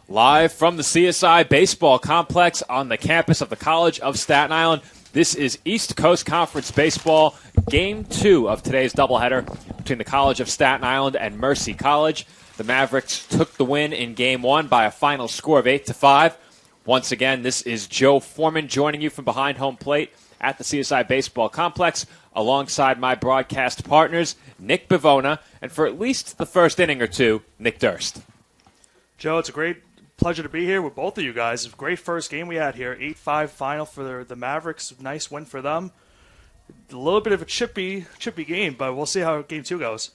Live from the CSI Baseball Complex on the campus of the College of Staten Island, this is East Coast Conference Baseball, Game 2 of today's doubleheader between the College of Staten Island and Mercy College. The Mavericks took the win in Game 1 by a final score of 8-5. Once again, this is Joe Foreman joining you from behind home plate at the CSI Baseball Complex alongside my broadcast partners, Nick Bivona, and for at least the first inning or two, Nick Durst. Joe, it's a great pleasure to be here with both of you guys. Great first game we had here. 8-5 final for the Mavericks. Nice win for them. A little bit of a chippy game, but we'll see how Game 2 goes.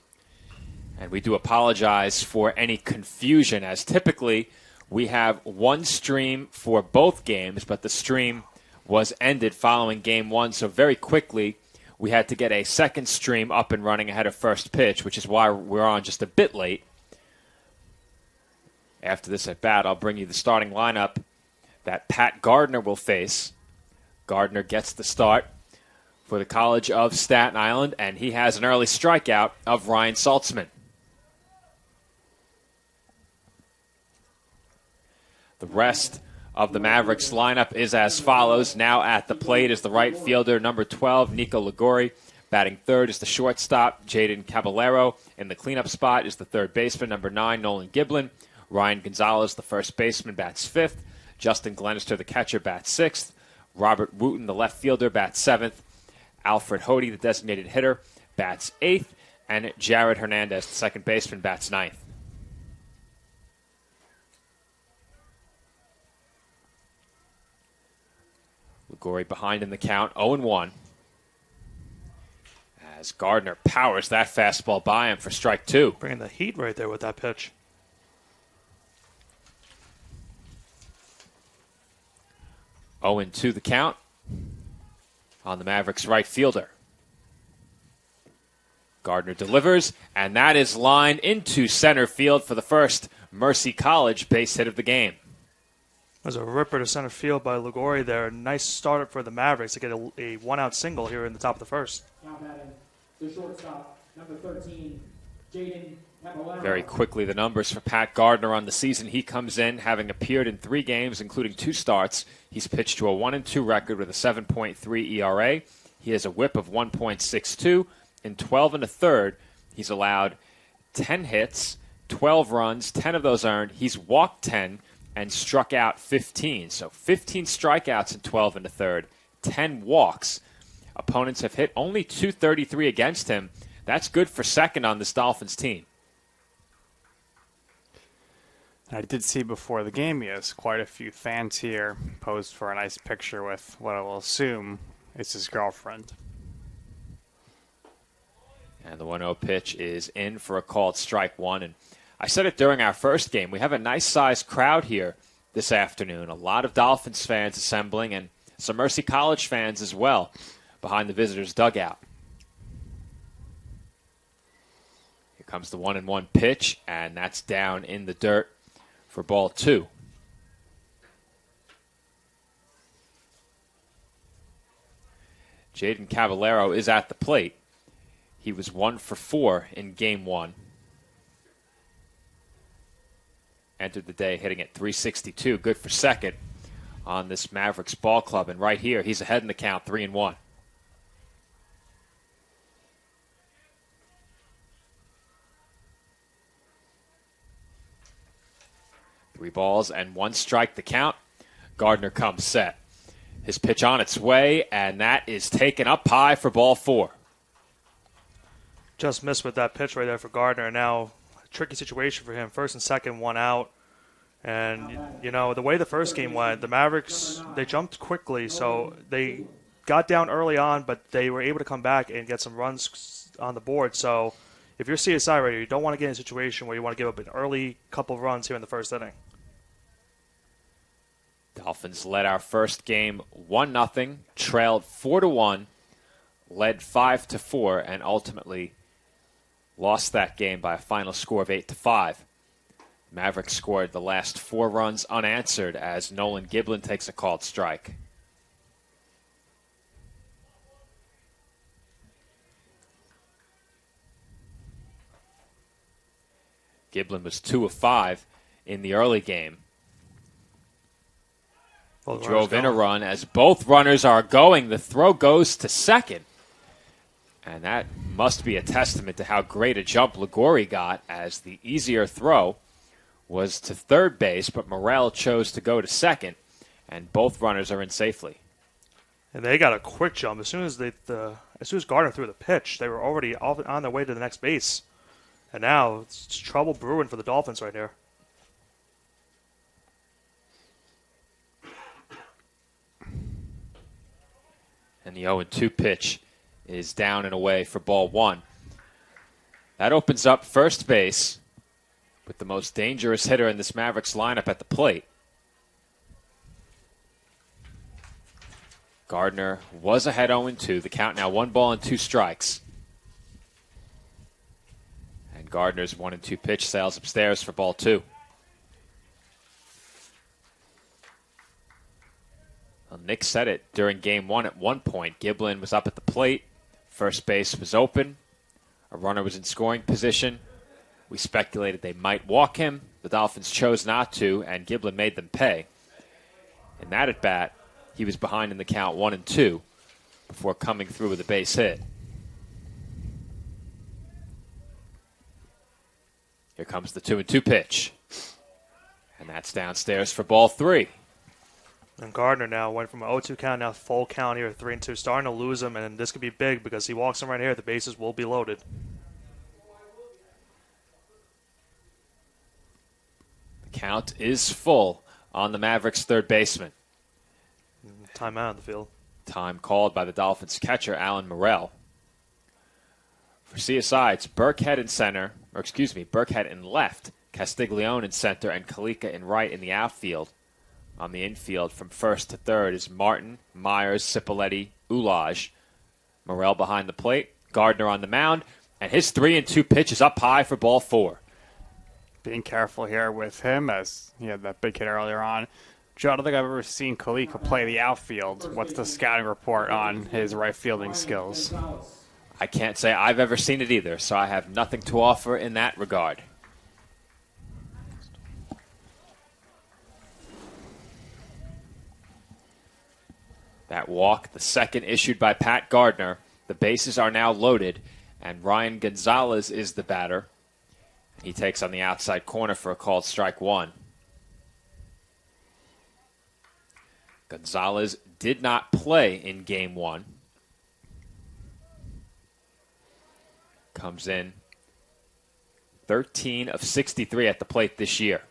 And we do apologize for any confusion, as typically we have one stream for both games, but the stream was ended following Game 1, so very quickly we had to get a second stream up and running ahead of first pitch, which is why we're on just a bit late. After this at bat, I'll bring you the starting lineup that Pat Gardner will face. Gardner gets the start for the College of Staten Island, and he has an early strikeout of Ryan Saltzman. The rest of the Mavericks lineup is as follows. Now at the plate is the right fielder, number 12, Nico Ligori. Batting third is the shortstop, Jaden Caballero. In the cleanup spot is the third baseman, number 9, Nolan Giblin. Ryan Gonzalez, the first baseman, bats fifth. Justin Glenister, the catcher, bats sixth. Robert Wooten, the left fielder, bats seventh. Alfred Hody, the designated hitter, bats eighth. And Jared Hernandez, the second baseman, bats ninth. Ligori behind in the count, 0-1. As Gardner powers that fastball by him for strike two. Bringing the heat right there with that pitch. 0-2 the count on the Mavericks' right fielder. Gardner delivers, and that is lined into center field for the first Mercy College base hit of the game. There's a ripper to center field by Ligori there. Nice startup for the Mavericks to get a one-out single here in the top of the first. Now batting the shortstop, number 13, Jaden Caballero. Very quickly, the numbers for Pat Gardner on the season. He comes in having appeared in 3 games, including 2 starts. He's pitched to a 1-2 record with a 7.3 ERA. He has a whip of 1.62. In 12 1/3, he's allowed 10 hits, 12 runs, 10 of those earned. He's walked 10 and struck out 15. So 15 strikeouts in 12 1/3, 10 walks. Opponents have hit only .233 against him. That's good for second on this Dolphins team. I did see before the game, he has quite a few fans here posed for a nice picture with what I will assume is his girlfriend. And the 1-0 pitch is in for a called strike one. And I said it during our first game, we have a nice-sized crowd here this afternoon. A lot of Dolphins fans assembling and some Mercy College fans as well behind the visitors' dugout. Here comes the 1-1 pitch, and that's down in the dirt for ball 2. Jaden Caballero is at the plate. He was 1 for 4 in Game 1. Entered the day hitting at .362. Good for second on this Mavericks ball club. And right here, he's ahead in the count, 3-1. Three balls and 1 strike the count. Gardner comes set. His pitch on its way, and that is taken up high for ball 4. Just missed with that pitch right there for Gardner. Now, a tricky situation for him. First and second, 1 out. And, you know, the way the first game went, the Mavericks, they jumped quickly. So they got down early on, but they were able to come back and get some runs on the board. So if you're CSI right here, you don't want to get in a situation where you want to give up an early couple of runs here in the first inning. Dolphins led our first game 1-0, trailed 4-1, led 5-4, and ultimately lost that game by a final score of 8-5. Mavericks scored the last 4 runs unanswered as Nolan Giblin takes a called strike. Giblin was 2 of 5 in the early game. Both He drove runners in a going. run. As both runners are going, the throw goes to second. And that must be a testament to how great a jump Liguori got, as the easier throw was to third base, but Morel chose to go to second, and both runners are in safely. And they got a quick jump as soon as Gardner threw the pitch. They were already on their way to the next base, and now it's trouble brewing for the Dolphins right here. And the 0-2 pitch is down and away for ball one. That opens up first base with the most dangerous hitter in this Mavericks lineup at the plate. Gardner was ahead 0-2. The count now 1-2 strikes. And Gardner's 1-2 pitch sails upstairs for ball two. Well, Nick said it during game one at one point. Giblin was up at the plate. First base was open. A runner was in scoring position. We speculated they might walk him. The Dolphins chose not to, and Giblin made them pay. In that at bat, he was behind in the count 1-2 before coming through with a base hit. Here comes the 2-2 pitch. And that's downstairs for ball three. And Gardner now went from an 0-2 count, now full count here, 3-2, starting to lose him, and this could be big because he walks him right here. The bases will be loaded. The count is full on the Mavericks' third baseman. Timeout on the field. Time called by the Dolphins catcher, Alan Morel. For CSI, it's Burkhead in left, Castiglione in center, and Kalika in right in the outfield. On the infield from first to third is Martin, Myers, Cipoletti, Ulaj. Morel behind the plate, Gardner on the mound, and his 3-2 pitch is up high for ball four. Being careful here with him, as he had that big hit earlier on. Joe, I don't think I've ever seen Kalika play the outfield. What's the scouting report on his right fielding skills? I can't say I've ever seen it either, so I have nothing to offer in that regard. That walk, the second issued by Pat Gardner. The bases are now loaded, and Ryan Gonzalez is the batter. He takes on the outside corner for a called strike one. Gonzalez did not play in game one. Comes in 13 of 63 at the plate this year.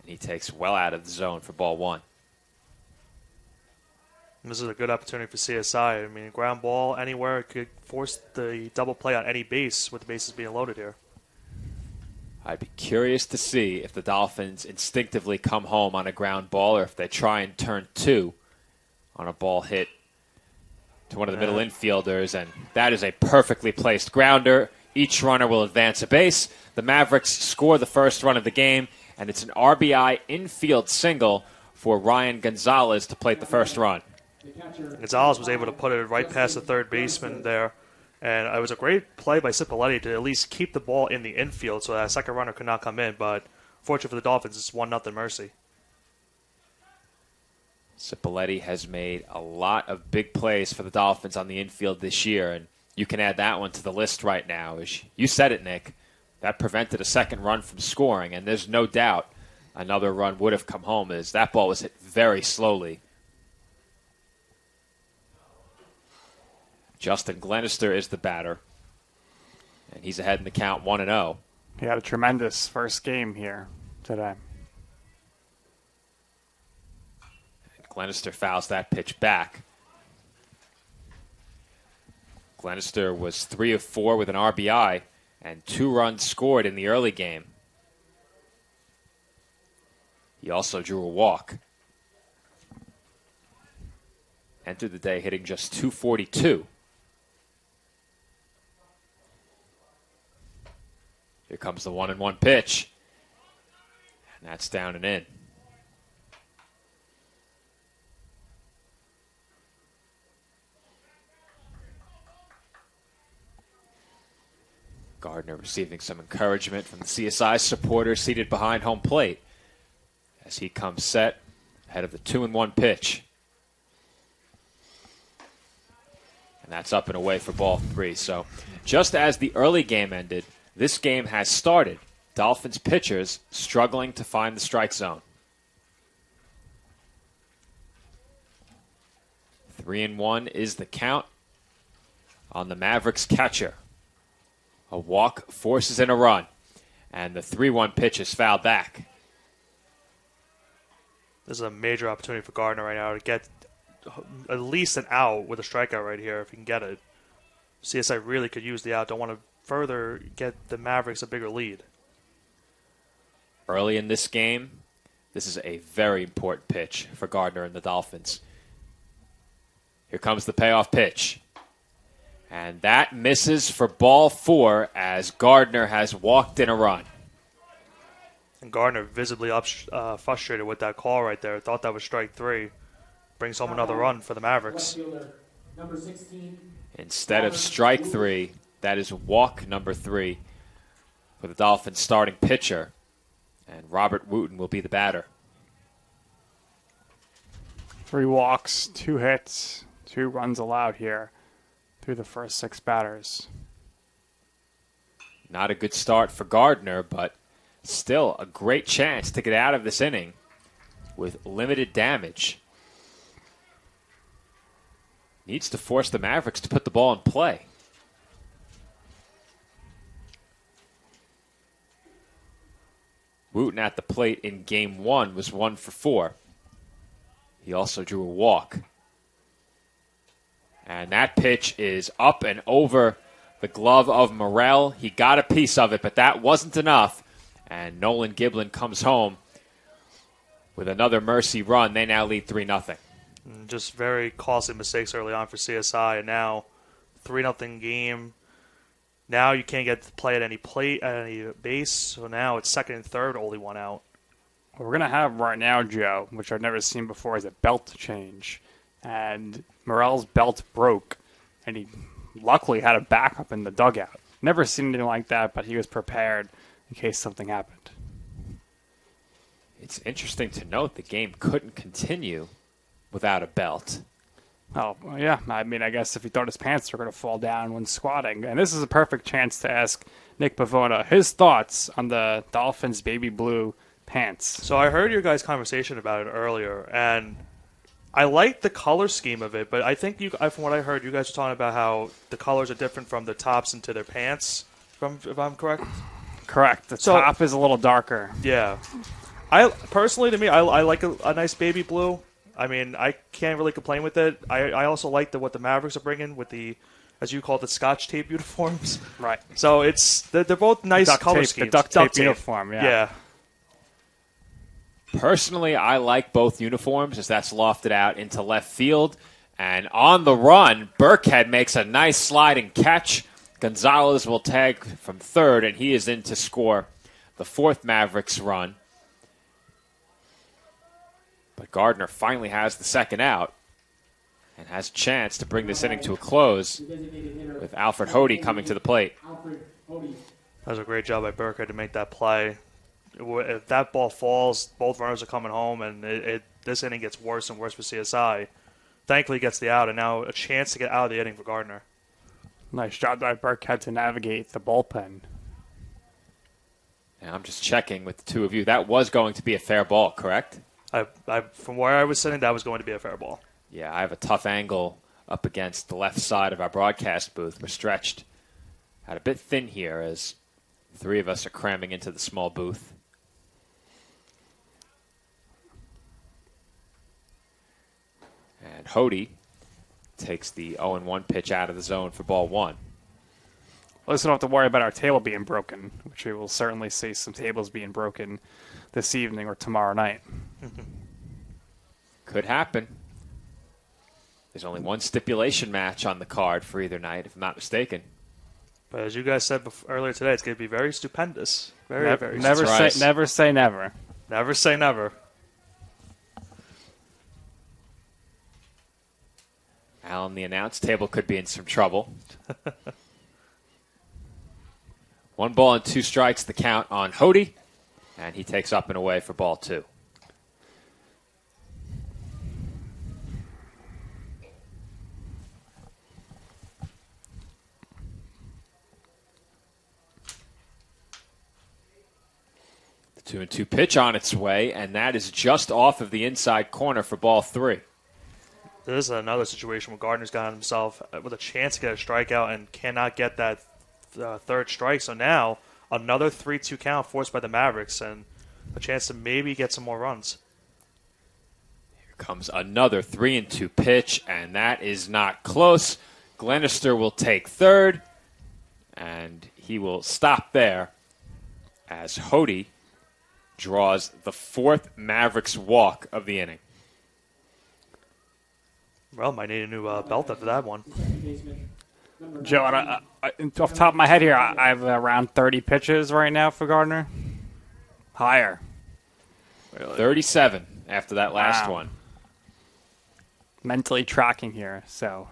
And he takes well out of the zone for ball one. This is a good opportunity for CSI. I mean, ground ball anywhere could force the double play on any base with the bases being loaded here. I'd be curious to see if the Dolphins instinctively come home on a ground ball or if they try and turn two on a ball hit to one of the middle infielders, and that is a perfectly placed grounder. Each runner will advance a base. The Mavericks score the first run of the game, and it's an RBI infield single for Ryan Gonzalez to plate the first run. Gonzalez was able to put it right past the third baseman there, and it was a great play by Cipoletti to at least keep the ball in the infield so that a second runner could not come in, but fortunately for the Dolphins, it's 1-0 Mercy. Cipoletti has made a lot of big plays for the Dolphins on the infield this year, and you can add that one to the list right now. As you said it, Nick, that prevented a second run from scoring, and there's no doubt another run would have come home as that ball was hit very slowly. Justin Glenister is the batter, and he's ahead in the count 1-0. He had a tremendous first game here today. Glenister fouls that pitch back. Glenister was 3 of 4 with an RBI and 2 runs scored in the early game. He also drew a walk. Entered the day hitting just .242. Here comes the 1-1 pitch. And that's down and in. Gardner receiving some encouragement from the CSI supporters seated behind home plate as he comes set Ahead of the 2-1 pitch. And that's up and away for ball 3. So just as the early game ended, this game has started. Dolphins pitchers struggling to find the strike zone. 3-1 is the count on the Mavericks catcher. A walk forces in a run, and the 3-1 pitch is fouled back. This is a major opportunity for Gardner right now to get at least an out with a strikeout right here if he can get it. CSI really could use the out. Don't want to further get the Mavericks a bigger lead. Early in this game, this is a very important pitch for Gardner and the Dolphins. Here comes the payoff pitch. And that misses for ball 4 as Gardner has walked in a run. And Gardner visibly frustrated with that call right there. Thought that was strike 3. Brings home another run for the Mavericks. Number 16. Instead of strike 3, that is walk number 3 for the Dolphins starting pitcher. And Robert Wooten will be the batter. 3 walks, 2 hits, 2 runs allowed here through the first 6 batters. Not a good start for Gardner, but still a great chance to get out of this inning with limited damage. Needs to force the Mavericks to put the ball in play. Wooten at the plate in Game 1 was 1 for 4. He also drew a walk. And that pitch is up and over the glove of Morel. He got a piece of it, but that wasn't enough. And Nolan Giblin comes home with another mercy run. They now lead 3-0. Just very costly mistakes early on for CSI. And now 3-0 game. Now you can't get to play at any base. So now it's second and third, only 1 out. What we're going to have right now, Joe, which I've never seen before, is a belt change. And Morel's belt broke, and he luckily had a backup in the dugout. Never seen anything like that, but he was prepared in case something happened. It's interesting to note the game couldn't continue without a belt. Oh, well, yeah. I mean, I guess if he thought his pants were going to fall down when squatting. And this is a perfect chance to ask Nick Pavona his thoughts on the Dolphins' baby blue pants. So I heard your guys' conversation about it earlier, and I like the color scheme of it, but I think from what I heard, you guys were talking about how the colors are different from the tops into their pants, if I'm correct? Correct. The top is a little darker. Yeah. Personally, to me, I like a nice baby blue. I mean, I can't really complain with it. I also like what the Mavericks are bringing with the, as you call it, the Scotch tape uniforms. Right. So they're both nice color schemes. The duct tape uniform, Yeah. Personally, I like both uniforms as that's lofted out into left field. And on the run, Burkhead makes a nice sliding catch. Gonzalez will tag from third, and he is in to score the 4th Mavericks run. But Gardner finally has the second out and has a chance to bring this inning to a close with Alfred Hody coming to the plate. That was a great job by Burkhead to make that play. If that ball falls, both runners are coming home, and this inning gets worse and worse for CSI. Thankfully, he gets the out, and now a chance to get out of the inning for Gardner. Nice job by Burkhead to navigate the bullpen. Now I'm just checking with the two of you. That was going to be a fair ball, correct? From where I was sitting, that was going to be a fair ball. Yeah, I have a tough angle up against the left side of our broadcast booth. We're stretched out a bit thin here as 3 of us are cramming into the small booth. And Hody takes the 0-1 pitch out of the zone for ball 1. Let's don't have to worry about our table being broken, which we will certainly see some tables being broken this evening or tomorrow night. Could happen. There's only one stipulation match on the card for either night, if I'm not mistaken. But as you guys said earlier today, it's going to be very stupendous. Very never right. say never. Never say never. Alan, the announce table could be in some trouble. 1 ball and 2 strikes, the count on Hody, and he takes up and away for ball 2. 2-2 pitch on its way, and that is just off of the inside corner for ball 3. This is another situation where Gardner's got himself with a chance to get a strikeout and cannot get that third strike. So now another 3-2 count forced by the Mavericks and a chance to maybe get some more runs. Here comes another 3-2 pitch, and that is not close. Glenister will take third, and he will stop there as Hody draws the 4th Mavericks walk of the inning. Well, might need a new belt after that one. Joe, off the top of my head here, I have around 30 pitches right now for Gardner. Higher. 37 after that last Wow. one. Mentally tracking here, so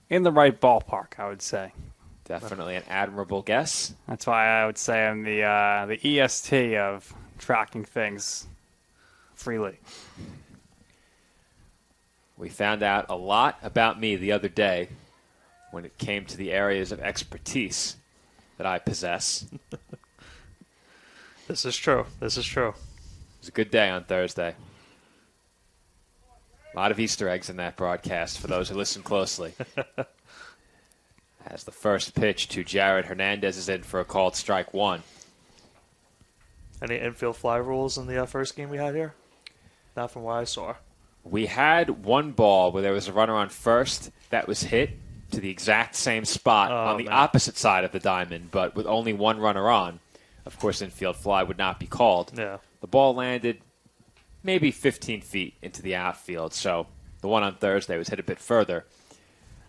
in the right ballpark, I would say. Definitely an admirable guess. That's why I would say I'm the EST of tracking things freely. We found out a lot about me the other day when it came to the areas of expertise that I possess. This is true. This is true. It was a good day on Thursday. A lot of Easter eggs in that broadcast for those who listen closely. As the first pitch to Jared Hernandez is in for a called strike 1. Any infield fly rules in the first game we had here? Not from what I saw. We had one ball where there was a runner on first that was hit to the exact same spot on the man. opposite side of the diamond, but with only one runner on. Of course, infield fly would not be called. Yeah. The ball landed maybe 15 feet into the outfield, so the one on Thursday was hit a bit further.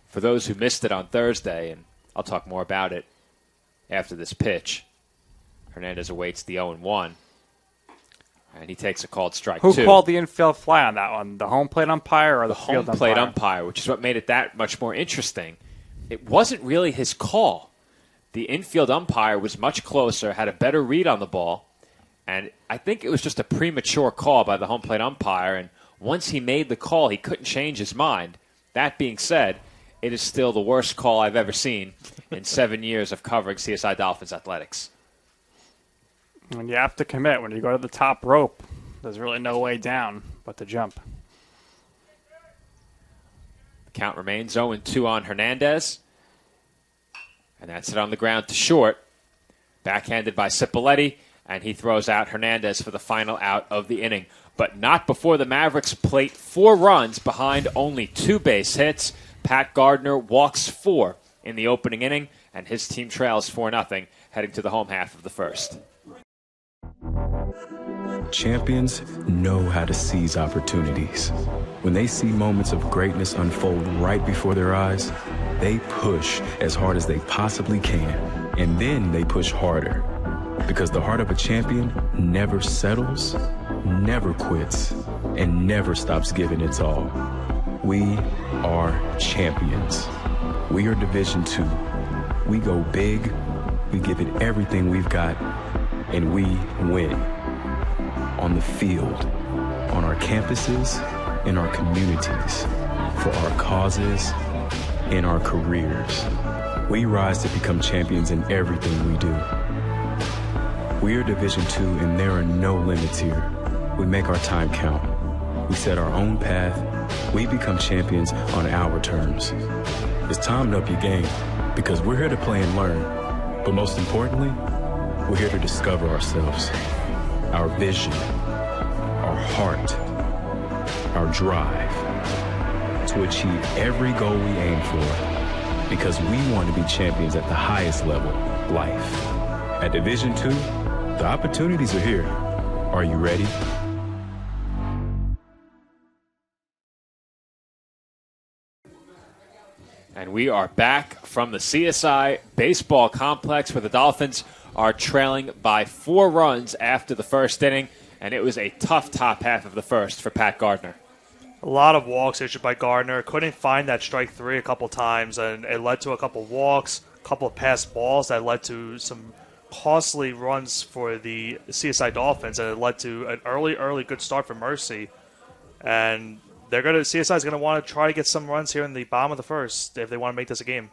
For those who missed it on Thursday, and I'll talk more about it after this pitch, Hernandez awaits the 0-1, and he takes a called strike Who 2. called the infield fly on that one? The home plate umpire or the Home field plate umpire? umpire, which is what made it that much more interesting. It wasn't really his call. The infield umpire was much closer, had a better read on the ball, and I think it was just a premature call by the home plate umpire, and once he made the call, he couldn't change his mind. That being said, it is still the worst call I've ever seen in 7 years of covering CSI Dolphins athletics. When you have to commit, when you go to the top rope, there's really no way down but to jump. The count remains 0-2 on Hernandez. And that's it on the ground to short. Backhanded by Cipolletti, and he throws out Hernandez for the final out of the inning. But not before the Mavericks plate 4 runs behind only 2 base hits. Pat Gardner walks 4 in the opening inning, and his team trails 4-0 heading to the home half of the first. Champions know how to seize opportunities. When they see moments of greatness unfold right before their eyes, they push as hard as they possibly can, and then they push harder. Because the heart of a champion never settles, never quits, and never stops giving its all. We are champions. We are Division II. We go big, we give it everything we've got, and we win. On the field, on our campuses, in our communities, for our causes, in our careers. We rise to become champions in everything we do. We are Division II, and there are no limits here. We make our time count. We set our own path. We become champions on our terms. It's time to up your game, because we're here to play and learn. But most importantly, we're here to discover ourselves, our vision, our heart, our drive, to achieve every goal we aim for, because we want to be champions at the highest level, life. At Division II, the opportunities are here. Are you ready? And we are back from the CSI Baseball Complex where the Dolphins are trailing by 4 runs after the first inning, and it was a tough top half of the first for Pat Gardner. A lot of walks issued by Gardner. Couldn't find that strike 3 a couple times, and it led to a couple walks, a couple of passed balls that led to some costly runs for the CSI Dolphins, and it led to an early good start for Mercy. And CSI is going to want to try to get some runs here in the bottom of the first if they want to make this a game.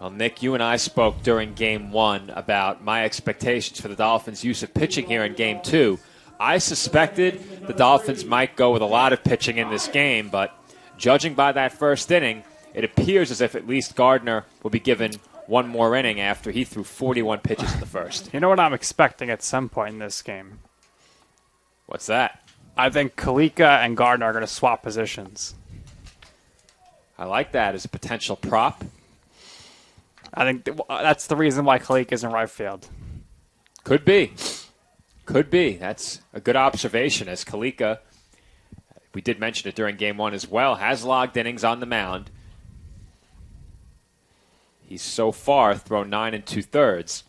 Well, Nick, you and I spoke during Game 1 about my expectations for the Dolphins' use of pitching here in Game 2. I suspected the Dolphins might go with a lot of pitching in this game, but judging by that first inning, it appears as if at least Gardner will be given one more inning after he threw 41 pitches in the first. You know what I'm expecting at some point in this game? What's that? I think Kalika and Gardner are going to swap positions. I like that as a potential prop. I think that's the reason why Kalika is in right field. Could be. Could be. That's a good observation as Kalika, we did mention it during Game 1 as well, has logged innings on the mound. He's so far thrown 9 2/3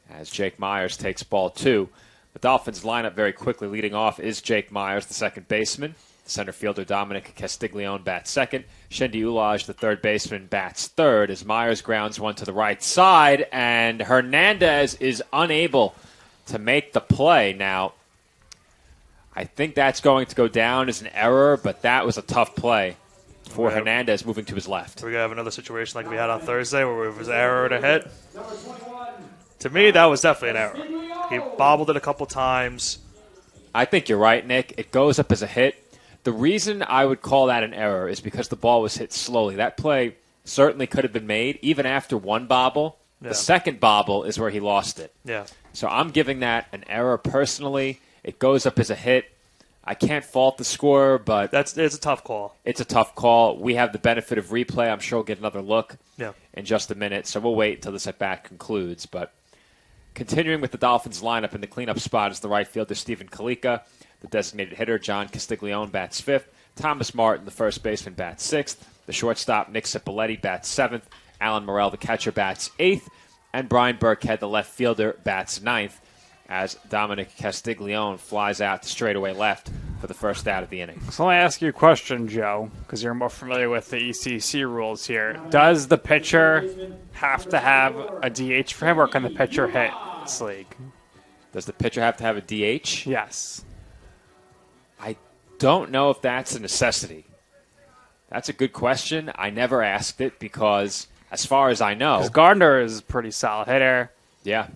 as Jake Myers takes ball 2. The Dolphins line up very quickly. Leading off is Jake Myers, the second baseman. The center fielder Dominic Castiglione bats second. Shendi Ulaj, the third baseman, bats third as Myers grounds one to the right side, and Hernandez is unable to make the play. Now, I think that's going to go down as an error, but that was a tough play for Hernandez moving to his left. We're going to have another situation like we had on Thursday where it was an error to hit. To me, that was definitely an error. He bobbled it a couple times. I think you're right, Nick. It goes up as a hit. The reason I would call that an error is because the ball was hit slowly. That play certainly could have been made even after one bobble. Yeah. The second bobble is where he lost it. Yeah. So I'm giving that an error personally. It goes up as a hit. I can't fault the scorer, but It's a tough call. it's a tough call. We have the benefit of replay. I'm sure we'll get another look Yeah. in just a minute, so we'll wait until this at-bat concludes. But continuing with the Dolphins lineup in the cleanup spot is the right fielder Stephen Kalika. The designated hitter John Castiglione bats fifth. Thomas Martin, the first baseman, bats sixth. The shortstop Nick Cipoletti bats seventh. Alan Morrell, the catcher, bats eighth. And Brian Burkhead, the left fielder, bats ninth, as Dominic Castiglione flies out to straightaway left for the first out of the inning. So let me ask you a question, Joe, because you're more familiar with the ECC rules here. Does the pitcher have to have a DH for him, or can the pitcher hit this league? Does the pitcher have to have a DH? Yes. I don't know if that's a necessity. That's a good question. I never asked it because, as far as I know, Because Gardner is a pretty solid hitter. yeah,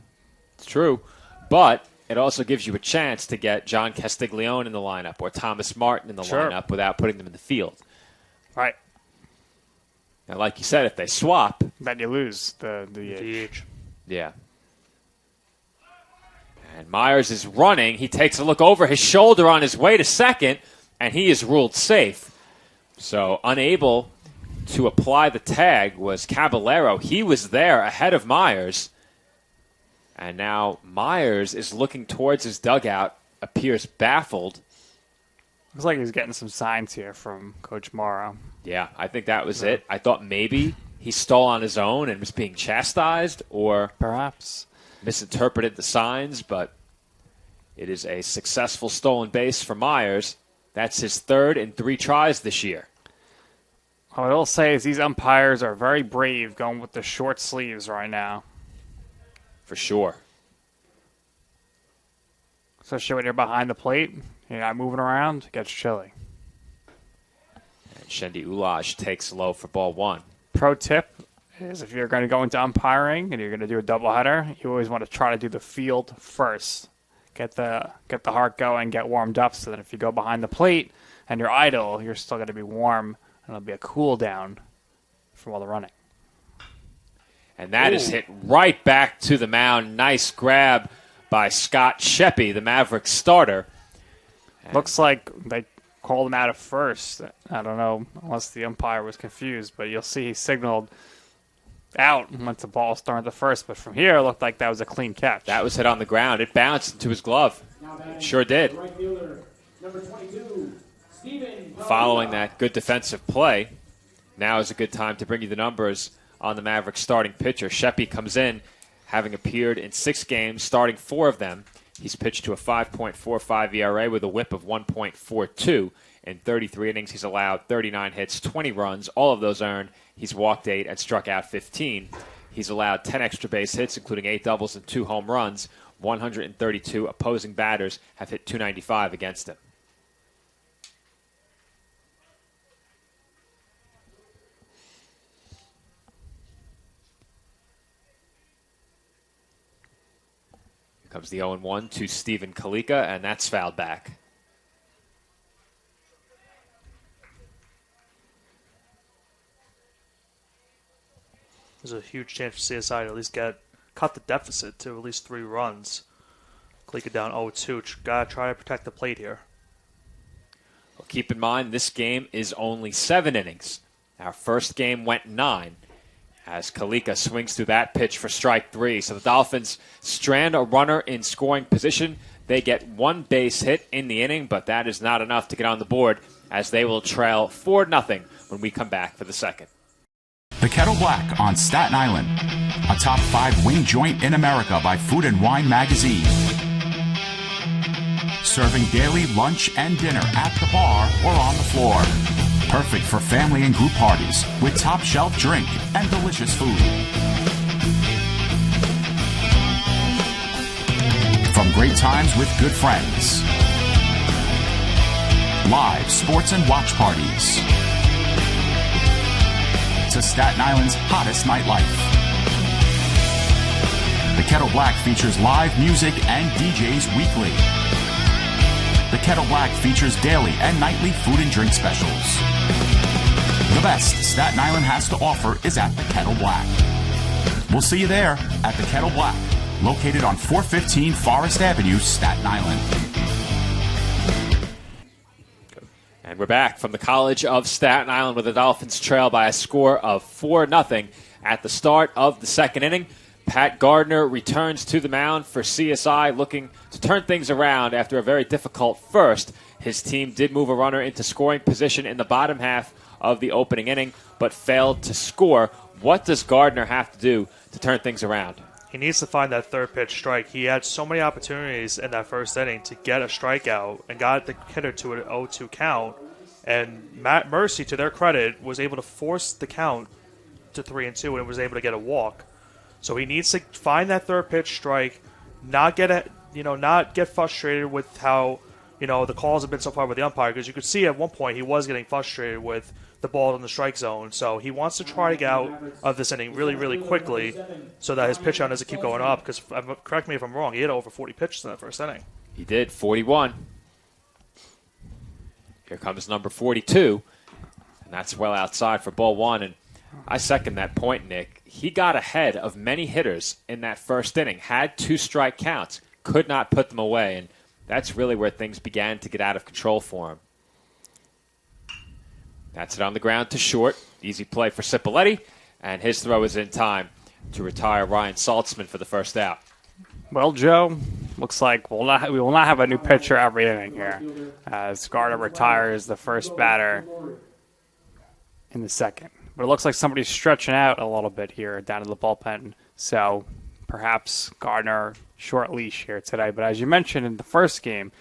it's true. But it also gives you a chance to get John Castiglione in the lineup or Thomas Martin in the Sure. lineup without putting them in the field. Right. Now, like you said, if they swap, Then you lose the DH. DH. yeah. And Myers is running. He takes a look over his shoulder on his way to second, and he is ruled safe. So unable to apply the tag was Caballero. He was there ahead of Myers. And now Myers is looking towards his dugout, appears baffled. Looks like he's getting some signs here from Coach Morrow. Yeah, I think that was it. I thought maybe he stole on his own and was being chastised or Perhaps. misinterpreted the signs, but it is a successful stolen base for Myers. That's his third in 3 tries this year. What I will say is these umpires are very brave going with the short sleeves right now. For sure. Especially when you're behind the plate, you're not moving around, it gets chilly. And Shendi Ulaj takes low for ball 1. Pro tip is if you're going to go into umpiring and you're going to do a doubleheader, you always want to try to do the field first. Get the heart going, get warmed up, so that if you go behind the plate and you're idle, you're still going to be warm, and it'll be a cool down from all the running. And that is hit right back to the mound. Nice grab by Scott Sheppy, the Mavericks starter. Looks like they called him out at first. I don't know, unless the umpire was confused, but you'll see he signaled out once the ball started at first. But from here, it looked like that was a clean catch. That was hit on the ground. It bounced into his glove. Sure did. Right fielder, number 22, Stephen Following that good defensive play, now is a good time to bring you the numbers on the Mavericks starting pitcher. Sheppy comes in, having appeared in 6 games, starting 4 of them. He's pitched to a 5.45 ERA with a whip of 1.42. In 33 innings, he's allowed 39 hits, 20 runs, all of those earned. He's walked 8 and struck out 15. He's allowed 10 extra base hits, including 8 doubles and 2 home runs. 132 opposing batters have hit .295 against him. Comes the 0-1 to Stephen Kalika, and that's fouled back. There's a huge chance for CSI to at least cut the deficit to at least 3 runs. Kalika down 0-2. Gotta try to protect the plate here. Well, keep in mind, this game is only 7 innings. Our first game went 9. As Kalika swings through that pitch for strike 3. So the Dolphins strand a runner in scoring position. They get 1 base hit in the inning, but that is not enough to get on the board as they will trail 4-0 when we come back for the second. The Kettle Black on Staten Island, a top 5 wing joint in America by Food and Wine magazine. Serving daily lunch and dinner at the bar or on the floor. Perfect for family and group parties with top shelf drink and delicious food. From great times with good friends. Live sports and watch parties. To Staten Island's hottest nightlife. The Kettle Black features live music and DJs weekly. The Kettle Black features daily and nightly food and drink specials. The best Staten Island has to offer is at the Kettle Black. We'll see you there at the Kettle Black, located on 415 Forest Avenue, Staten Island. And we're back from the College of Staten Island with the Dolphins trail by a score of 4-0 at the start of the second inning. Pat Gardner returns to the mound for CSI, looking to turn things around after a very difficult first. His team did move a runner into scoring position in the bottom half of the opening inning, but failed to score. What does Gardner have to do to turn things around? He needs to find that third pitch strike. He had so many opportunities in that first inning to get a strikeout and got the hitter to an 0-2 count. And Matt Mercy, to their credit, was able to force the count to 3-2 and was able to get a walk. So he needs to find that third pitch strike, not get frustrated with how the calls have been so far with the umpire, because you could see at one point he was getting frustrated with the ball in the strike zone. So he wants to try to get out of this inning really, really quickly so that his pitch count doesn't keep going up. Because correct me if I'm wrong, he had over 40 pitches in that first inning. He did, 41. Here comes number 42, and that's well outside for ball 1. And I second that point, Nick. He got ahead of many hitters in that first inning, had 2 strike counts, could not put them away, and that's really where things began to get out of control for him. That's it on the ground to short. Easy play for Cipolletti, and his throw is in time to retire Ryan Saltzman for the first out. Well, Joe, looks like we will not have a new pitcher every inning here, as Gardner retires the first batter in the second. But it looks like somebody's stretching out a little bit here down in the bullpen, so perhaps Gardner short leash here today. But as you mentioned in the first game,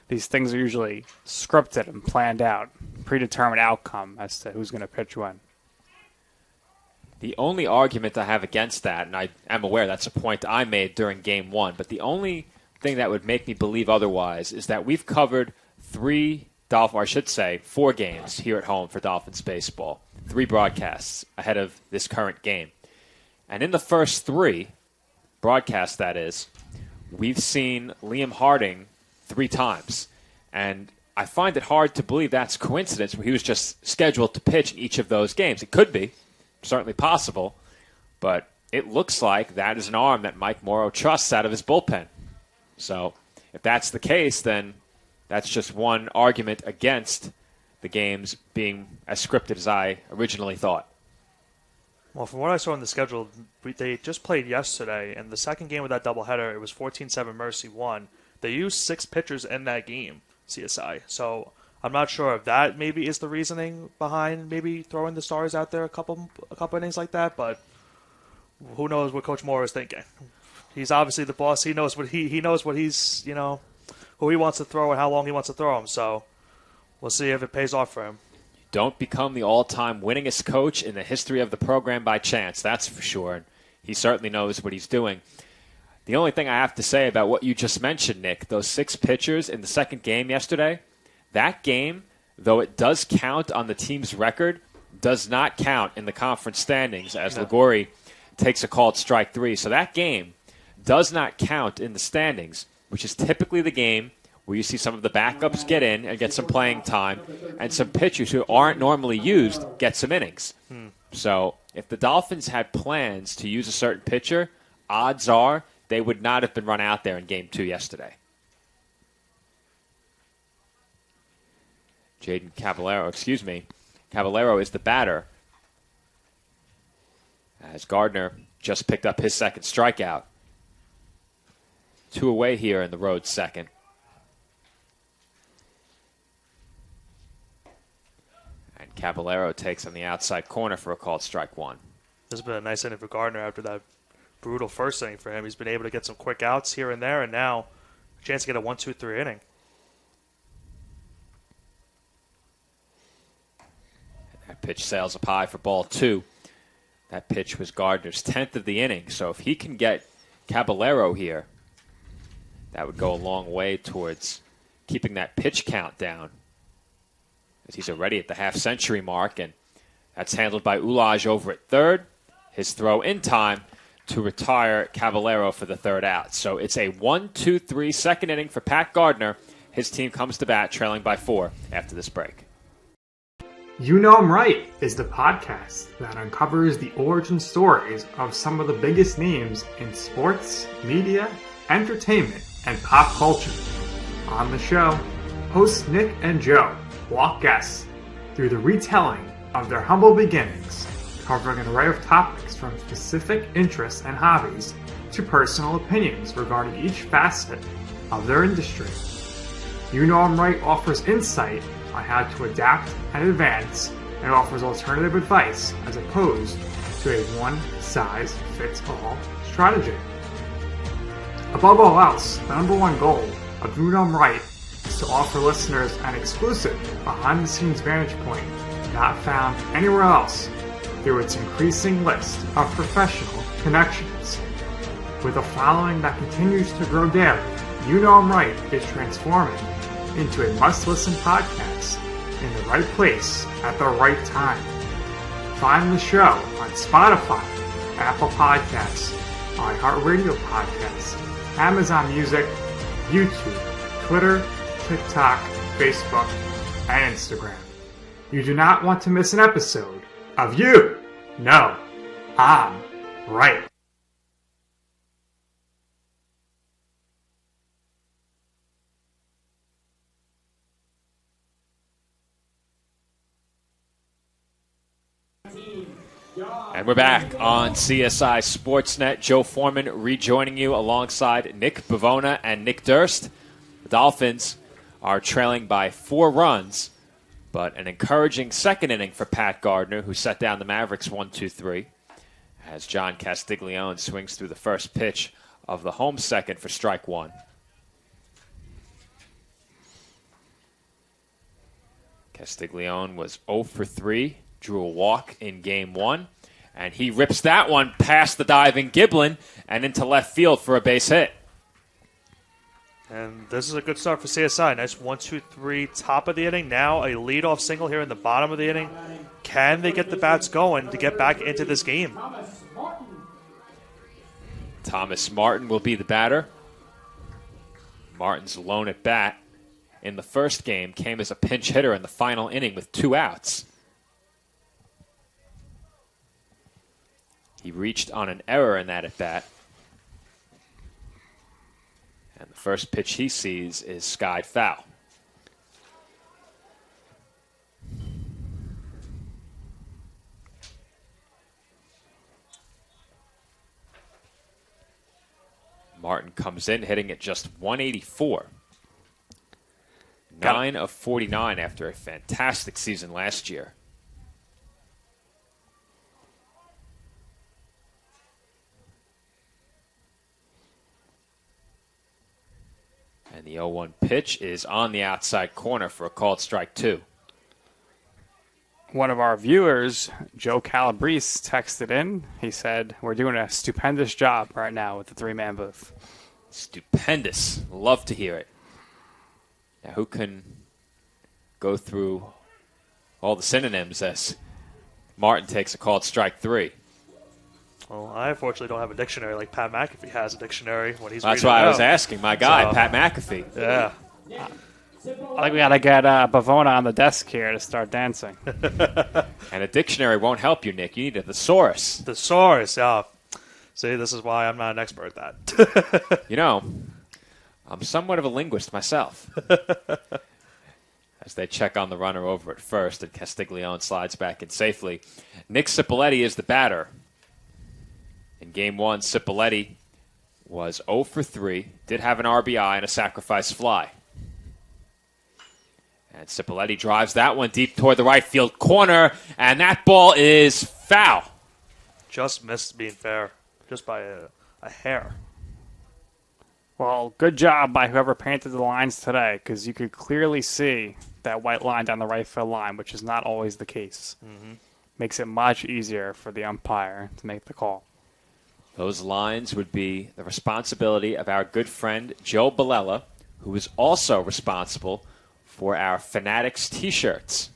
these things are usually scripted and planned out, predetermined outcome as to who's going to pitch when. The only argument I have against that, and I am aware that's a point I made during Game 1, but the only thing that would make me believe otherwise is that we've covered 4 games here at home for Dolphins baseball, 3 broadcasts ahead of this current game. And in the first 3 broadcasts, that is, we've seen Liam Harding 3 times. And I find it hard to believe that's coincidence where he was just scheduled to pitch in each of those games. It could be, certainly possible, but it looks like that is an arm that Mike Morrow trusts out of his bullpen. So if that's the case, then that's just one argument against the games being as scripted as I originally thought. Well, from what I saw in the schedule, they just played yesterday, and the second game of that doubleheader, it was 14-7 Mercy won. They used 6 pitchers in that game, CSI. So I'm not sure if that maybe is the reasoning behind maybe throwing the Stars out there a couple innings like that, but who knows what Coach Moore is thinking. He's obviously the boss. He knows what he knows what he's, who he wants to throw and how long he wants to throw him. So we'll see if it pays off for him. Don't become the all-time winningest coach in the history of the program by chance, that's for sure. And he certainly knows what he's doing. The only thing I have to say about what you just mentioned, Nick, those 6 pitchers in the second game yesterday, that game, though it does count on the team's record, does not count in the conference standings as Liguori takes a called strike 3. So that game does not count in the standings, which is typically the game where you see some of the backups get in and get some playing time, and some pitchers who aren't normally used get some innings. So if the Dolphins had plans to use a certain pitcher, odds are they would not have been run out there in Game 2 yesterday. Jaden Caballero is the batter, as Gardner just picked up his second strikeout. 2 away here in the road second. And Caballero takes on the outside corner for a called strike 1. This has been a nice inning for Gardner after that brutal first inning for him. He's been able to get some quick outs here and there, and now a chance to get a 1-2-3 inning. That pitch sails up high for ball 2. That pitch was Gardner's 10th of the inning. So if he can get Caballero here, that would go a long way towards keeping that pitch count down, as he's already at the half-century mark, and that's handled by Ulaj over at third. His throw in time to retire Caballero for the third out. So it's a 1-2-3 second inning for Pat Gardner. His team comes to bat trailing by 4 after this break. You Know I'm Right is the podcast that uncovers the origin stories of some of the biggest names in sports, media, entertainment, and pop culture. On the show, hosts Nick and Joe walk guests through the retelling of their humble beginnings, covering an array of topics from specific interests and hobbies to personal opinions regarding each facet of their industry. You Know I'm Right offers insight on how to adapt and advance, and offers alternative advice as opposed to a one-size-fits-all strategy. Above all else, the number one goal of You Know I'm Right is to offer listeners an exclusive behind-the-scenes vantage point not found anywhere else through its increasing list of professional connections. With a following that continues to grow daily, You Know I'm Right is transforming into a must-listen podcast in the right place at the right time. Find the show on Spotify, Apple Podcasts, iHeartRadio Podcasts, Amazon Music, YouTube, Twitter, TikTok, Facebook, and Instagram. You do not want to miss an episode of You Know I'm Right. And we're back on CSI Sportsnet. Joe Foreman rejoining you alongside Nick Bavona and Nick Durst. The Dolphins are trailing by 4 runs, but an encouraging second inning for Pat Gardner, who set down the Mavericks 1-2-3, as John Castiglione swings through the first pitch of the home second for strike 1. Castiglione was 0 for 3, drew a walk in game 1, and he rips that one past the diving Giblin and into left field for a base hit. And this is a good start for CSI. Nice 1-2-3 top of the inning. Now a leadoff single here in the bottom of the inning. Can they get the bats going to get back into this game? Thomas Martin will be the batter. Martin's lone at bat in the first game came as a pinch hitter in the final inning with 2 outs. He reached on an error in that at bat. And the first pitch he sees is skied foul. Martin comes in hitting at just 184. 9 of 49 after a fantastic season last year. And the 0-1 pitch is on the outside corner for a called strike 2. One of our viewers, Joe Calabrese, texted in. He said, we're doing a stupendous job right now with the 3-man booth. Stupendous. Love to hear it. Now, who can go through all the synonyms as Martin takes a called strike 3? Well, I unfortunately don't have a dictionary like Pat McAfee has a dictionary when he's That's reading why it I was out. asking my guy, So- Pat McAfee. Yeah. I think we gotta get Bavona on the desk here to start dancing. And a dictionary won't help you, Nick. You need a thesaurus. Thesaurus, yeah. See, this is why I'm not an expert at that. You know, I'm somewhat of a linguist myself. As they check on the runner over at first, and Castiglione slides back in safely. Nick Cipoletti is the batter. In Game 1, Cipoletti was 0 for 3, did have an RBI and a sacrifice fly. And Cipoletti drives that one deep toward the right field corner, and that ball is foul. Just missed being fair. Just by a hair. Well, good job by whoever painted the lines today, because you could clearly see that white line down the right field line, which is not always the case. Makes it much easier for the umpire to make the call. Those lines would be the responsibility of our good friend Joe Balella, who is also responsible for our Fanatics T-shirts.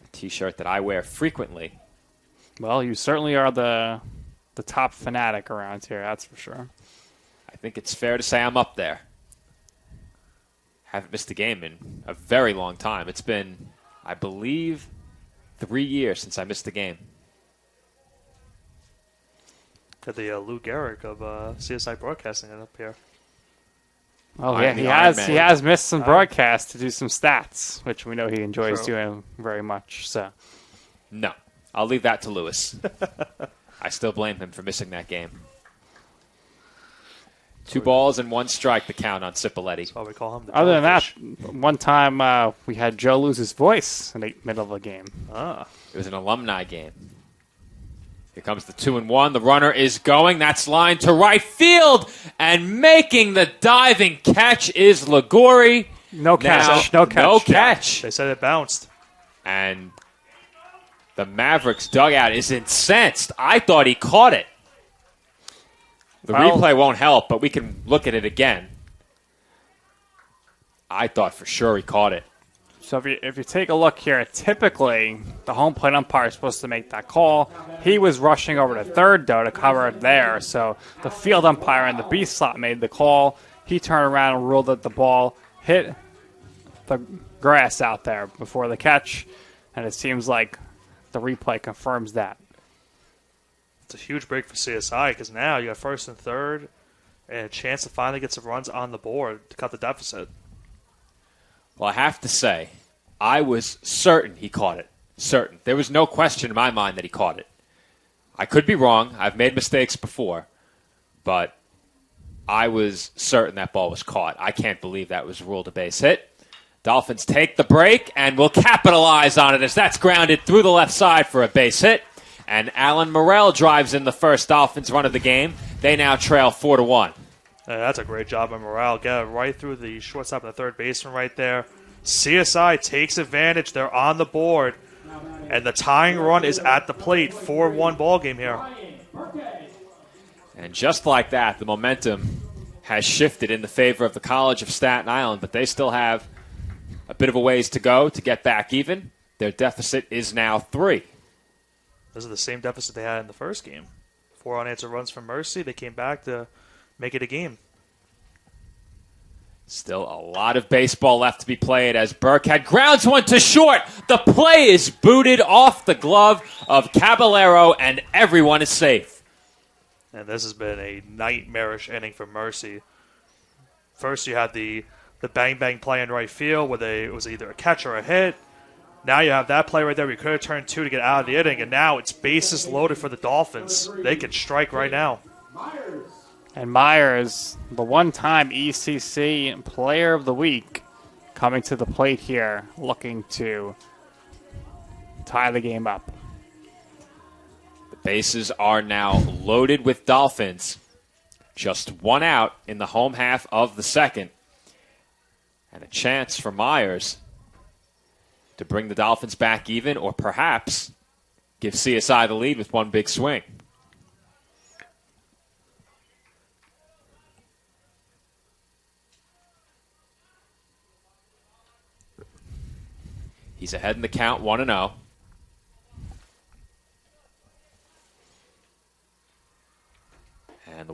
A T-shirt that I wear frequently. Well, you certainly are the top fanatic around here, that's for sure. I think it's fair to say I'm up there. Haven't missed a game in a very long time. It's been, I believe, 3 years since I missed a game. Got the Lou Gehrig of CSI Broadcasting up here. Oh I'm yeah, the he Iron has Man. he has missed some broadcasts to do some stats, which we know he enjoys True. doing very much. So No, I'll leave that to Lewis. I still blame him for missing that game. 2 balls and 1 strike to count on Cipoletti. That's why we call him the other than that, jellyfish. one time we had Joe lose his voice in the middle of a game. Ah. It was an alumni game. Here comes the 2-1. The runner is going. That's line to right field. And making the diving catch is Ligori. No catch. Now, No catch. No catch. They said it bounced. And the Mavericks dugout is incensed. I thought he caught it. The Well- replay won't help, but we can look at it again. I thought for sure he caught it. So if you take a look here, typically the home plate umpire is supposed to make that call. He was rushing over to third, though, to cover it there. So the field umpire in the B slot made the call. He turned around and ruled that the ball hit the grass out there before the catch. And it seems like the replay confirms that. It's a huge break for CSI because now you got first and third and a chance to finally get some runs on the board to cut the deficit. Well, I have to say, I was certain he caught it. Certain. There was no question in my mind that he caught it. I could be wrong. I've made mistakes before. But I was certain that ball was caught. I can't believe that was ruled a base hit. Dolphins take the break and will capitalize on it as that's grounded through the left side for a base hit. And Alan Morrell drives in the first Dolphins run of the game. They now trail 4-1. That's a great job by Morale. Get it right through the shortstop and the third baseman right there. CSI takes advantage. They're on the board. And the tying run is at the plate. 4-1 ball game here. And just like that, the momentum has shifted in the favor of the College of Staten Island, but they still have a bit of a ways to go to get back even. Their deficit is now 3. This is the same deficit they had in the first game. 4 unanswered runs from Mercy. They came back to make it a game. Still a lot of baseball left to be played as Burkhead grounds one to short. The play is booted off the glove of Caballero, and everyone is safe. And this has been a nightmarish inning for Mercy. First, you had the bang-bang play in right field where it was either a catch or a hit. Now you have that play right there. We could have turned 2 to get out of the inning, and now it's bases loaded for the Dolphins. They can strike right now. And Myers, the one-time ECC Player of the Week, coming to the plate here, looking to tie the game up. The bases are now loaded with Dolphins. Just 1 out in the home half of the second. And a chance for Myers to bring the Dolphins back even, or perhaps give CSI the lead with one big swing. He's ahead in the count, 1-0.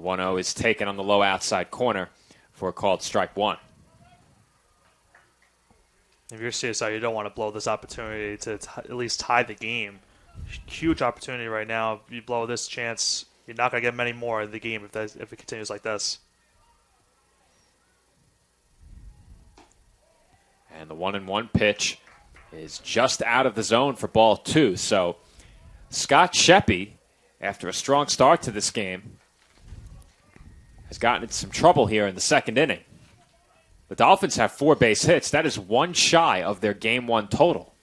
1-0 is taken on the low outside corner for a called strike one. If you're CSI, you don't want to blow this opportunity to at least tie the game. Huge opportunity right now. If you blow this chance, you're not going to get many more in the game if it continues like this. And the 1-1 pitch is just out of the zone for ball two. So Scott Sheppy, after a strong start to this game, has gotten into some trouble here in the second inning. The Dolphins have 4 base hits. That is one shy of their game one total.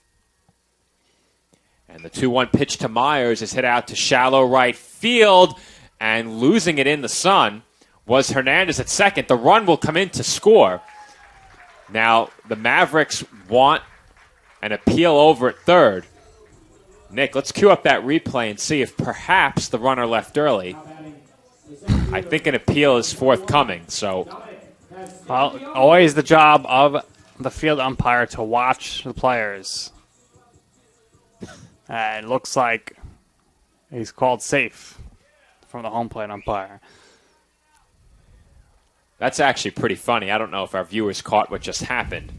And the 2-1 pitch to Myers is hit out to shallow right field, and losing it in the sun was Hernandez at second. The run will come in to score. Now, the Mavericks want an appeal over at third. Nick, let's cue up that replay and see if perhaps the runner left early. I think an appeal is forthcoming, so... Well, always the job of the field umpire to watch the players. It looks like he's called safe from the home plate umpire. That's actually pretty funny. I don't know if our viewers caught what just happened,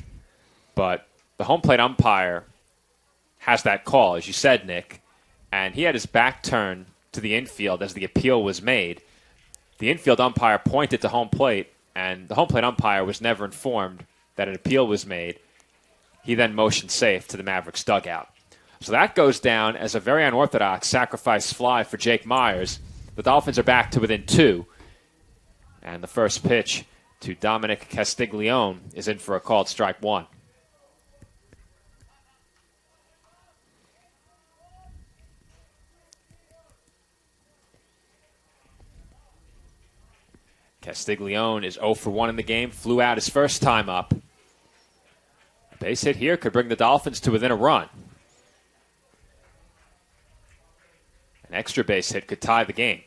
but the home plate umpire has that call, as you said, Nick, and he had his back turned to the infield as the appeal was made. The infield umpire pointed to home plate, and the home plate umpire was never informed that an appeal was made. He then motioned safe to the Mavericks dugout. So that goes down as a very unorthodox sacrifice fly for Jake Myers. The Dolphins are back to within 2. And the first pitch to Dominic Castiglione is in for a called strike one. Castiglione is 0 for 1 in the game, flew out his first time up. A base hit here could bring the Dolphins to within a run. An extra base hit could tie the game.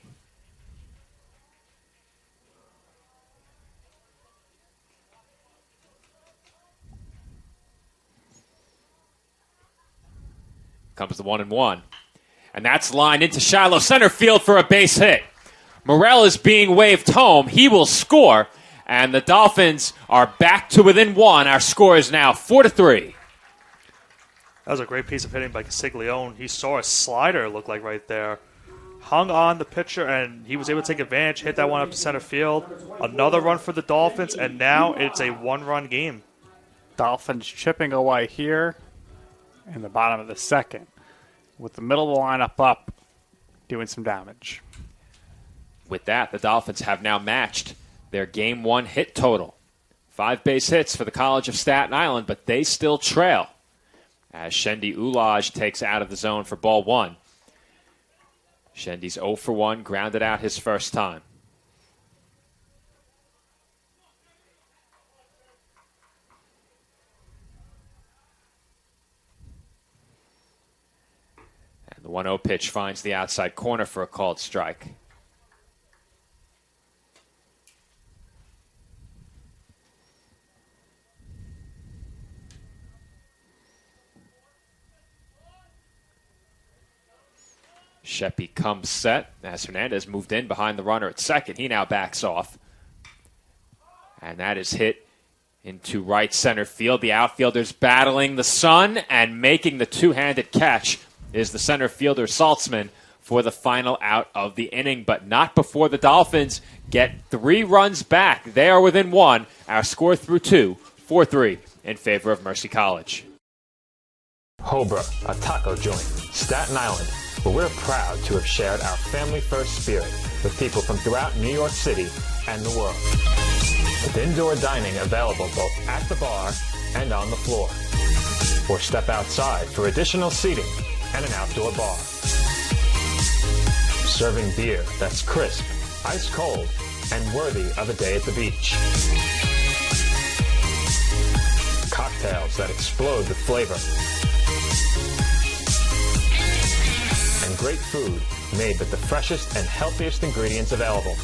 Comes the 1-1. And that's lined into shallow center field for a base hit. Morel is being waved home. He will score, and the Dolphins are back to within 1. Our score is now 4-3. That was a great piece of hitting by Castiglione. He saw a slider look like right there. Hung on the pitcher, and he was able to take advantage, hit that one up to center field. Another run for the Dolphins, and now it's a 1-run game. Dolphins chipping away here in the bottom of the second, with the middle of the lineup up, doing some damage. With that, the Dolphins have now matched their Game 1 hit total. 5 base hits for the College of Staten Island, but they still trail as Shendi Ulaj takes out of the zone for ball one. Shendi's 0 for 1, grounded out his first time. And the 1-0 pitch finds the outside corner for a called strike. Sheppy comes set as Hernandez moved in behind the runner at second. He now backs off. And that is hit into right center field. The outfielder's battling the sun, and making the two-handed catch is the center fielder Saltzman for the final out of the inning, but not before the Dolphins get 3 runs back. They are within 1. Our score through 2, 4-3 in favor of Mercy College. Hobra, a taco joint, Staten Island, where we're proud to have shared our family-first spirit with people from throughout New York City and the world. With indoor dining available both at the bar and on the floor. Or step outside for additional seating and an outdoor bar. Serving beer that's crisp, ice cold, and worthy of a day at the beach. Cocktails that explode with flavor. And great food made with the freshest and healthiest ingredients available.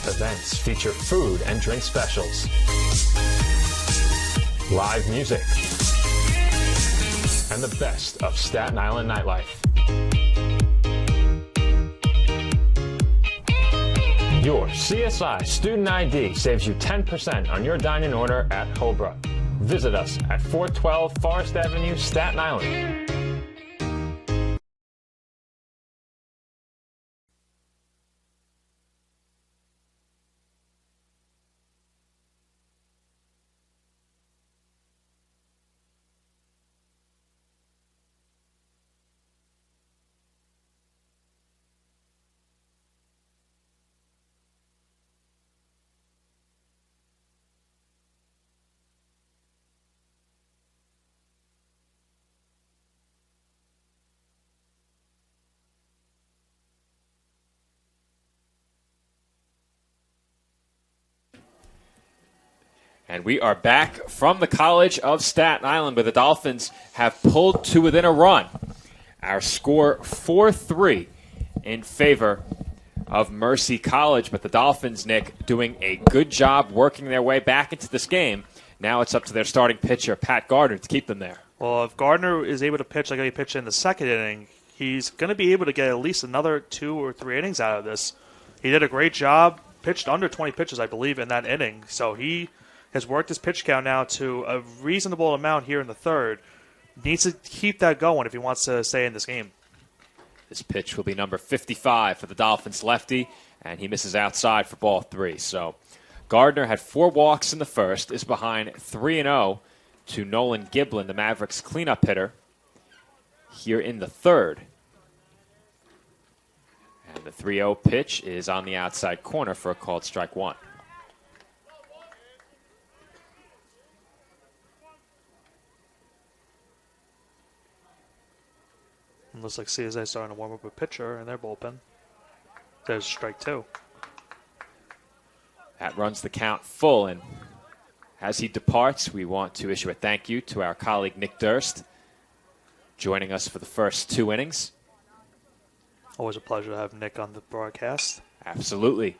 Events feature food and drink specials. Live music. And the best of Staten Island nightlife. Your CSI Student ID saves you 10% on your dining order at Hobra. Visit us at 412 Forest Avenue, Staten Island. And we are back from the College of Staten Island, where the Dolphins have pulled to within a run. Our score 4-3 in favor of Mercy College, but the Dolphins, Nick, doing a good job working their way back into this game. Now it's up to their starting pitcher, Pat Gardner, to keep them there. Well, if Gardner is able to pitch like he pitched in the second inning, he's going to be able to get at least another 2 or 3 innings out of this. He did a great job, pitched under 20 pitches, I believe, in that inning. So he has worked his pitch count now to a reasonable amount here in the third. Needs to keep that going if he wants to stay in this game. This pitch will be number 55 for the Dolphins lefty, and he misses outside for ball 3. So Gardner had 4 walks in the first, is behind 3-0 to Nolan Giblin, the Mavericks cleanup hitter, here in the third. And the 3-0 pitch is on the outside corner for a called strike 1. Looks like CSI starting to warm up a pitcher in their bullpen. There's strike 2. That runs the count full, and as he departs, we want to issue a thank you to our colleague Nick Durst, joining us for the first 2 innings. Always a pleasure to have Nick on the broadcast. Absolutely.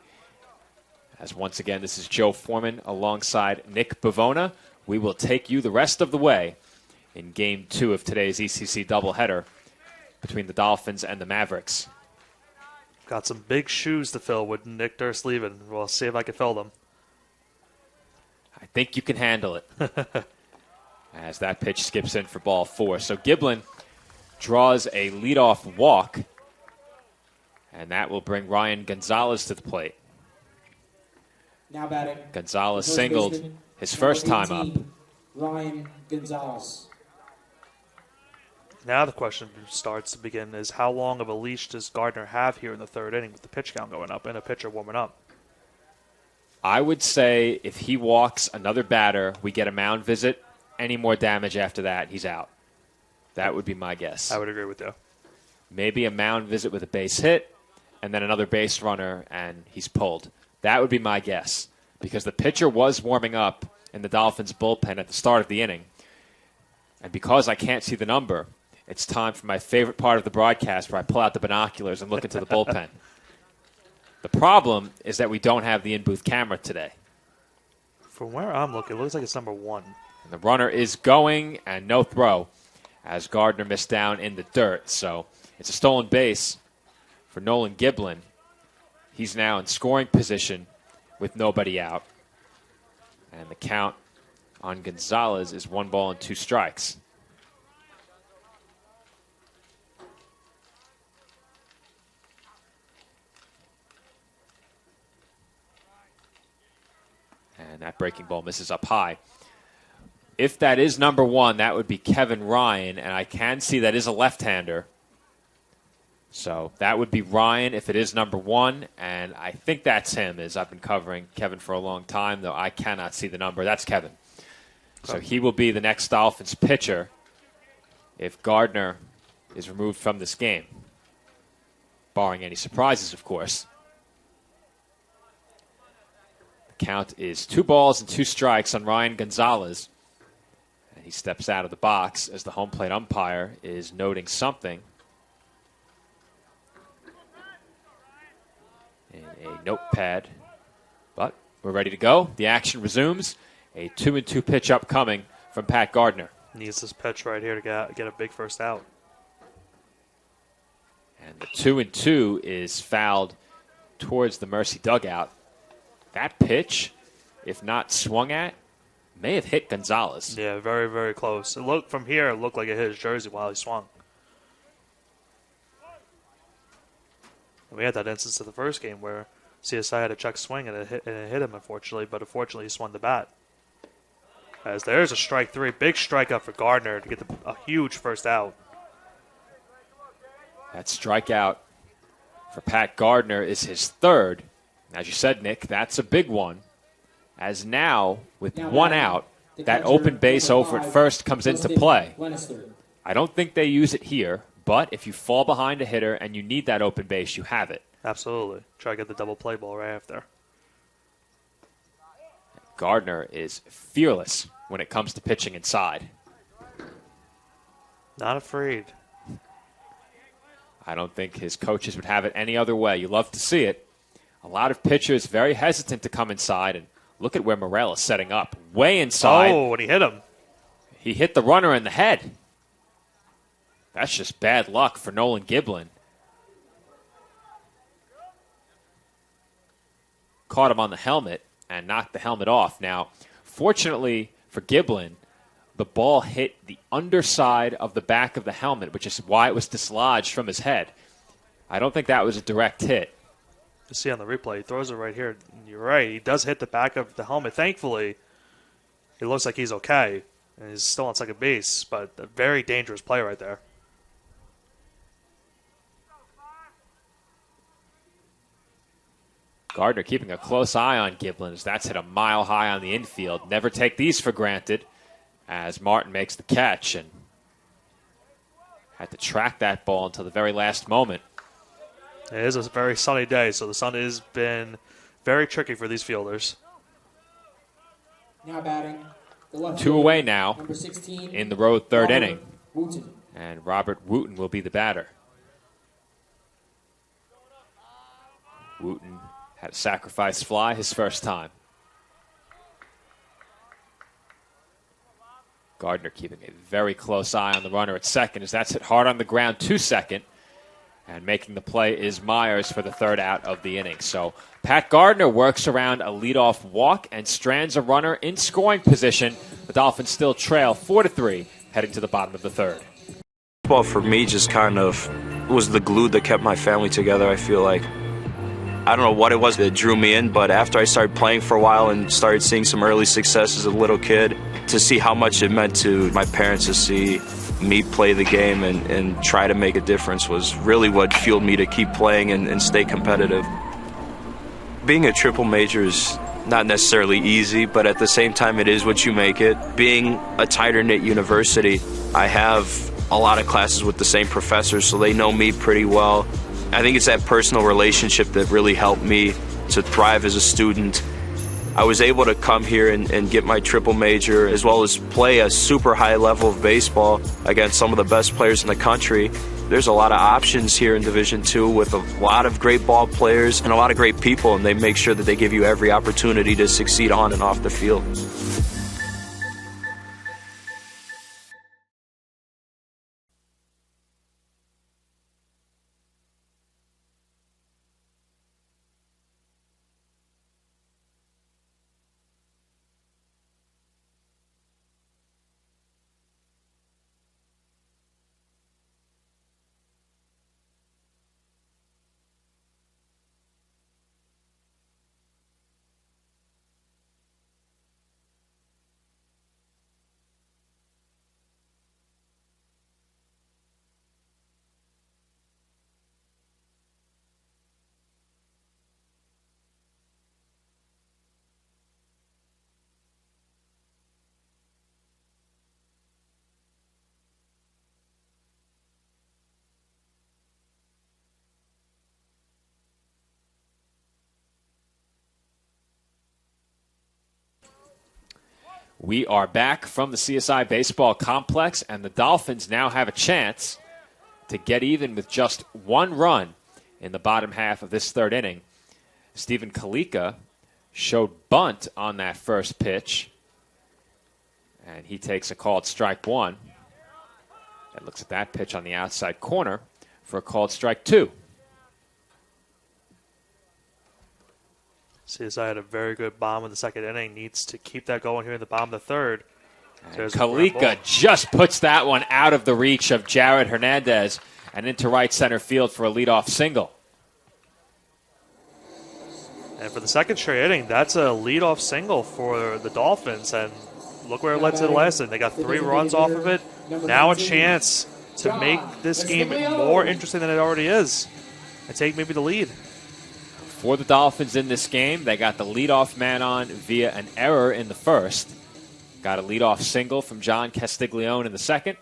As once again, this is Joe Foreman alongside Nick Bavona. We will take you the rest of the way in Game 2 of today's ECC doubleheader between the Dolphins and the Mavericks. Got some big shoes to fill with Nick Durst leaving. We'll see if I can fill them. I think you can handle it. As that pitch skips in for ball 4. So Giblin draws a leadoff walk, and that will bring Ryan Gonzalez to the plate. Now batting. Gonzalez First singled baseman, his first time number up. 18, Ryan Gonzalez. Now the question starts to begin is how long of a leash does Gardner have here in the third inning with the pitch count going up and a pitcher warming up? I would say if he walks another batter, we get a mound visit. Any more damage after that, he's out. That would be my guess. I would agree with you. Maybe a mound visit with a base hit, and then another base runner, and he's pulled. That would be my guess, because the pitcher was warming up in the Dolphins' bullpen at the start of the inning. And because I can't see the number, it's time for my favorite part of the broadcast where I pull out the binoculars and look into the bullpen. The problem is that we don't have the in-booth camera today. From where I'm looking, it looks like it's number 1. And the runner is going, and no throw, as Gardner missed down in the dirt. So it's a stolen base for Nolan Giblin. He's now in scoring position with nobody out. And the count on Gonzalez is 1 ball and 2 strikes. And that breaking ball misses up high. If that is number 1, that would be Kevin Ryan, and I can see that is a left-hander. So that would be Ryan if it is number 1, and I think that's him, as I've been covering Kevin for a long time, though I cannot see the number. That's Kevin. So he will be the next Dolphins pitcher if Gardner is removed from this game, barring any surprises, of course. The count is 2 balls and 2 strikes on Ryan Gonzalez. And he steps out of the box as the home plate umpire is noting something in a notepad. But we're ready to go. The action resumes. A 2-2 pitch upcoming from Pat Gardner. Needs this pitch right here to get a big first out. And the 2-2 is fouled towards the Mercy dugout. That pitch, if not swung at, may have hit Gonzalez. Yeah, very, very close. It looked from here, it looked like it hit his jersey while he swung. And we had that instance of the first game where CSI had a check swing and it hit him, unfortunately, but unfortunately he swung the bat. As there's a strike three, big strikeout for Gardner to get a huge first out. That strikeout for Pat Gardner is his third. As you said, Nick, that's a big one. As now, with one out, that open base over at first comes into play. I don't think they use it here, but if you fall behind a hitter and you need that open base, you have it. Absolutely. Try to get the double play ball right after. Gardner is fearless when it comes to pitching inside. Not afraid. I don't think his coaches would have it any other way. You love to see it. A lot of pitchers very hesitant to come inside, and look at where Morel is setting up. Way inside. Oh, and he hit him. He hit the runner in the head. That's just bad luck for Nolan Giblin. Caught him on the helmet and knocked the helmet off. Now, fortunately for Giblin, the ball hit the underside of the back of the helmet, which is why it was dislodged from his head. I don't think that was a direct hit. You see on the replay, he throws it right here. You're right. He does hit the back of the helmet. Thankfully, it looks like he's okay. And he's still on second base, but a very dangerous play right there. Gardner keeping a close eye on Giblin as that's hit a mile high on the infield. Never take these for granted as Martin makes the catch and had to track that ball until the very last moment. It is a very sunny day, so the sun has been very tricky for these fielders. Now batting. The left Two fielder, away now number 16, in the road third Robert inning. Wooten. And Robert Wooten will be the batter. Wooten had a sacrifice fly his first time. Gardner keeping a very close eye on the runner at second as that's hit hard on the ground to second. And making the play is Myers for the third out of the inning. So Pat Gardner works around a leadoff walk and strands a runner in scoring position. The Dolphins still trail 4-3 heading to the bottom of the third. Well, for me, just kind of was the glue that kept my family together, I feel like. I don't know what it was that drew me in, but after I started playing for a while and started seeing some early success as a little kid, to see how much it meant to my parents to see me play the game and try to make a difference was really what fueled me to keep playing and stay competitive. Being a triple major is not necessarily easy, but at the same time it is what you make it. Being a tighter-knit university, I have a lot of classes with the same professors, so they know me pretty well. I think it's that personal relationship that really helped me to thrive as a student. I was able to come here and get my triple major as well as play a super high level of baseball against some of the best players in the country. There's a lot of options here in Division II with a lot of great ball players and a lot of great people, and they make sure that they give you every opportunity to succeed on and off the field. We are back from the CSI Baseball Complex, and the Dolphins now have a chance to get even with just one run in the bottom half of this third inning. Stephen Kalika showed bunt on that first pitch, and he takes a called strike one. And looks at that pitch on the outside corner for a called strike two. CSI had a very good bomb in the second inning. Needs to keep that going here in the bottom of the third. And Kalika just puts that one out of the reach of Jared Hernandez and into right center field for a leadoff single. And for the second straight inning, that's a leadoff single for the Dolphins. And look where it led to the last inning. They got 3 runs off of it. Now a chance to make this game more interesting than it already is and take maybe the lead. For the Dolphins in this game, they got the leadoff man on via an error in the first. Got a leadoff single from John Castiglione in the second.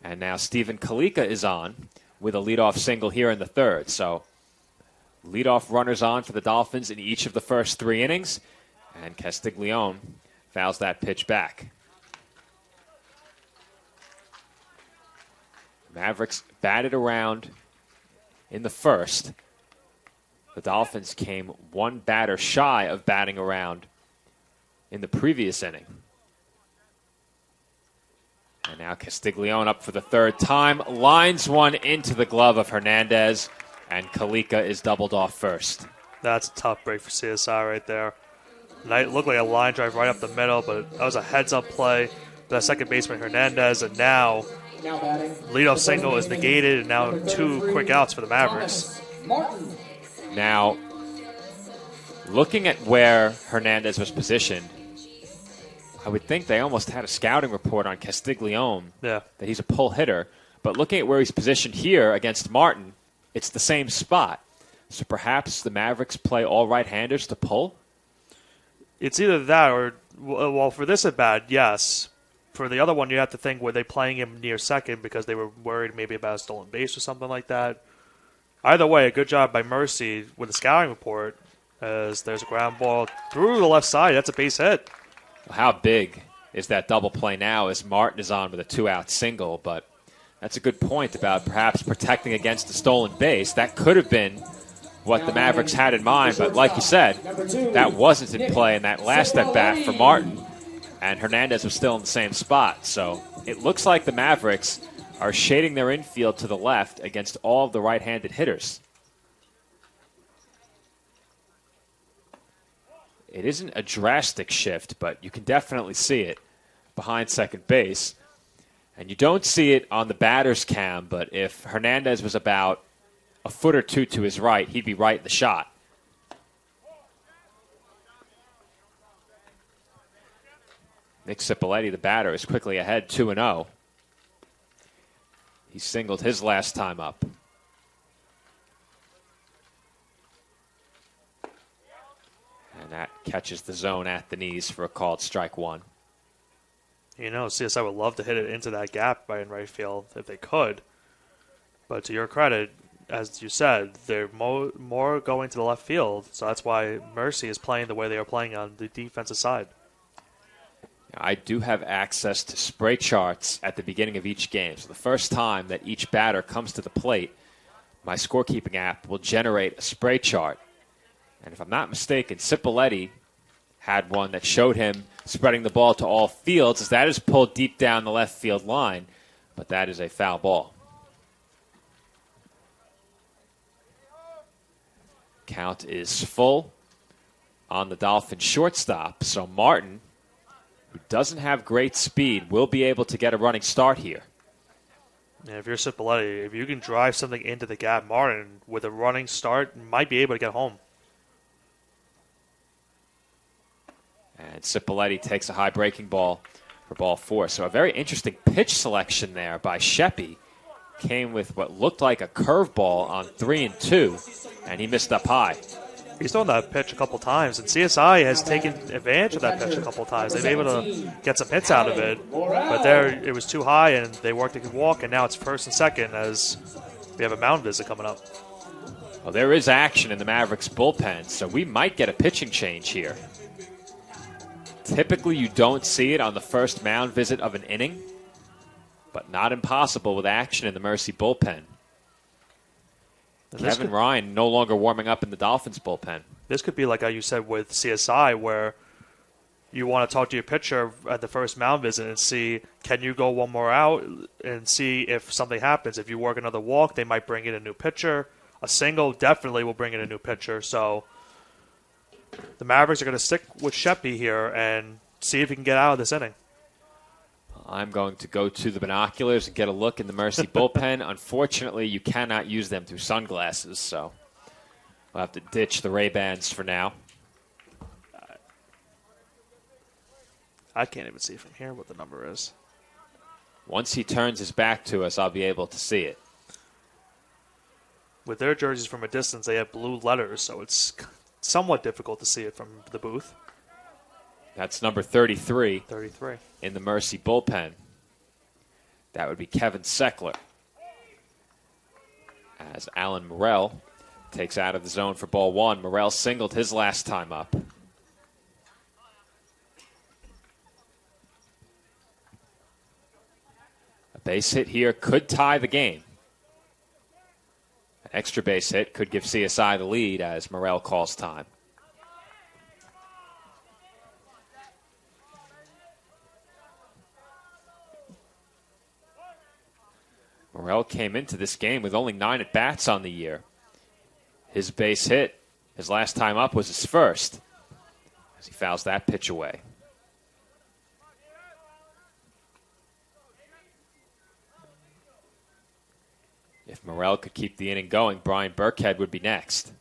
And now Stephen Kalika is on with a leadoff single here in the third. So leadoff runners on for the Dolphins in each of the first 3 innings. And Castiglione fouls that pitch back. Mavericks batted around in the first. The Dolphins came 1 batter shy of batting around in the previous inning. And now Castiglione up for the third time. Lines one into the glove of Hernandez, and Kalika is doubled off first. That's a tough break for CSI right there. It looked like a line drive right up the middle, but that was a heads-up play. That second baseman Hernandez, and now leadoff single is negated, and now 2 quick outs for the Mavericks. Now, looking at where Hernandez was positioned, I would think they almost had a scouting report on Castiglione that he's a pull hitter. But looking at where he's positioned here against Martin, it's the same spot. So perhaps the Mavericks play all right-handers to pull? It's either that or, well, for this at bat, yes. For the other one, you have to think, were they playing him near second because they were worried maybe about a stolen base or something like that? Either way, a good job by Mercy with the scouting report, as there's a ground ball through the left side. That's a base hit. How big is that double play now as Martin is on with a 2-out single? But that's a good point about perhaps protecting against the stolen base. That could have been what the Mavericks had in mind, but like you said, that wasn't in play in that last at-bat for Martin, and Hernandez was still in the same spot. So it looks like the Mavericks are shading their infield to the left against all of the right-handed hitters. It isn't a drastic shift, but you can definitely see it behind second base. And you don't see it on the batter's cam, but if Hernandez was about a foot or 2 to his right, he'd be right in the shot. Nick Cipoletti, the batter, is quickly ahead 2-0. He singled his last time up. And that catches the zone at the knees for a called strike 1. You know, CSI would love to hit it into that gap by in right field if they could. But to your credit, as you said, they're more going to the left field. So that's why Mercy is playing the way they are playing on the defensive side. I do have access to spray charts at the beginning of each game. So the first time that each batter comes to the plate, my scorekeeping app will generate a spray chart. And if I'm not mistaken, Cipoletti had one that showed him spreading the ball to all fields, as that is pulled deep down the left field line. But that is a foul ball. Count is full on the Dolphins shortstop. So Martin, who doesn't have great speed, will be able to get a running start here. And if you're Cipoletti, if you can drive something into the gap, Martin, with a running start, might be able to get home. And Cipoletti takes a high breaking ball for ball 4. So a very interesting pitch selection there by Sheppy. Came with what looked like a curveball on 3-2, and he missed up high. He's thrown that pitch a couple times, and CSI has taken advantage of that pitch a couple times. They've been able to get some hits out of it, but there it was too high, and they worked a good walk, and now it's first and second as we have a mound visit coming up. Well, there is action in the Mavericks bullpen, so we might get a pitching change here. Typically, you don't see it on the first mound visit of an inning, but not impossible with action in the Mercy bullpen. Kevin Ryan no longer warming up in the Dolphins bullpen. This could be like how you said with CSI, where you want to talk to your pitcher at the first mound visit and see, can you go one more out and see if something happens. If you work another walk, they might bring in a new pitcher. A single definitely will bring in a new pitcher. So the Mavericks are going to stick with Sheppy here and see if he can get out of this inning. I'm going to go to the binoculars and get a look in the Mercy bullpen. Unfortunately, you cannot use them through sunglasses, so we'll have to ditch the Ray-Bans for now. I can't even see from here what the number is. Once he turns his back to us, I'll be able to see it. With their jerseys from a distance, they have blue letters, so it's somewhat difficult to see it from the booth. That's number 33. 33. In the Mercy bullpen. That would be Kevin Seckler. As Alan Morrell takes out of the zone for ball one. Morrell singled his last time up. A base hit here could tie the game. An extra base hit could give CSI the lead as Morrell calls time. Morrell came into this game with only 9 at-bats on the year. His base hit, his last time up, was his first, as he fouls that pitch away. If Morrell could keep the inning going, Brian Burkhead would be next.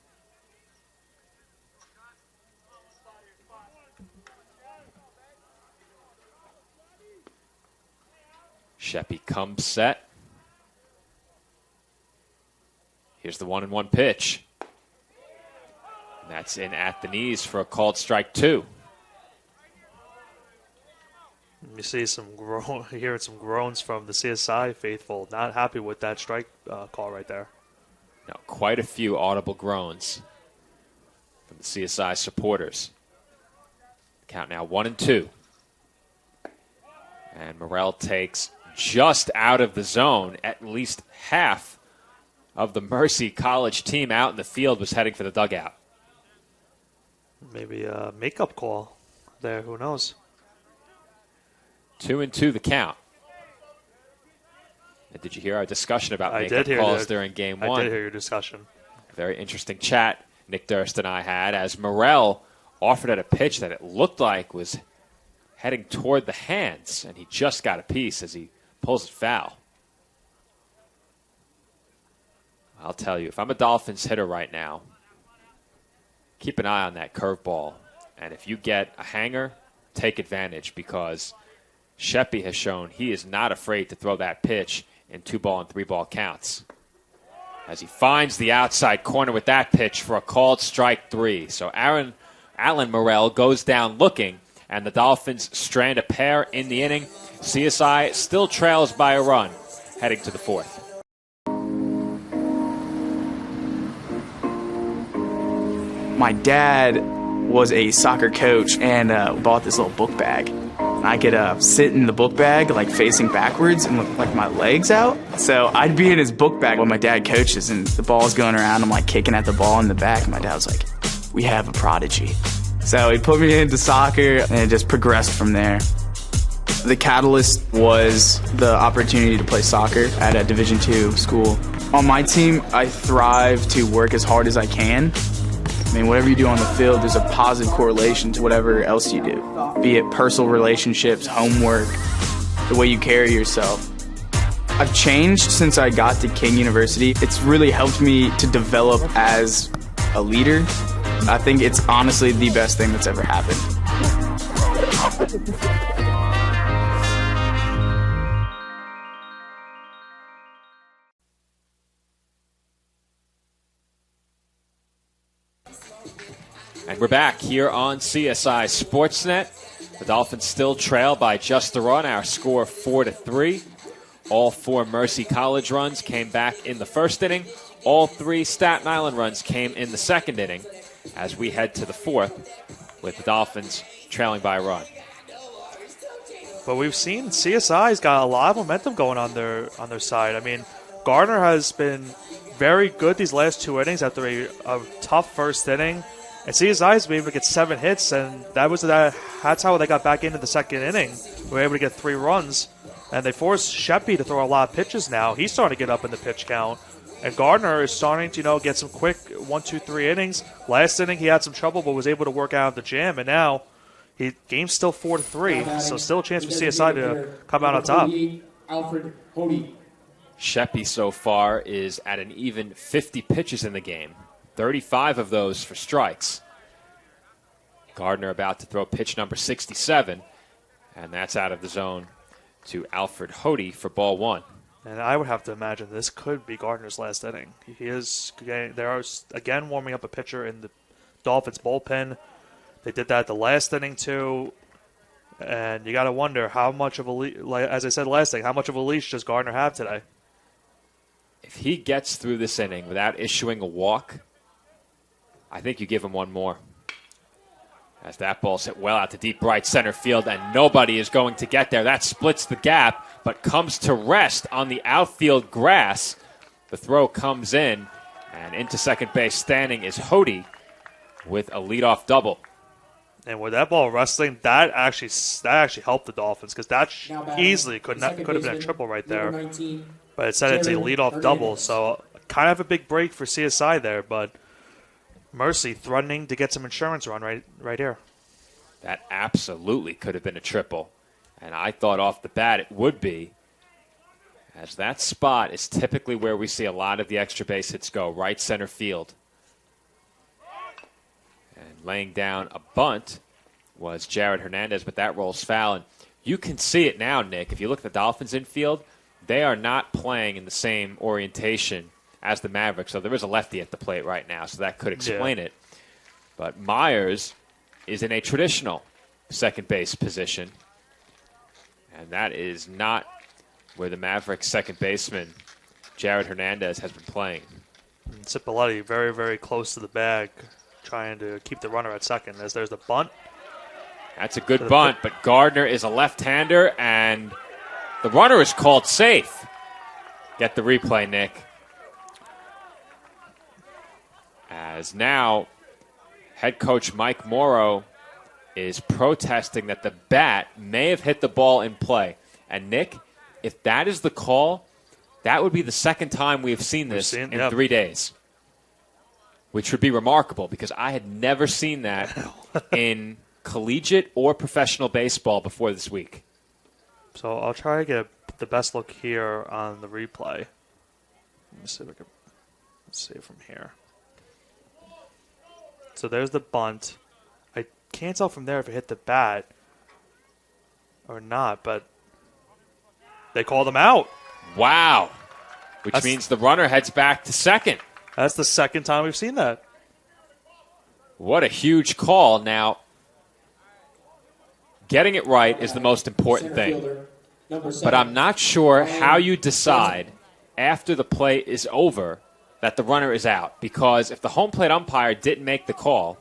Sheppy comes set. Here's the 1-1 pitch. And that's in at the knees for a called strike 2. You see hearing some groans from the CSI faithful. Not happy with that strike call right there. Now, quite a few audible groans from the CSI supporters. Count now 1-2. And Morrell takes just out of the zone. At least half of the Mercy College team out in the field was heading for the dugout. Maybe a makeup call there. Who knows? 2-2 the count. And did you hear our discussion about makeup calls during Game 1? I did hear your discussion. Very interesting chat Nick Durst and I had as Morrell offered at a pitch that it looked like was heading toward the hands, and he just got a piece as he pulls it foul. I'll tell you, if I'm a Dolphins hitter right now, keep an eye on that curveball. And if you get a hanger, take advantage, because Sheppy has shown he is not afraid to throw that pitch in 2-ball and 3-ball counts. As he finds the outside corner with that pitch for a called strike 3. So Alan Morrell goes down looking, and the Dolphins strand a pair in the inning. CSI still trails by a run heading to the 4th. My dad was a soccer coach and bought this little book bag. I could sit in the book bag, like facing backwards and with like my legs out. So I'd be in his book bag when my dad coaches and the ball's going around. I'm like kicking at the ball in the back. And my dad was like, "We have a prodigy." So he put me into soccer and it just progressed from there. The catalyst was the opportunity to play soccer at a Division II school. On my team, I thrive to work as hard as I can. I mean, whatever you do on the field, there's a positive correlation to whatever else you do, be it personal relationships, homework, the way you carry yourself. I've changed since I got to King University. It's really helped me to develop as a leader. I think it's honestly the best thing that's ever happened. And we're back here on CSI Sportsnet. The Dolphins still trail by just a run. Our score 4-3. All 4 Mercy College runs came back in the first inning. All 3 Staten Island runs came in the second inning as we head to the 4th with the Dolphins trailing by a run. But we've seen CSI's got a lot of momentum going on their side. I mean, Gardner has been very good these last 2 innings after a tough first inning. And CSI's been able to get 7 hits, and that's how they got back into the second inning. They were able to get 3 runs, and they forced Sheppy to throw a lot of pitches now. He's starting to get up in the pitch count, And Gardner is starting to, get some quick 1, 2, 3 innings. Last inning he had some trouble, but was able to work out of the jam. And now, game's still 4-3, so still a chance for CSI to come out on top. Alfred Hody. Sheppy so far is at an even 50 pitches in the game. 35 of those for strikes. Gardner about to throw pitch number 67, and that's out of the zone to Alfred Hody for ball 1. And I would have to imagine this could be Gardner's last inning. They are again warming up a pitcher in the Dolphins bullpen. They did that the last inning too, and you got to wonder how much of as I said last inning, how much of a leash does Gardner have today? If he gets through this inning without issuing a walk, I think you give him one more. As that ball's hit well out to deep right center field, and nobody is going to get there. That splits the gap, but comes to rest on the outfield grass. The throw comes in, and into second base standing is Hody with a leadoff double. And with that ball wrestling, that actually helped the Dolphins, because that easily could have been a triple right there. But it said it's a leadoff double, so kind of a big break for CSI there, but Mercy threatening to get some insurance run right here. That absolutely could have been a triple. And I thought off the bat it would be, as that spot is typically where we see a lot of the extra base hits go, right center field. And laying down a bunt was Jared Hernandez, but that rolls foul. And you can see it now, Nick. If you look at the Dolphins infield, they are not playing in the same orientation as the Mavericks. So there is a lefty at the plate right now, so that could explain it. But Myers is in a traditional second base position, and that is not where the Mavericks second baseman, Jared Hernandez, has been playing. And Cipolleti very, very close to the bag, trying to keep the runner at second, as there's the bunt. That's a good bunt, but Gardner is a left-hander, and the runner is called safe. Get the replay, Nick. As now, head coach Mike Morrow is protesting that the bat may have hit the ball in play. And, Nick, if that is the call, that would be the second time we have seen this in 3 days, which would be remarkable because I had never seen that in collegiate or professional baseball before this week. So I'll try to get the best look here on the replay. Let me see if I can see it from here. So there's the bunt. I can't tell from there if it hit the bat or not, but they called him out. Wow. Which means the runner heads back to second. That's the second time we've seen that. What a huge call. Now, getting it right is the most important thing. But I'm not sure how you decide after the play is over that the runner is out. Because if the home plate umpire didn't make the call.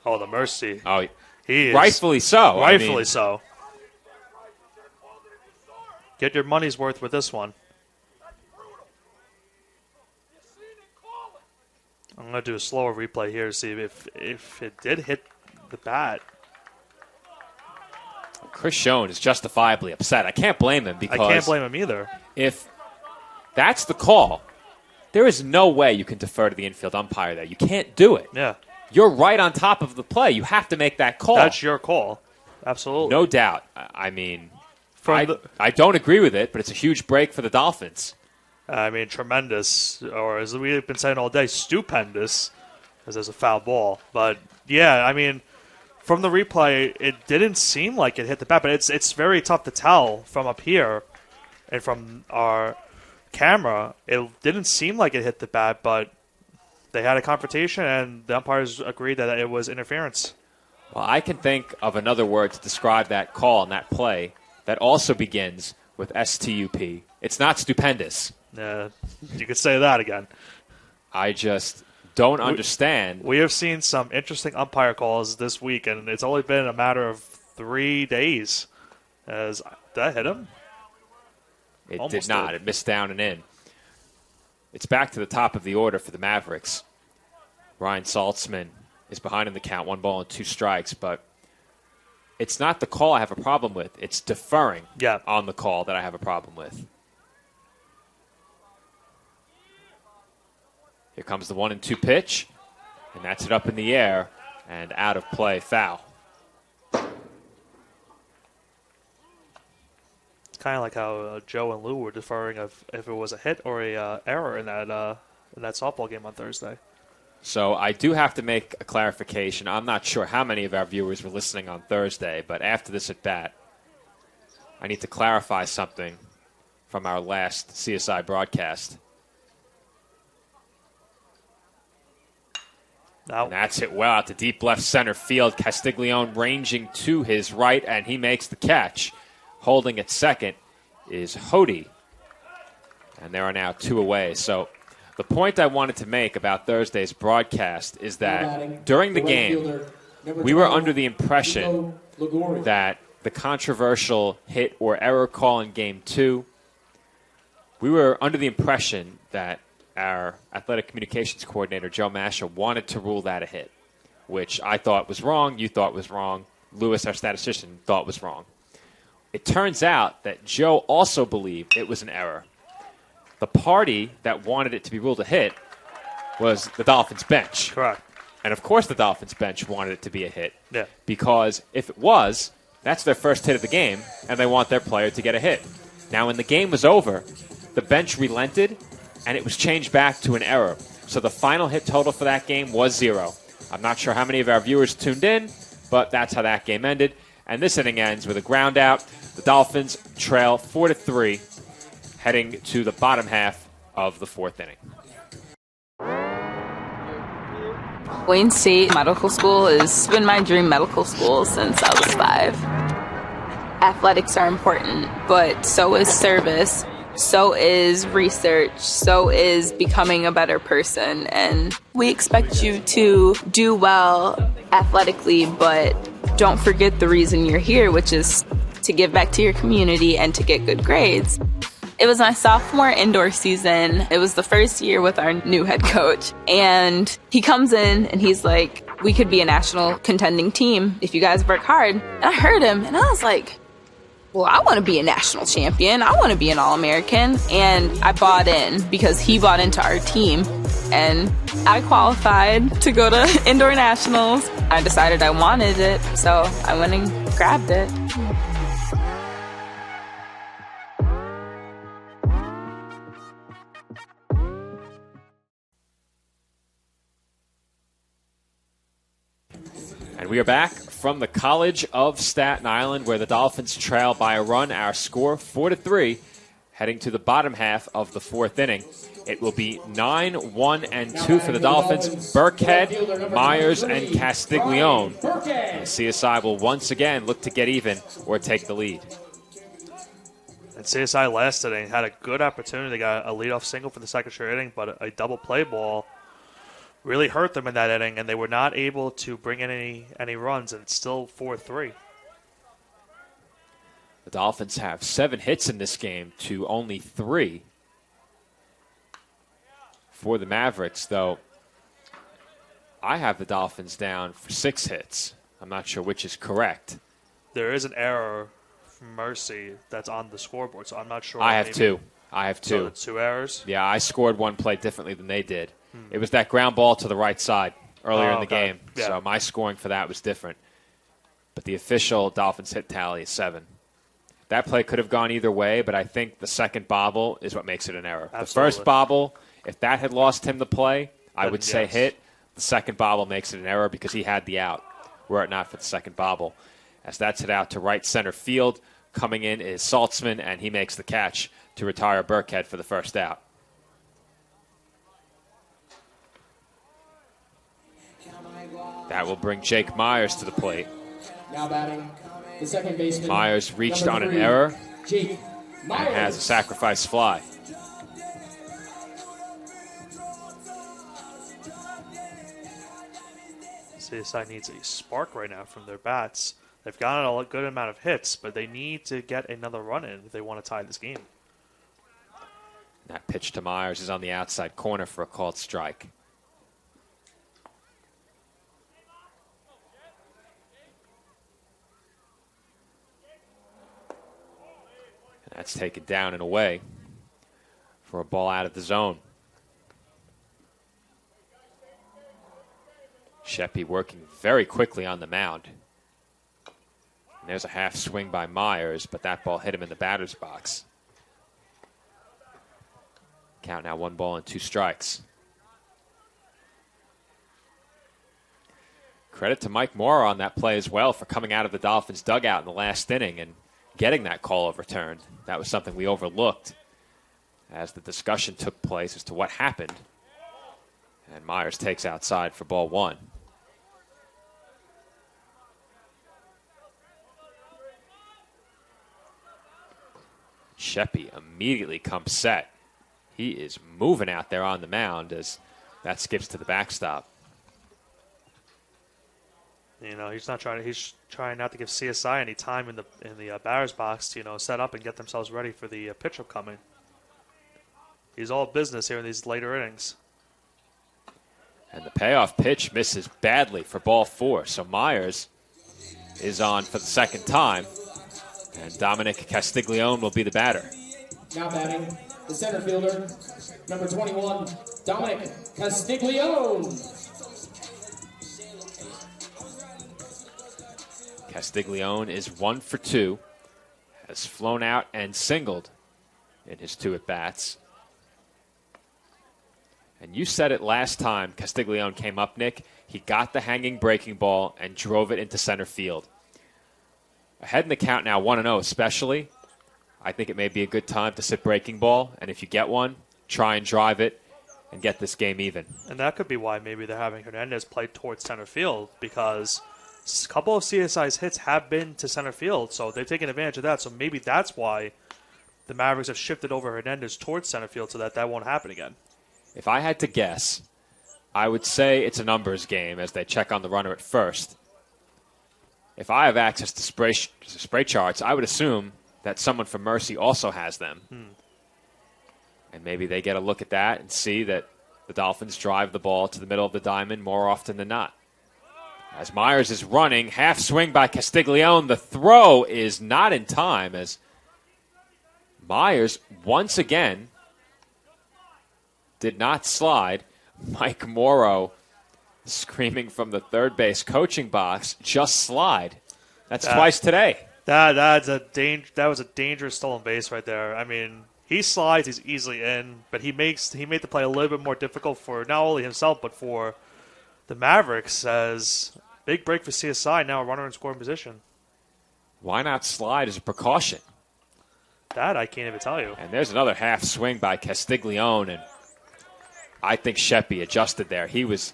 Oh, the mercy. Oh, he is. Rightfully so. Rightfully so. Get your money's worth with this one. I'm going to do a slower replay here to see if it did hit the bat. Chris Schoen is justifiably upset. I can't blame him because I can't blame him either. If that's the call, there is no way you can defer to the infield umpire there. You can't do it. Yeah. You're right on top of the play. You have to make that call. That's your call. Absolutely. No doubt. I mean, I don't agree with it, but it's a huge break for the Dolphins. I mean, tremendous, or as we've been saying all day, stupendous, as there's a foul ball. But, yeah, I mean, from the replay, it didn't seem like it hit the bat, but it's very tough to tell from up here and from our camera. It didn't seem like it hit the bat, but they had a confrontation, and the umpires agreed that it was interference. Well, I can think of another word to describe that call and that play that also begins with S-T-U-P. It's not stupendous. Yeah, you could say that again. I just don't understand. We have seen some interesting umpire calls this week, and it's only been a matter of 3 days. Did that hit him? It did not. It missed down and in. It's back to the top of the order for the Mavericks. Ryan Saltzman is behind in the count, 1 ball and 2 strikes, but it's not the call I have a problem with. It's deferring on the call that I have a problem with. Here comes the 1-2 pitch, and that's it up in the air and out of play, foul. Kind of like how Joe and Lou were deferring if it was a hit or a error in that softball game on Thursday. So I do have to make a clarification. I'm not sure how many of our viewers were listening on Thursday, but after this at bat, I need to clarify something from our last CSI broadcast. Now, and that's hit well out to deep left center field. Castiglione ranging to his right, and he makes the catch. Holding at second is Hody. And there are now 2 away. So the point I wanted to make about Thursday's broadcast is that during the game, we were under the impression that the controversial hit or error call in Game 2, we were under the impression that our athletic communications coordinator, Joe Masha, wanted to rule that a hit, which I thought was wrong, you thought was wrong, Lewis, our statistician, thought was wrong. It turns out that Joe also believed it was an error. The party that wanted it to be ruled a hit was the Dolphins bench. Correct. And of course the Dolphins bench wanted it to be a hit. Yeah. Because if it was, that's their first hit of the game, and they want their player to get a hit. Now, when the game was over, the bench relented, and it was changed back to an error. So the final hit total for that game was 0. I'm not sure how many of our viewers tuned in, but that's how that game ended. And this inning ends with a ground out. The Dolphins trail 4-3, heading to the bottom half of the 4th inning. Wayne State Medical School has been my dream medical school since I was 5. Athletics are important, but so is service, so is research, so is becoming a better person. And we expect you to do well athletically, but don't forget the reason you're here, which is to give back to your community and to get good grades. It was my sophomore indoor season. It was the first year with our new head coach. And he comes in and he's like, we could be a national contending team if you guys work hard. And I heard him and I was like, well, I want to be a national champion. I want to be an All-American. And I bought in because he bought into our team. And I qualified to go to indoor nationals. I decided I wanted it, so I went and grabbed it. And we are back from the College of Staten Island, where the Dolphins trail by a run. Our score 4-3, heading to the bottom half of the 4th inning. It will be 9-1-2 for the Dolphins. Burkhead, Myers, and Castiglione. And CSI will once again look to get even or take the lead. And CSI last inning had a good opportunity. They got a leadoff single for the second straight inning, but a double play ball really hurt them in that inning, and they were not able to bring in any runs, and it's still 4-3. The Dolphins have 7 hits in this game to only 3 for the Mavericks, though I have the Dolphins down for 6 hits. I'm not sure which is correct. There is an error from Mercy that's on the scoreboard, so I'm not sure. I have 2. So it's 2 errors? Yeah, I scored one play differently than they did. It was that ground ball to the right side earlier in the game, yeah. So my scoring for that was different. But the official Dolphins hit tally is 7. That play could have gone either way, but I think the second bobble is what makes it an error. Absolutely. The first bobble, if that had lost him the play, I would say yes. hit. The second bobble makes it an error because he had the out, were it not for the second bobble. As that's hit out to right center field, coming in is Saltzman, and he makes the catch to retire Burkhead for the first out. That will bring Jake Myers to the plate. Now batting, the second baseman. Myers reached on number an 3, error Jake and has a sacrifice fly. CSI needs a spark right now from their bats. They've gotten a good amount of hits, but they need to get another run in if they want to tie this game. That pitch to Myers is on the outside corner for a called strike. And that's taken down and away for a ball out of the zone. Sheppy working very quickly on the mound. And there's a half swing by Myers, but that ball hit him in the batter's box. Count now 1 ball and 2 strikes. Credit to Mike Morrow on that play as well for coming out of the Dolphins dugout in the last inning and getting that call overturned. That was something we overlooked as the discussion took place as to what happened. And Myers takes outside for ball 1. Sheppy immediately comes set. He is moving out there on the mound as that skips to the backstop. You know, he's trying not to give CSI any time in the batter's box to, set up and get themselves ready for the pitch upcoming. He's all business here in these later innings. And the payoff pitch misses badly for ball 4. So Myers is on for the second time. And Dominic Castiglione will be the batter. Now batting, the center fielder, number 21, Dominic Castiglione. Castiglione is 1 for 2. Has flown out and singled in his 2 at-bats. And you said it last time Castiglione came up, Nick. He got the hanging breaking ball and drove it into center field. Ahead in the count now, 1-0 especially. I think it may be a good time to sit breaking ball. And if you get one, try and drive it and get this game even. And that could be why maybe they're having Hernandez play towards center field, because a couple of CSI's hits have been to center field. So they've taken advantage of that. So maybe that's why the Mavericks have shifted over Hernandez towards center field so that won't happen again. If I had to guess, I would say it's a numbers game as they check on the runner at first. If I have access to spray charts, I would assume that someone from Mercy also has them. And maybe they get a look at that and see that the Dolphins drive the ball to the middle of the diamond more often than not. As Myers is running, half swing by Castiglione. The throw is not in time as Myers once again did not slide. Mike Morrow screaming from the third base coaching box, just slide. That's twice today. That was a dangerous stolen base right there. I mean, he slides, he's easily in, but he made the play a little bit more difficult for not only himself but for the Mavericks. As big break for CSI, now a runner in scoring position. Why not slide as a precaution? That I can't even tell you. And there's another half swing by Castiglione, and I think Sheppy adjusted there. He was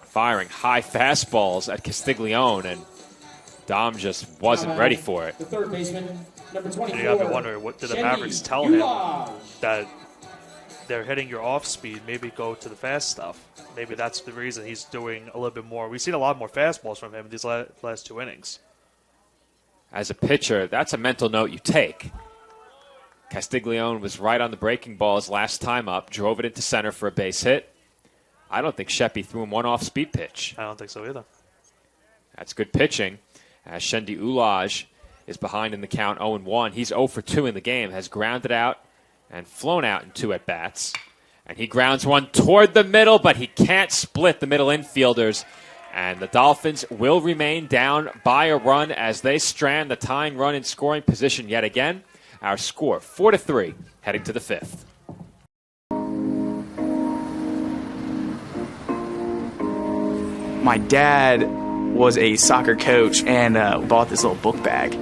firing high fastballs at Castiglione, and Dom just wasn't ready for it. The third baseman, number 24. You got to wonder, what did the Mavericks tell him that they're hitting your off speed? Maybe go to the fast stuff. Maybe that's the reason he's doing a little bit more. We've seen a lot more fastballs from him in these last 2 innings. As a pitcher, that's a mental note you take. Castiglione was right on the breaking balls last time up, drove it into center for a base hit. I don't think Sheppy threw him one off-speed pitch. I don't think so either. That's good pitching. As Shendi Ulaj is behind in the count 0-1. He's 0 for 2 in the game, has grounded out and flown out in 2 at-bats. And he grounds one toward the middle, but he can't split the middle infielders. And the Dolphins will remain down by a run as they strand the tying run in scoring position yet again. Our score, 4-3, heading to the 5th. My dad was a soccer coach and bought this little book bag.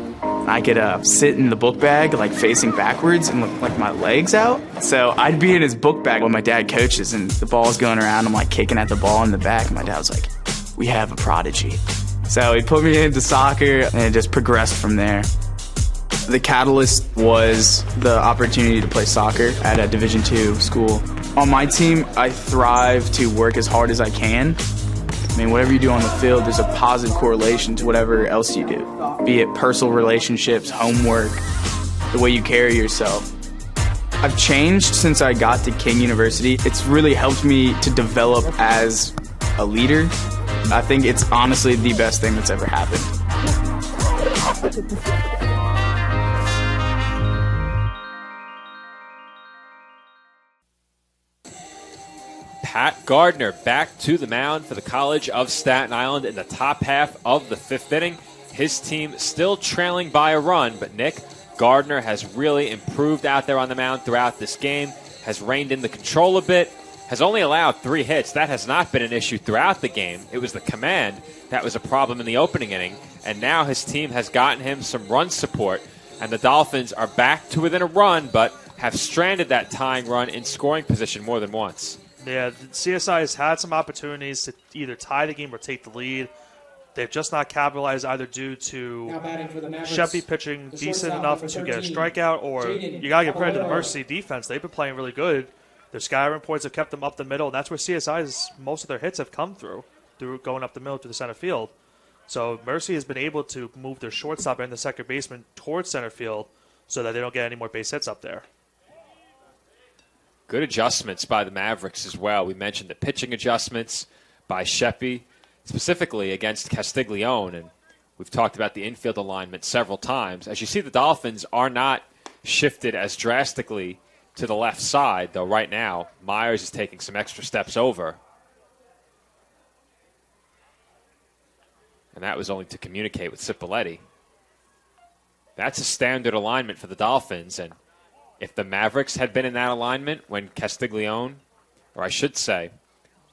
I could sit in the book bag, like facing backwards and with like my legs out. So I'd be in his book bag when my dad coaches and the ball's going around. I'm like kicking at the ball in the back. And my dad was like, "We have a prodigy." So he put me into soccer and it just progressed from there. The catalyst was the opportunity to play soccer at a Division II school. On my team, I thrive to work as hard as I can. I mean, whatever you do on the field, there's a positive correlation to whatever else you do, be it personal relationships, homework, the way you carry yourself. I've changed since I got to King University. It's really helped me to develop as a leader. I think it's honestly the best thing that's ever happened. Pat Gardner back to the mound for the College of Staten Island in the top half of the 5th inning. His team still trailing by a run, but Nick, Gardner has really improved out there on the mound throughout this game, has reined in the control a bit, has only allowed 3 hits. That has not been an issue throughout the game. It was the command that was a problem in the opening inning, and now his team has gotten him some run support, and the Dolphins are back to within a run, but have stranded that tying run in scoring position more than once. Yeah, CSI has had some opportunities to either tie the game or take the lead. They've just not capitalized, either due to Sheppy pitching decent enough to get a strikeout, or you got to give credit to the Mercy defense. They've been playing really good. Their skyrim points have kept them up the middle, and that's where CSI's most of their hits have come through going up the middle to the center field. So Mercy has been able to move their shortstop and the second baseman towards center field so that they don't get any more base hits up there. Good adjustments by the Mavericks as well. We mentioned the pitching adjustments by Sheppy, specifically against Castiglione, and we've talked about the infield alignment several times. As you see, the Dolphins are not shifted as drastically to the left side, though right now Myers is taking some extra steps over. And that was only to communicate with Cipolletti. That's a standard alignment for the Dolphins, and if the Mavericks had been in that alignment when Castiglione, or I should say,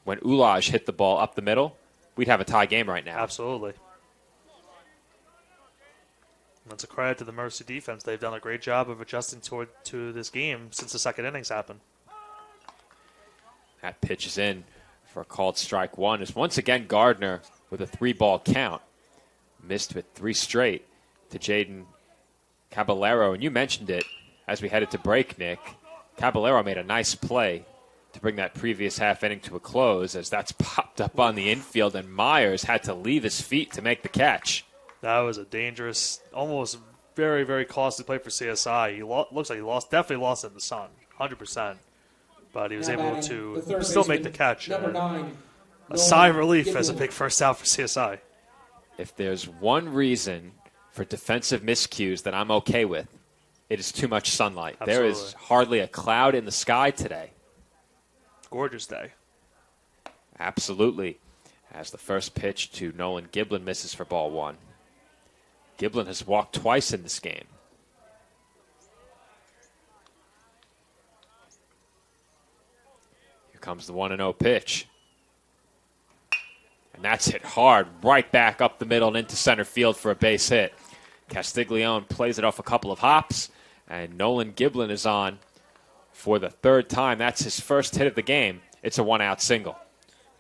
when Ulaj hit the ball up the middle, we'd have a tie game right now. Absolutely. That's a credit to the Mercy defense. They've done a great job of adjusting to this game since the second innings happened. That pitch is in for a called strike one. Is once again Gardner with a 3-ball count. Missed with 3 straight to Jaden Caballero. And you mentioned it as we headed to break, Nick. Caballero made a nice play to bring that previous half inning to a close, as that's popped up on the infield, and Myers had to leave his feet to make the catch. That was a dangerous, almost very, very costly play for CSI. He looks like he definitely lost in the sun, 100%. But he was able to still make the catch. A sigh of relief as a big first out for CSI. If there's one reason for defensive miscues that I'm okay with, it is too much sunlight. Absolutely. There is hardly a cloud in the sky today. Gorgeous day. Absolutely. As the first pitch to Nolan Giblin misses for ball 1. Giblin has walked twice in this game. Here comes the 1-0 pitch. And that's hit hard, right back up the middle and into center field for a base hit. Castiglione plays it off a couple of hops, and Nolan Giblin is on for the 3rd time. That's his first hit of the game. It's a 1-out single.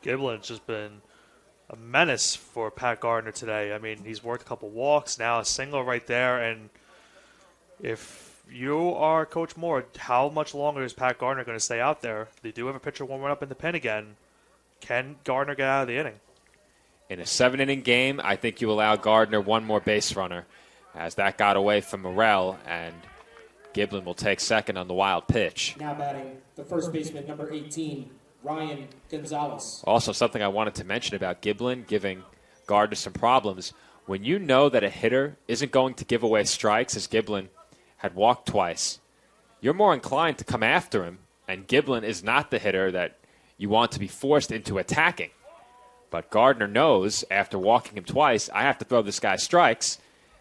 Giblin's just been a menace for Pat Gardner today. I mean, he's worked a couple walks, now a single right there. And if you are Coach Moore, how much longer is Pat Gardner going to stay out there? They do have a pitcher warming up in the pen again. Can Gardner get out of the inning? In a 7-inning game, I think you allow Gardner one more base runner, as that got away from Morrell, and Giblin will take second on the wild pitch. Now batting the first baseman, number 18, Ryan Gonzalez. Also, something I wanted to mention about Giblin giving Gardner some problems. When you know that a hitter isn't going to give away strikes, as Giblin had walked twice, you're more inclined to come after him, and Giblin is not the hitter that you want to be forced into attacking. But Gardner knows, after walking him twice, I have to throw this guy strikes,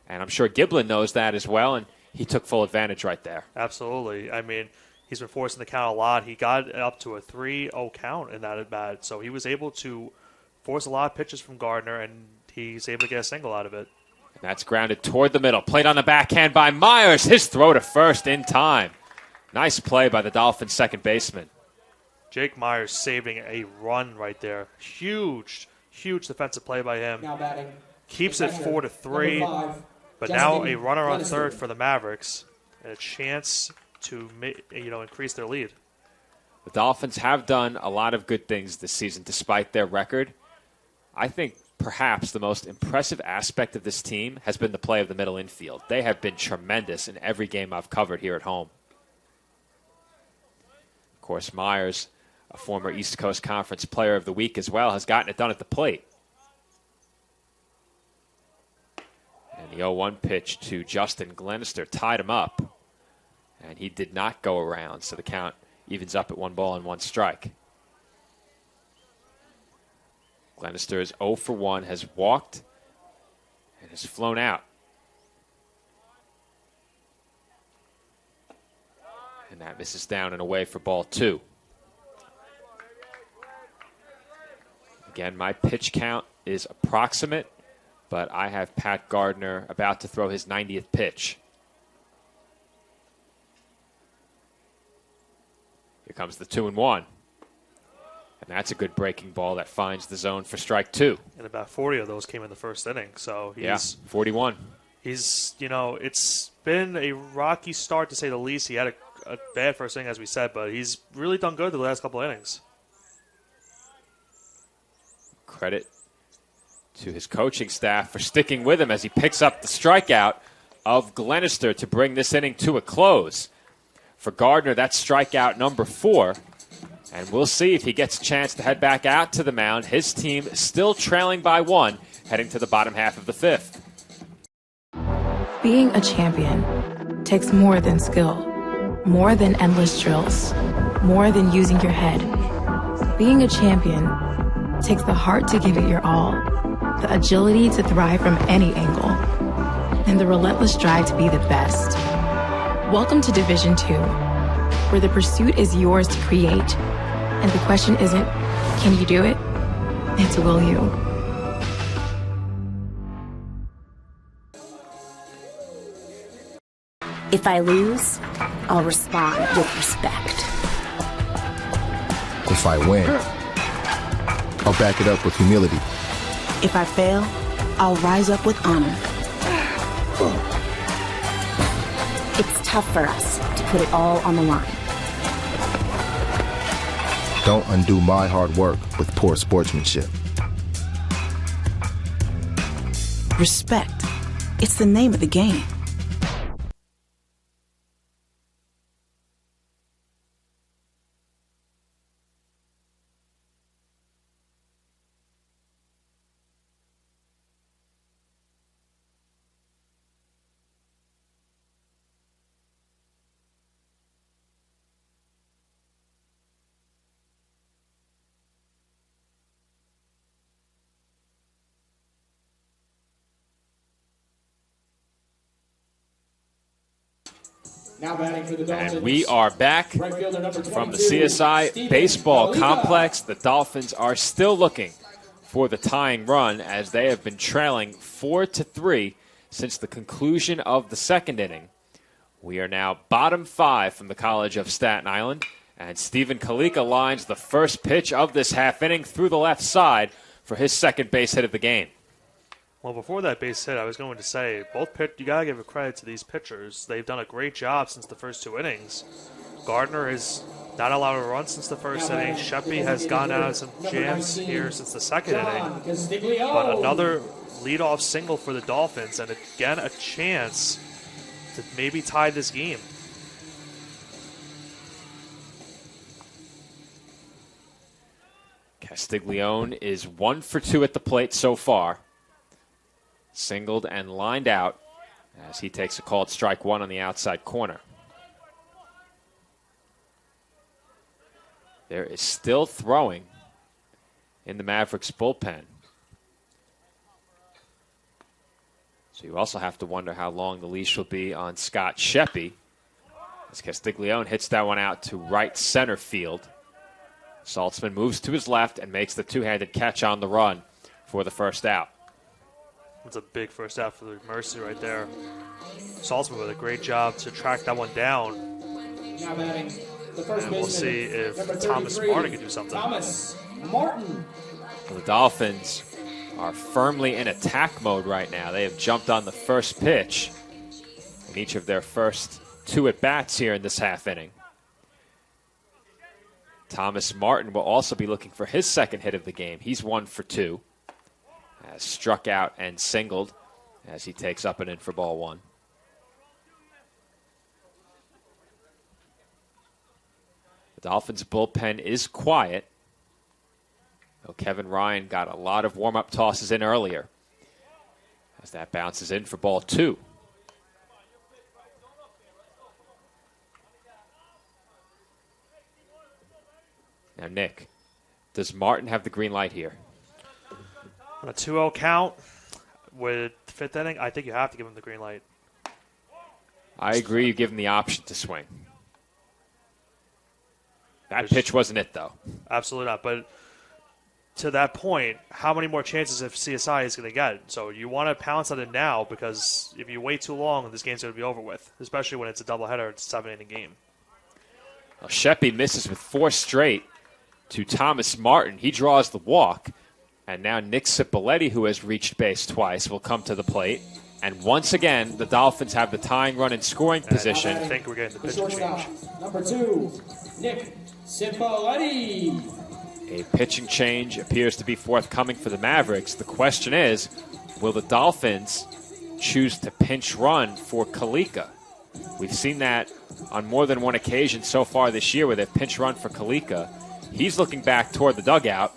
and I'm sure Giblin knows that as well, and he took full advantage right there. Absolutely. I mean, he's been forcing the count a lot. He got it up to a 3-0 count in that at bat, so he was able to force a lot of pitches from Gardner, and he's able to get a single out of it. And that's grounded toward the middle. Played on the backhand by Myers. His throw to first in time. Nice play by the Dolphins' second baseman. Jake Myers saving a run right there. Huge, huge defensive play by him. Now batting. Keeps it 4-3. But now a runner on third for the Mavericks, and a chance to increase their lead. The Dolphins have done a lot of good things this season despite their record. I think perhaps the most impressive aspect of this team has been the play of the middle infield. They have been tremendous in every game I've covered here at home. Of course, Myers, a former East Coast Conference Player of the Week as well, has gotten it done at the plate. And the 0-1 pitch to Justin Glenister tied him up. And he did not go around, so the count evens up at 1 ball and 1 strike. Glenister is 0 for 1, has walked and has flown out. And that misses down and away for ball 2. Again, my pitch count is approximate, but I have Pat Gardner about to throw his 90th pitch. Here comes the 2-1. And that's a good breaking ball that finds the zone for strike 2. And about 40 of those came in the first inning. So he's 41. He's, it's been a rocky start to say the least. He had a bad first inning, as we said, but he's really done good the last couple of innings. Credit to his coaching staff for sticking with him as he picks up the strikeout of Glenister to bring this inning to a close. For Gardner, that's strikeout number 4. And we'll see if he gets a chance to head back out to the mound. His team still trailing by 1, heading to the bottom half of the 5th. Being a champion takes more than skill, more than endless drills, more than using your head. Being a champion takes the heart to give it your all, the agility to thrive from any angle, and the relentless drive to be the best. Welcome to Division 2, where the pursuit is yours to create, and the question isn't, can you do it? It's, will you? If I lose, I'll respond with respect. If I win, I'll back it up with humility. If I fail, I'll rise up with honor. It's tough for us to put it all on the line. Don't undo my hard work with poor sportsmanship. Respect. It's the name of the game. Now batting for the Dolphins. And we are back Right fielder number from the 22, CSI Steven Baseball Kaliga. Complex. The Dolphins are still looking for the tying run as they have been trailing 4-3 since the conclusion of the second inning. We are now bottom 5 from the College of Staten Island, and Steven Kaliga lines the first pitch of this half inning through the left side for his second base hit of the game. Well, before that base hit, I was going to say, you got to give a credit to these pitchers. They've done a great job since the first 2 innings. Gardner has not allowed a run since the first inning. Sheppy has gone out of some jams here since the second inning. But another leadoff single for the Dolphins, and again, a chance to maybe tie this game. Castiglione is 1 for 2 at the plate so far. Singled and lined out as he takes a called strike 1 on the outside corner. There is still throwing in the Mavericks bullpen. So you also have to wonder how long the leash will be on Scott Sheppy as Castiglione hits that one out to right center field. Saltzman moves to his left and makes the two-handed catch on the run for the first out. It's a big first out for the Mercy right there. Saltzman with a great job to track that one down. Now batting the first And we'll baseman, see if number Thomas 33, Martin can do something. Thomas Martin. Well, the Dolphins are firmly in attack mode right now. They have jumped on the first pitch in each of their first 2 at-bats here in this half inning. Thomas Martin will also be looking for his second hit of the game. He's 1 for 2. Has struck out and singled as he takes up and in for ball 1. The Dolphins' bullpen is quiet. Though Kevin Ryan got a lot of warm-up tosses in earlier as that bounces in for ball 2. Now, Nick, does Martin have the green light here? On a 2-0 count with the fifth inning, I think you have to give him the green light. I agree. You give him the option to swing. That pitch wasn't it, though. Absolutely not. But to that point, how many more chances if CSI is going to get? So you want to pounce on it now, because if you wait too long, this game's going to be over with, especially when it's a doubleheader. It's a 7-inning game. Well, Sheppy misses with 4 straight to Thomas Martin. He draws the walk. And now Nick Cipoletti, who has reached base twice, will come to the plate. And once again, the Dolphins have the tying run in scoring position. I think we're getting the pitcher shortstop, change. number 2, Nick Cipoletti. A pitching change appears to be forthcoming for the Mavericks. The question is, will the Dolphins choose to pinch run for Kalika? We've seen that on more than one occasion so far this year where they've pinch run for Kalika. He's looking back toward the dugout,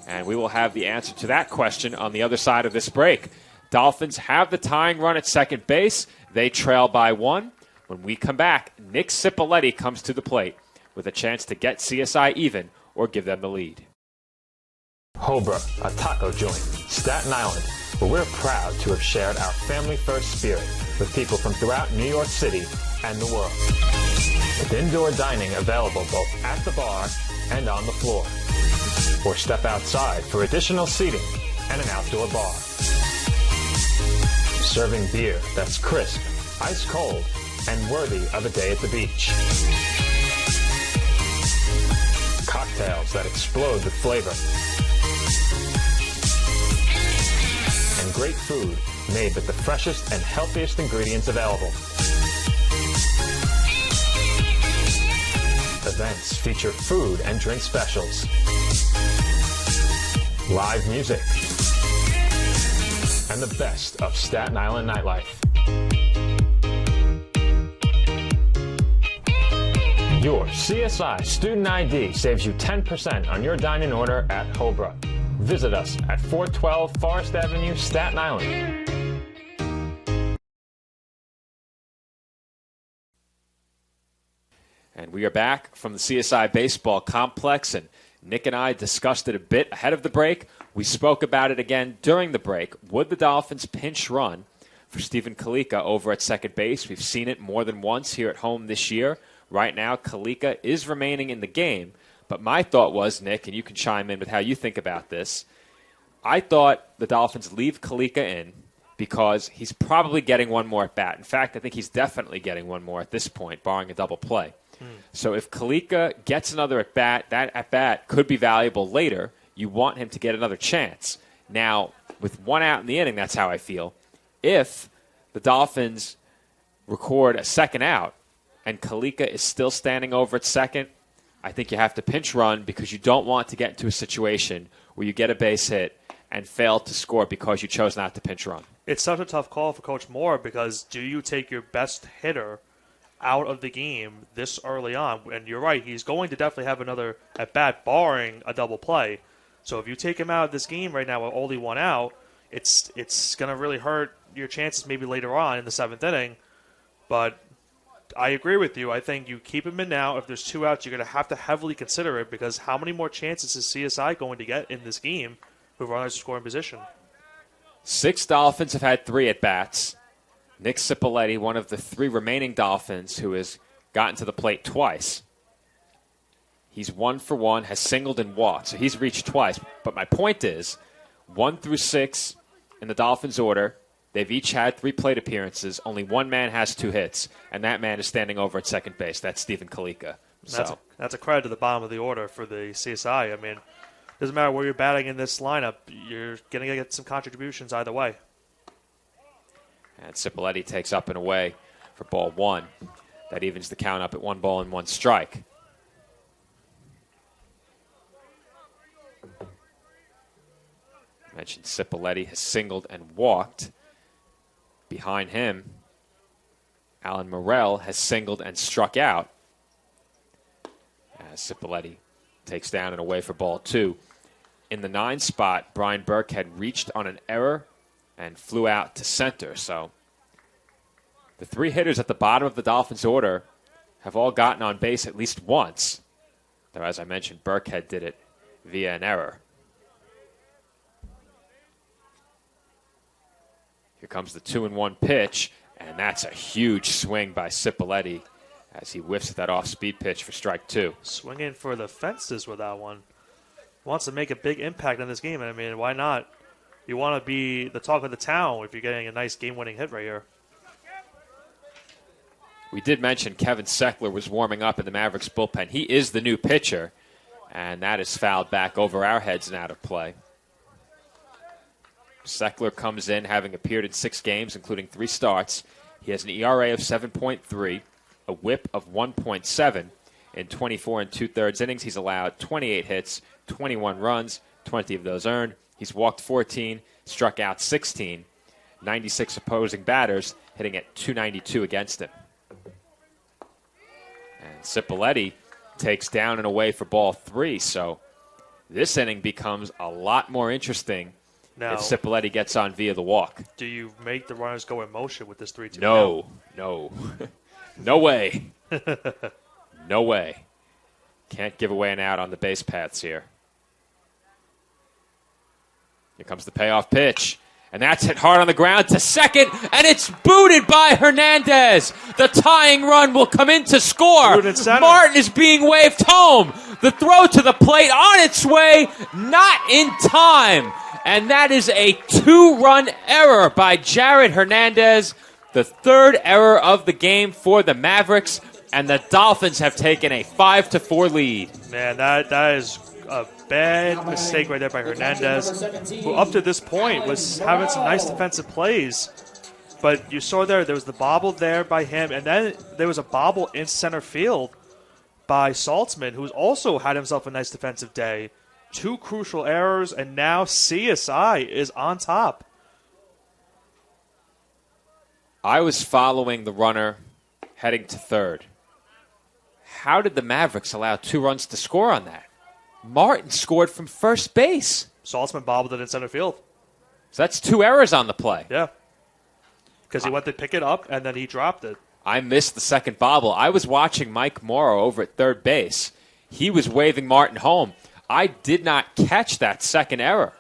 and we will have the answer to that question on the other side of this break. Dolphins have the tying run at second base. They trail by 1. When we come back, Nick Cipoletti comes to the plate with a chance to get CSI even or give them the lead. Hobra, a taco joint, Staten Island, where we're proud to have shared our family-first spirit with people from throughout New York City and the world. With indoor dining available both at the bar and on the floor. Or step outside for additional seating and an outdoor bar. Serving beer that's crisp, ice cold, and worthy of a day at the beach. Cocktails that explode with flavor. And great food made with the freshest and healthiest ingredients available. Events feature food and drink specials. Live music. And the best of Staten Island nightlife. Your CSI Student ID saves you 10% on your dine-in order at Hobra. Visit us at 412 Forest Avenue, Staten Island. And we are back from the CSI Baseball Complex, and Nick and I discussed it a bit ahead of the break. We spoke about it again during the break. Would the Dolphins pinch run for Stephen Kalika over at second base? We've seen it more than once here at home this year. Right now, Kalika is remaining in the game. But my thought was, Nick, and you can chime in with how you think about this, I thought the Dolphins leave Kalika in because he's probably getting one more at-bat. In fact, I think he's definitely getting one more at this point, barring a double play. So if Kalika gets another at-bat, that at-bat could be valuable later. You want him to get another chance. Now, with 1 out in the inning, that's how I feel. If the Dolphins record a second out and Kalika is still standing over at second, I think you have to pinch run because you don't want to get into a situation where you get a base hit and fail to score because you chose not to pinch run. It's such a tough call for Coach Moore, because do you take your best hitter out of the game this early on? And you're right, he's going to definitely have another at-bat barring a double play. So if you take him out of this game right now with only 1 out, it's going to really hurt your chances maybe later on in the 7th inning. But I agree with you. I think you keep him in now. If there's 2 outs, you're going to have to heavily consider it, because how many more chances is CSI going to get in this game with runners in scoring position? 6 Dolphins have had 3 at-bats. Nick Cipoletti, one of the 3 remaining Dolphins who has gotten to the plate twice. He's 1 for 1, has singled and walked, so he's reached twice. But my point is, 1 through 6 in the Dolphins' order, they've each had 3 plate appearances. Only 1 man has 2 hits, and that man is standing over at second base. That's Stephen Kalika. So That's a credit to the bottom of the order for the CSI. I mean, doesn't matter where you're batting in this lineup, you're going to get some contributions either way. And Cipoletti takes up and away for ball 1. That evens the count up at 1 ball and 1 strike. I mentioned Cipoletti has singled and walked. Behind him, Alan Morrell has singled and struck out. As Cipoletti takes down and away for ball 2. In the 9 spot, Brian Burke had reached on an error and flew out to center. So the 3 hitters at the bottom of the Dolphins' order have all gotten on base at least once. Though, as I mentioned, Burkhead did it via an error. Here comes the 2-1 pitch, and that's a huge swing by Cipolletti as he whiffs at that off-speed pitch for strike 2. Swinging for the fences with that one. Wants to make a big impact in this game. I mean, why not? You want to be the talk of the town if you're getting a nice game-winning hit right here. We did mention Kevin Seckler was warming up in the Mavericks bullpen. He is the new pitcher, and that is fouled back over our heads and out of play. Seckler comes in having appeared in 6 games, including 3 starts. He has an ERA of 7.3, a whip of 1.7. In 24 2/3 innings, he's allowed 28 hits, 21 runs, 20 of those earned. He's walked 14, struck out 16, 96 opposing batters, hitting at 292 against him. And Cipolletti takes down and away for ball 3, so this inning becomes a lot more interesting now, if Cipolletti gets on via the walk. Do you make the runners go in motion with this 3-2? No. No way. No way. Can't give away an out on the base paths here. Here comes the payoff pitch. And that's hit hard on the ground to second, and it's booted by Hernandez. The tying run will come in to score. Martin is being waved home. The throw to the plate on its way, not in time. And that is a 2-run error by Jared Hernandez. The 3rd error of the game for the Mavericks, and the Dolphins have taken a 5-4 lead. Man, that is a bad mistake right there by Hernandez, who up to this point was having some nice defensive plays. But you saw there was the bobble there by him, and then there was a bobble in center field by Saltzman, who's also had himself a nice defensive day. 2 crucial errors, and now CSI is on top. I was following the runner heading to 3rd. How did the Mavericks allow 2 runs to score on that? Martin scored from first base. Saltzman bobbled it in center field. So that's 2 errors on the play. Yeah. Because he went to pick it up, and then he dropped it. I missed the second bobble. I was watching Mike Morrow over at third base. He was waving Martin home. I did not catch that second error.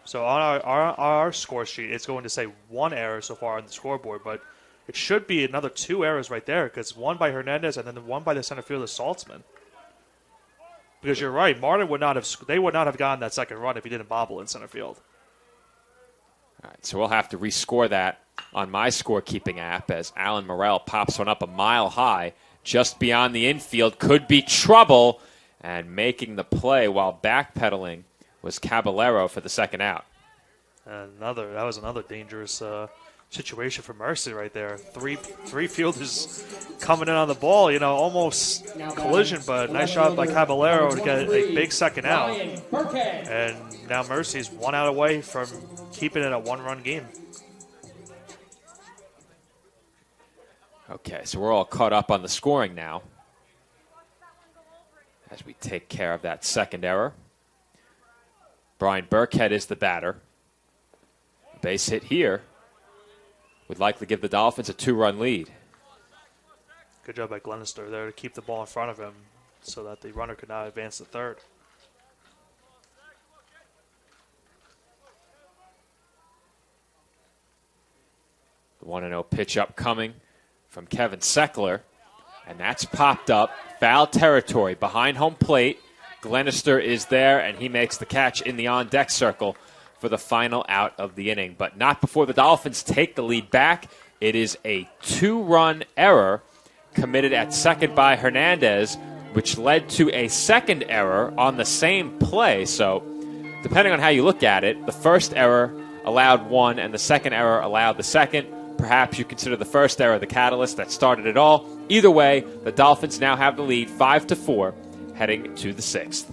So on our score sheet, it's going to say 1 error so far on the scoreboard, but it should be another 2 errors right there, because 1 by Hernandez and then the 1 by the center fielder Saltzman. Because you're right, Martin would not have gotten that second run if he didn't bobble in center field. All right, so we'll have to rescore that on my scorekeeping app as Alan Morrell pops one up a mile high just beyond the infield. Could be trouble, and making the play while backpedaling was Caballero for the second out. That was another dangerous situation for Mercy right there. Three fielders coming in on the ball, almost collision, but nice job by Caballero to get a big second out. And now Mercy's 1 out away from keeping it a 1-run game. Okay, so we're all caught up on the scoring now as we take care of that second error. Brian Burkhead is the batter. Base hit here would likely give the Dolphins a 2-run lead. Good job by Glenister there to keep the ball in front of him so that the runner could not advance to 3rd. The 1-0 pitch upcoming from Kevin Seckler, and that's popped up. Foul territory behind home plate. Glenister is there, and he makes the catch in the on-deck circle for the final out of the inning. But not before the Dolphins take the lead back. It is a 2-run error committed at second by Hernandez, which led to a second error on the same play. So depending on how you look at it, the first error allowed 1 and the second error allowed the second. Perhaps you consider the first error the catalyst that started it all. Either way, the Dolphins now have the lead 5-4 heading to the 6th.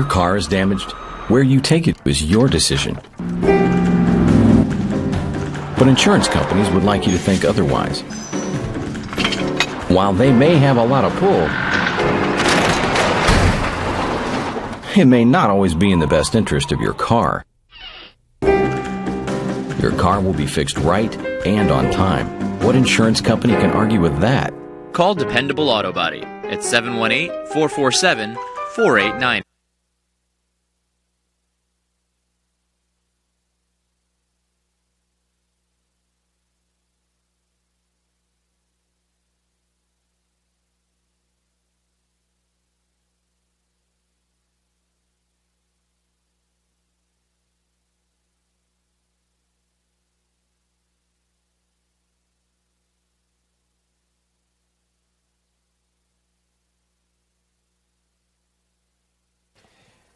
Car is damaged, Where you take it is your decision. But insurance companies would like you to think otherwise. While they may have a lot of pull, it may not always be in the best interest of your car. Your car will be fixed right and on time. What insurance company can argue with that? Call Dependable Auto Body at 718-447-4890.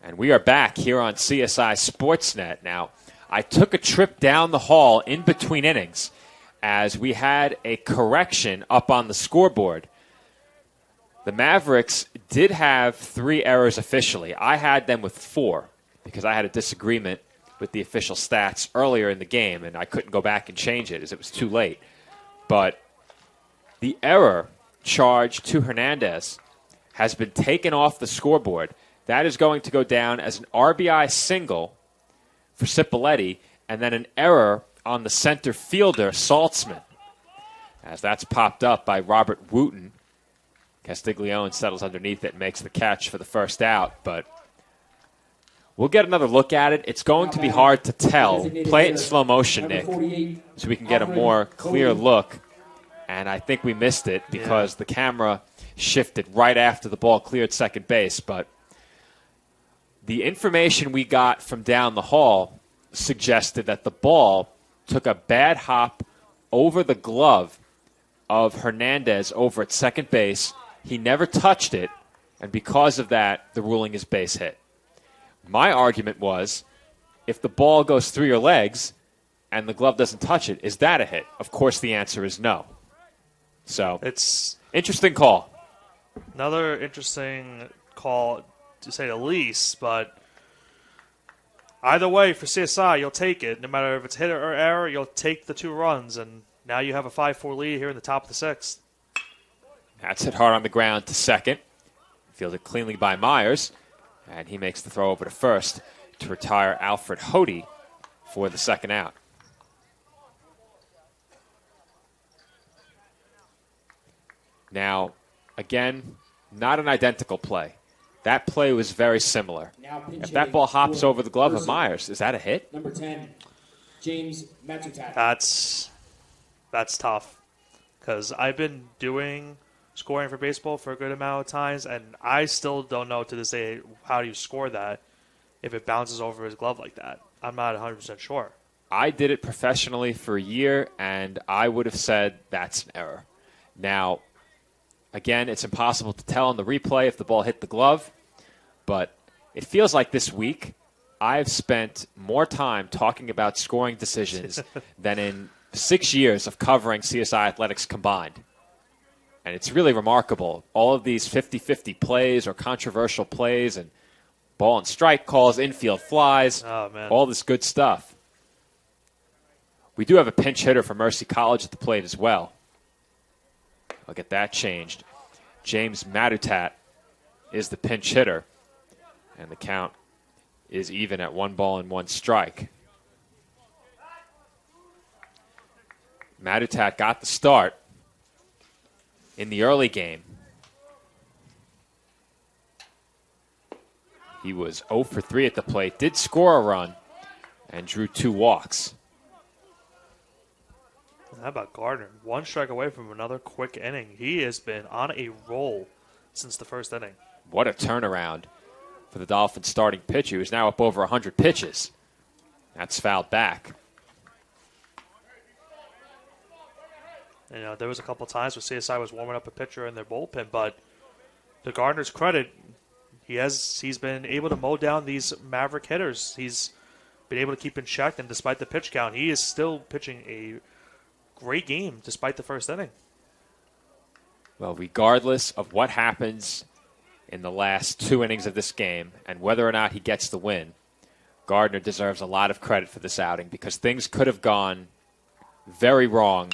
And we are back here on CSI Sportsnet. Now, I took a trip down the hall in between innings as we had a correction up on the scoreboard. The Mavericks did have 3 errors officially. I had them with 4 because I had a disagreement with the official stats earlier in the game, and I couldn't go back and change it as it was too late. But the error charge to Hernandez has been taken off the scoreboard. That is going to go down as an RBI single for Cipolletti, and then an error on the center fielder, Saltzman. As that's popped up by Robert Wooten. Castiglione settles underneath it and makes the catch for the first out, but we'll get another look at it. It's going to be hard to tell. Play it in slow motion, Nick, so we can get a more clear look. And I think we missed it because the camera shifted right after the ball cleared second base, but the information we got from down the hall suggested that the ball took a bad hop over the glove of Hernandez over at second base. He never touched it, and because of that, the ruling is base hit. My argument was, if the ball goes through your legs and the glove doesn't touch it, is that a hit? Of course the answer is no. So, it's interesting call. Another interesting call, to say the least, but either way, for CSI, you'll take it. No matter if it's hit or error, you'll take the 2 runs, and now you have a 5-4 lead here in the top of the 6th. That's hit hard on the ground to second. Fielded cleanly by Myers, and he makes the throw over to first to retire Alfred Hody for the second out. Now, again, not an identical play. That play was very similar. If that ball hops over the glove of Myers, is that a hit? Number 10, James Matutat. That's tough because I've been doing scoring for baseball for a good amount of times, and I still don't know to this day how do you score that if it bounces over his glove like that. I'm not 100% sure. I did it professionally for a year, and I would have said that's an error. Now, again, it's impossible to tell on the replay if the ball hit the glove, but it feels like this week I've spent more time talking about scoring decisions than in 6 years of covering CSI Athletics combined. And it's really remarkable. All of these 50-50 plays or controversial plays and ball and strike calls, infield flies, all this good stuff. We do have a pinch hitter for Mercy College at the plate as well. I'll get that changed. James Matutat is the pinch hitter, and the count is even at 1-1 strike. Matutat got the start in the early game. He was 0 for 3 at the plate, did score a run, and drew 2 walks. How about Gardner? 1 strike away from another quick inning. He has been on a roll since the first inning. What a turnaround for the Dolphins starting pitcher, who's now up over 100 pitches. That's fouled back. You know, there was a couple times where CSI was warming up a pitcher in their bullpen, but to Gardner's credit, he's been able to mow down these Maverick hitters. He's been able to keep in check, and despite the pitch count, he is still pitching a great game despite the first inning. Well, regardless of what happens in the last 2 innings of this game and whether or not he gets the win, Gardner deserves a lot of credit for this outing because things could have gone very wrong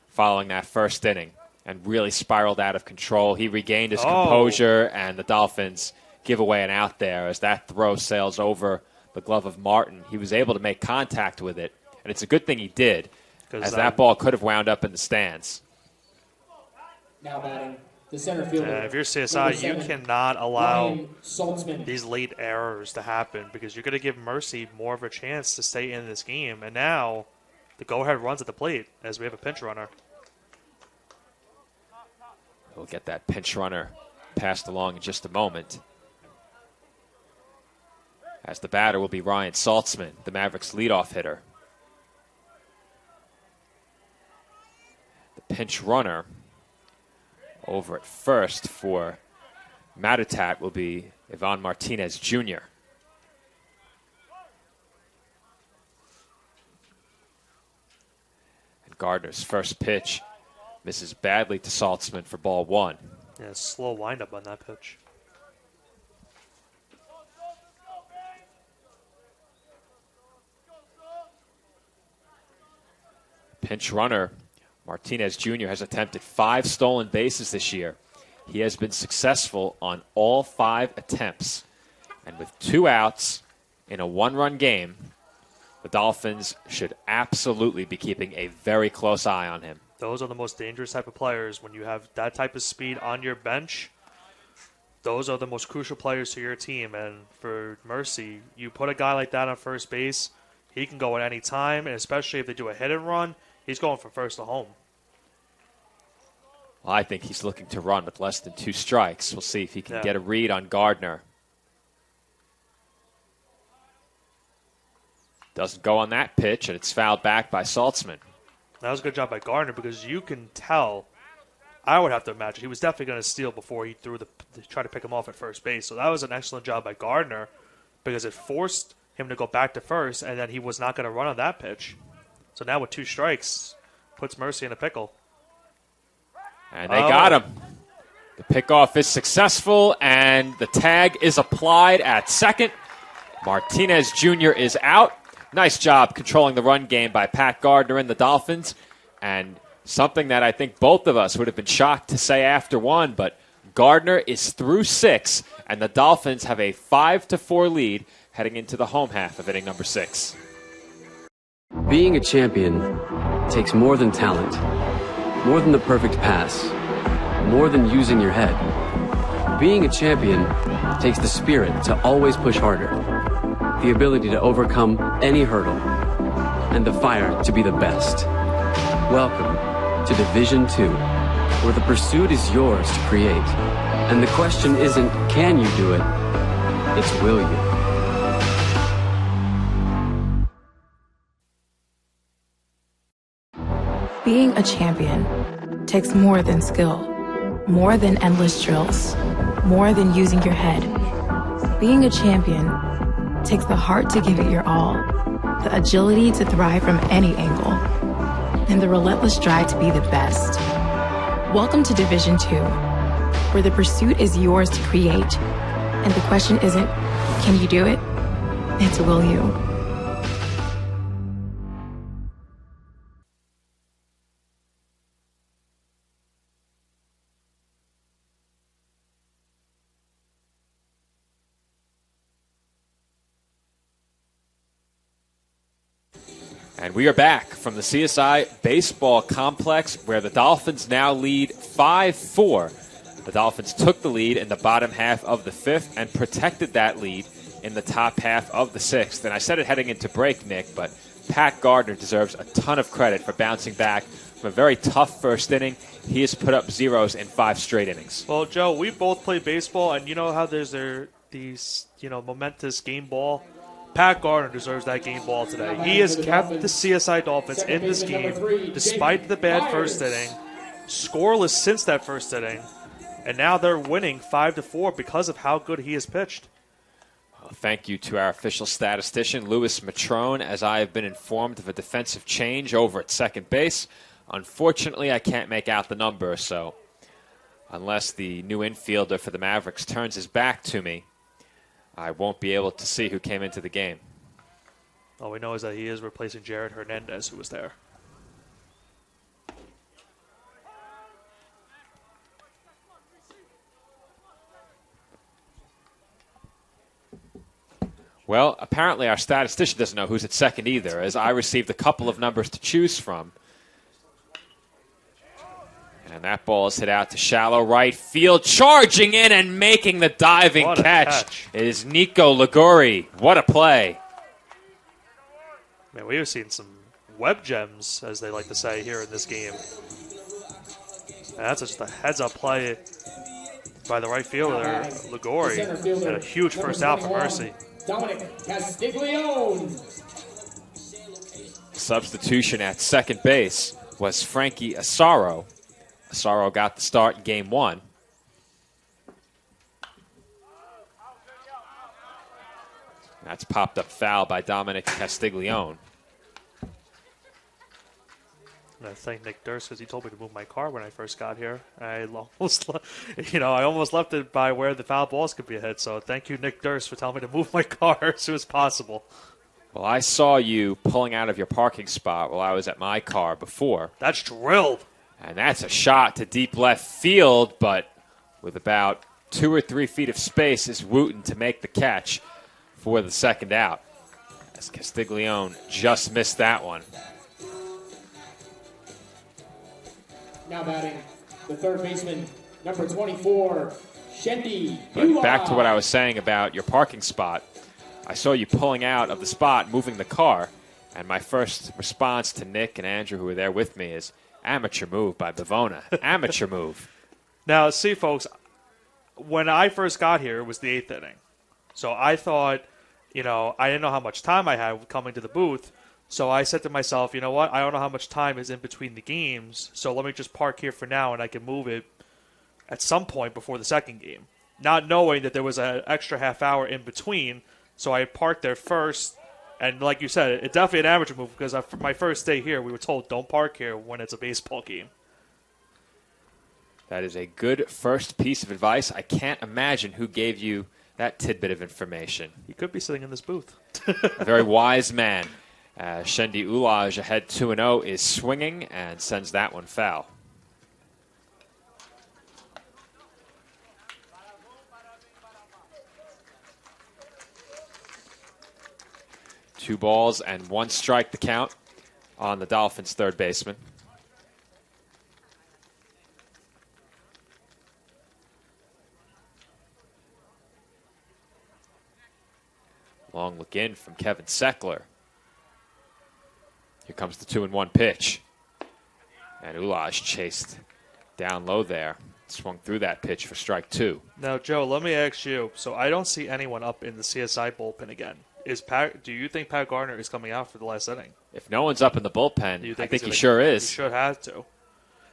following that first inning and really spiraled out of control. He regained his composure, and the Dolphins give away an out there as that throw sails over the glove of Martin. He was able to make contact with it, and it's a good thing he did, as that ball could have wound up in the stands. Now batting the center fielder. If you're CSI, you cannot allow these late errors to happen because you're going to give Mercy more of a chance to stay in this game. And now the go-ahead runs at the plate as we have a pinch runner. We'll get that pinch runner passed along in just a moment. As the batter will be Ryan Saltzman, the Mavericks' leadoff hitter. The pinch runner over at first for Matatat will be Ivan Martinez Jr. And Gardner's first pitch misses badly to Saltzman for ball one. Yeah, slow windup on that pitch. Pinch runner Martinez Jr. has attempted 5 stolen bases this year. He has been successful on all 5 attempts. And with 2 outs in a 1-run game, the Dolphins should absolutely be keeping a very close eye on him. Those are the most dangerous type of players. When you have that type of speed on your bench, those are the most crucial players to your team. And for Mercy, you put a guy like that on first base, he can go at any time, and especially if they do a hit and run, he's going from first to home. Well, I think he's looking to run with less than 2 strikes. We'll see if he can get a read on Gardner. Doesn't go on that pitch, and it's fouled back by Saltzman. That was a good job by Gardner because you can tell, I would have to imagine, he was definitely going to steal before he threw try to pick him off at first base. So that was an excellent job by Gardner because it forced him to go back to first, and then he was not going to run on that pitch. So now with 2 strikes, puts Mercy in a pickle. And they got him. The pickoff is successful, and the tag is applied at second. Martinez Jr. is out. Nice job controlling the run game by Pat Gardner and the Dolphins. And something that I think both of us would have been shocked to say after 1, but Gardner is through 6, and the Dolphins have a 5-4 lead heading into the home half of inning number 6. Being a champion takes more than talent, more than the perfect pass, more than using your head. Being a champion takes the spirit to always push harder, the ability to overcome any hurdle, and the fire to be the best. Welcome to Division II, where the pursuit is yours to create. And the question isn't, can you do it? It's, will you? Being a champion takes more than skill, more than endless drills, more than using your head. Being a champion takes the heart to give it your all, the agility to thrive from any angle, and the relentless drive to be the best. Welcome to Division II, where the pursuit is yours to create, and the question isn't, can you do it? It's, will you? And we are back from the CSI Baseball Complex, where the Dolphins now lead 5-4. The Dolphins took the lead in the bottom half of the 5th and protected that lead in the top half of the 6th. And I said it heading into break, Nick, but Pat Gardner deserves a ton of credit for bouncing back from a very tough first inning. He has put up zeros in 5 straight innings. Well, Joe, we both played baseball, and you know how there's these momentous game ball? Pat Gardner deserves that game ball today. He has kept the CSI Dolphins in this game despite the bad first inning, scoreless since that first inning, and now they're winning 5-4 because of how good he has pitched. Well, thank you to our official statistician, Louis Matrone, as I have been informed of a defensive change over at second base. Unfortunately, I can't make out the number, so unless the new infielder for the Mavericks turns his back to me, I won't be able to see who came into the game. All we know is that he is replacing Jared Hernandez, who was there. Well, apparently our statistician doesn't know who's at second either, as I received a couple of numbers to choose from. And that ball is hit out to shallow right field. Charging in and making the diving catch is Nico Liguri. What a play. Man, we have seen some web gems, as they like to say, here in this game. And that's just a heads-up play by the right fielder, Liguri, and a huge first out for Mercy. Dominic Castiglione. Substitution at second base was Frankie Asaro. Asaro got the start in game one. That's popped up foul by Dominic Castiglione. And I thank Nick Durst because he told me to move my car when I first got here. I almost left it by where the foul balls could be hit. So thank you, Nick Durst, for telling me to move my car as soon as possible. Well, I saw you pulling out of your parking spot while I was at my car before. That's drilled. And that's a shot to deep left field, but with about 2 or 3 feet of space is Wooten to make the catch for the second out. As Castiglione just missed that one. Now batting, the third baseman, number 24, Shendi But back to what I was saying about your parking spot. I saw you pulling out of the spot, moving the car, and my first response to Nick and Andrew, who were there with me, is amateur move by Bavona. Amateur move. Now, see, folks, when I first got here, it was the 8th inning. So I thought, I didn't know how much time I had coming to the booth. So I said to myself, you know what? I don't know how much time is in between the games, so let me just park here for now, and I can move it at some point before the second game. Not knowing that there was an extra half hour in between, so I parked there first. And like you said, it's definitely an amateur move because my first day here, we were told don't park here when it's a baseball game. That is a good first piece of advice. I can't imagine who gave you that tidbit of information. He could be sitting in this booth. A very wise man. Shendi Ulaj ahead 2-0 is swinging and sends that one foul. Two balls and one strike the count on the Dolphins' third baseman. Long look in from Kevin Seckler. Here comes the 2-1 pitch. And Ulaj chased down low there. Swung through that pitch for strike 2. Now, Joe, let me ask you. So I don't see anyone up in the CSI bullpen again. Do you think Pat Gardner is coming out for the last inning? If no one's up in the bullpen, I think he sure is. He should have to.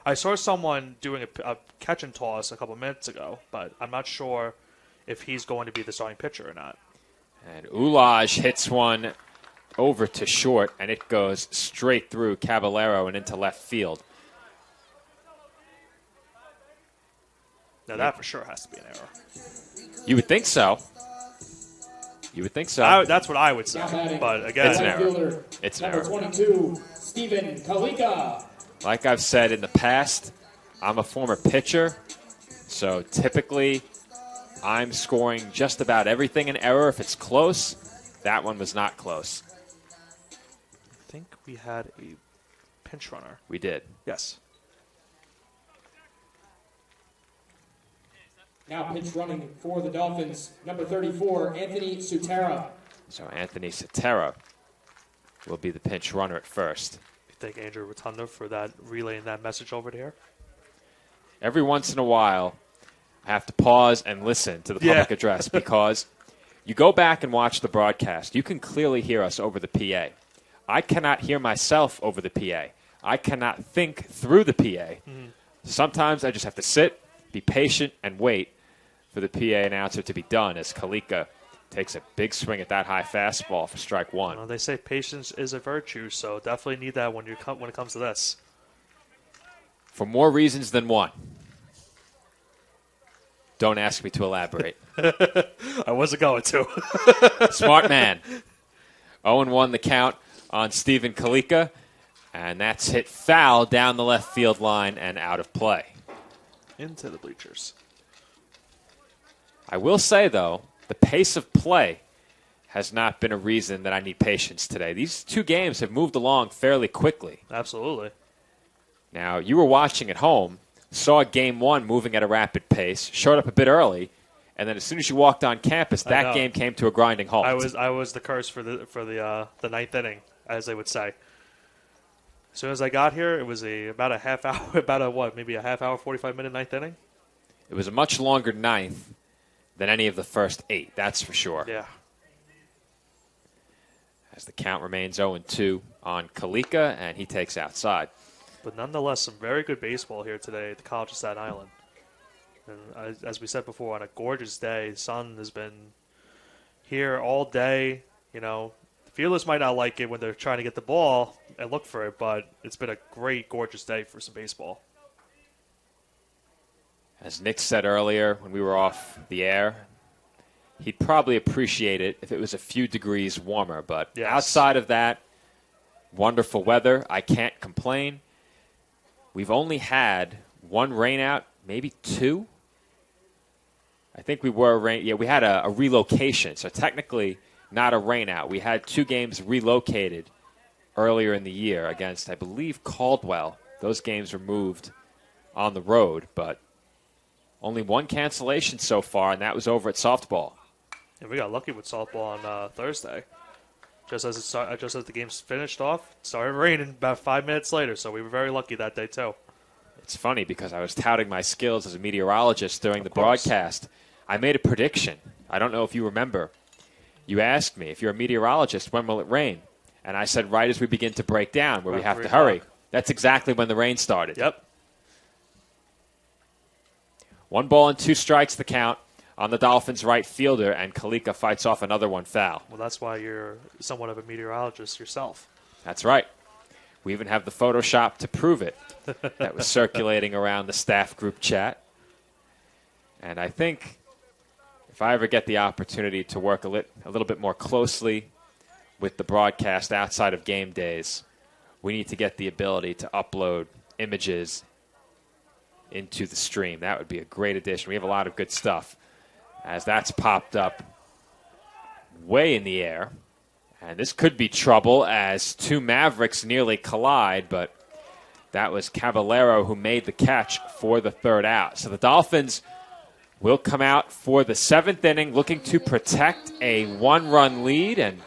I saw someone doing a catch and toss a couple minutes ago, but I'm not sure if he's going to be the starting pitcher or not. And Ulaj hits one over to short, and it goes straight through Caballero and into left field. Now that for sure has to be an error. You would think so. You would think so. That's what I would say. But again, it's an error. It's an error. Number 22, Stephen Kalika. Like I've said in the past, I'm a former pitcher, so typically I'm scoring just about everything an error if it's close. That one was not close. I think we had a pinch runner. We did. Yes. Now pinch running for the Dolphins, number 34, Anthony Sutera. So Anthony Sutera will be the pinch runner at first. You thank Andrew Rotunda for that relaying that message over there. Every once in a while, I have to pause and listen to the public address because you go back and watch the broadcast. You can clearly hear us over the PA. I cannot hear myself over the PA. I cannot think through the PA. Mm-hmm. Sometimes I just have to sit, be patient, and wait for the PA announcer to be done as Kalika takes a big swing at that high fastball for strike 1. Well, they say patience is a virtue, so definitely need that when it comes to this. For more reasons than one. Don't ask me to elaborate. I wasn't going to. Smart man. 0-1 the count on Stephen Kalika, and that's hit foul down the left field line and out of play. Into the bleachers. I will say, though, the pace of play has not been a reason that I need patience today. These two games have moved along fairly quickly. Absolutely. Now, you were watching at home, saw Game 1 moving at a rapid pace, showed up a bit early, and then as soon as you walked on campus, that game came to a grinding halt. I was the curse for the ninth inning, as they would say. As soon as I got here, it was about a half hour, maybe a half hour, 45-minute ninth inning. It was a much longer ninth than any of the first 8, that's for sure. Yeah. As the count remains 0-2 on Kalika, and he takes outside. But nonetheless, some very good baseball here today at the College of Staten Island. And as we said before, on a gorgeous day, the sun has been here all day. You know, the fielders might not like it when they're trying to get the ball and look for it, but it's been a great, gorgeous day for some baseball. As Nick said earlier when we were off the air, he'd probably appreciate it if it was a few degrees warmer. But outside of that, wonderful weather. I can't complain. We've only had one rainout, maybe 2. I think we were we had a relocation, so technically not a rainout. We had 2 games relocated earlier in the year against, I believe, Caldwell. Those games were moved on the road, but only 1 cancellation so far, and that was over at softball. And we got lucky with softball on Thursday. Just as the game's finished off, it started raining about 5 minutes later, so we were very lucky that day too. It's funny because I was touting my skills as a meteorologist during the broadcast. I made a prediction. I don't know if you remember. You asked me, if you're a meteorologist, when will it rain? And I said, right as we begin to break down, where we have to hurry. That's exactly when the rain started. Yep. 1 ball and 2 strikes the count on the Dolphins' right fielder, and Kalika fights off another one foul. Well, that's why you're somewhat of a meteorologist yourself. That's right. We even have the Photoshop to prove it. That was circulating around the staff group chat. And I think if I ever get the opportunity to work a little bit more closely with the broadcast outside of game days, we need to get the ability to upload images into the stream. That would be a great addition. We have a lot of good stuff. As that's popped up way in the air. And this could be trouble as 2 Mavericks nearly collide, but that was Caballero who made the catch for the 3rd out. So the Dolphins will come out for the 7th inning looking to protect a 1-run lead, and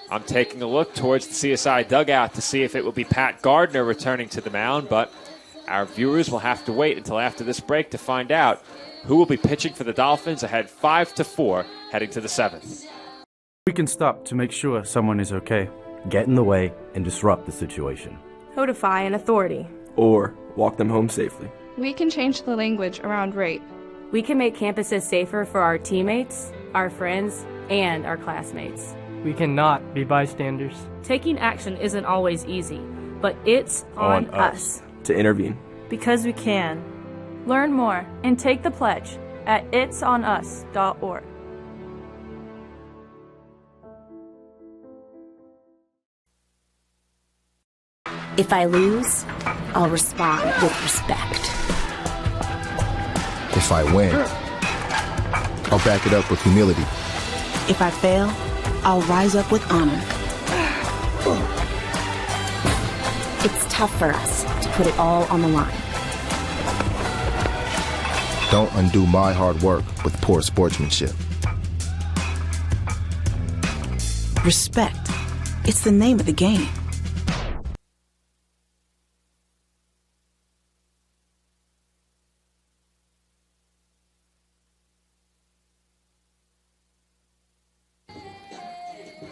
I'm taking a look towards the CSI dugout to see if it will be Pat Gardner returning to the mound, but our viewers will have to wait until after this break to find out who will be pitching for the Dolphins ahead 5-4 heading to the 7th. We can stop to make sure someone is okay. Get in the way and disrupt the situation. Notify an authority. Or walk them home safely. We can change the language around rape. We can make campuses safer for our teammates, our friends, and our classmates. We cannot be bystanders. Taking action isn't always easy, but it's on us. To intervene. Because we can. Learn more and take the pledge at itsonus.org. If I lose, I'll respond with respect. If I win, I'll back it up with humility. If I fail, I'll rise up with honor. It's tough for us to put it all on the line. Don't undo my hard work with poor sportsmanship. Respect. It's the name of the game.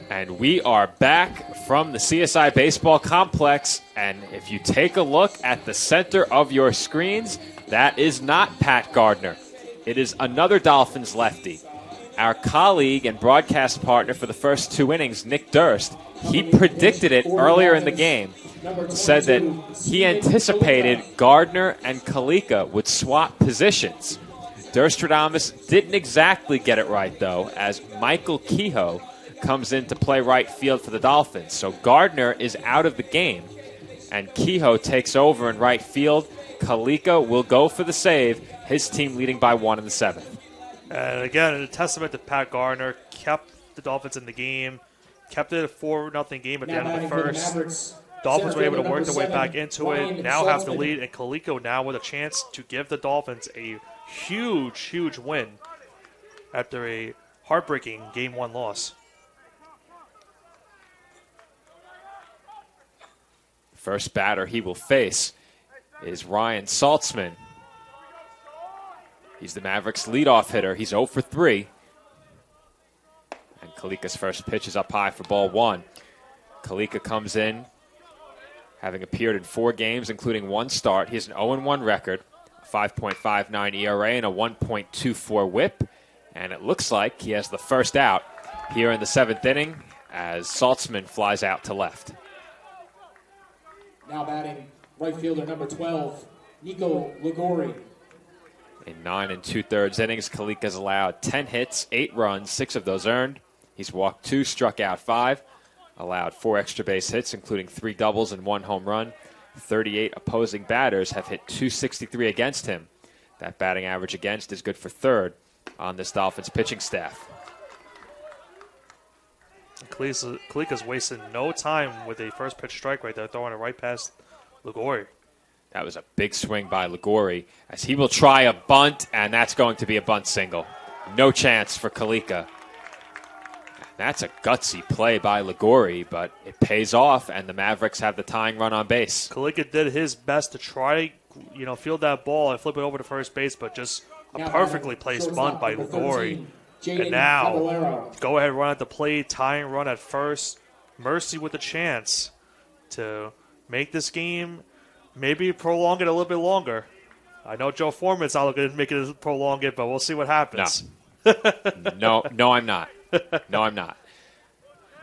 And we are back from the CSI Baseball Complex. And if you take a look at the center of your screens, that is not Pat Gardner. It is another Dolphins lefty. Our colleague and broadcast partner for the first 2 innings, Nick Durst, he predicted it earlier in the game, said that he anticipated Gardner and Kalika would swap positions. Durstradamus didn't exactly get it right, though, as Michael Kehoe comes in to play right field for the Dolphins. So Gardner is out of the game, and Kehoe takes over in right field. Kalika will go for the save, his team leading by 1 in the 7th. And again, a testament to Pat Gardner, kept the Dolphins in the game, kept it a 4-0 game at the end of the first. Dolphins were able to work their way back into it, now have the lead, and Kaliko now with a chance to give the Dolphins a huge, huge win after a heartbreaking Game 1 loss. First batter he will face is Ryan Saltzman. He's the Mavericks' leadoff hitter. He's 0 for 3. And Kalika's first pitch is up high for ball 1. Kalika comes in, having appeared in 4 games, including 1 start. He has an 0-1 record, a 5.59 ERA, and a 1.24 whip. And it looks like he has the first out here in the 7th inning as Saltzman flies out to left. Now batting right fielder number 12, Nico Ligori. In 9 2/3 innings, Kalika's allowed 10 hits, 8 runs, 6 of those earned. He's walked 2, struck out 5, allowed 4 extra base hits, including 3 doubles and 1 home run. 38 opposing batters have hit .263 against him. That batting average against is good for 3rd on this Dolphins pitching staff. Kalika's wasted no time with a first pitch strike right there, throwing it right past Ligori. That was a big swing by Ligori as he will try a bunt, and that's going to be a bunt single. No chance for Kalika. That's a gutsy play by Ligori, but it pays off, and the Mavericks have the tying run on base. Kalika did his best to try, field that ball and flip it over to first base, but just a perfectly placed bunt by Ligori. And now, go ahead, run at the plate, tying run at first. Mercy with a chance to make this game, maybe prolong it a little bit longer. I know Joe Foreman's not looking to make it prolong it, but we'll see what happens. No, I'm not. No, I'm not.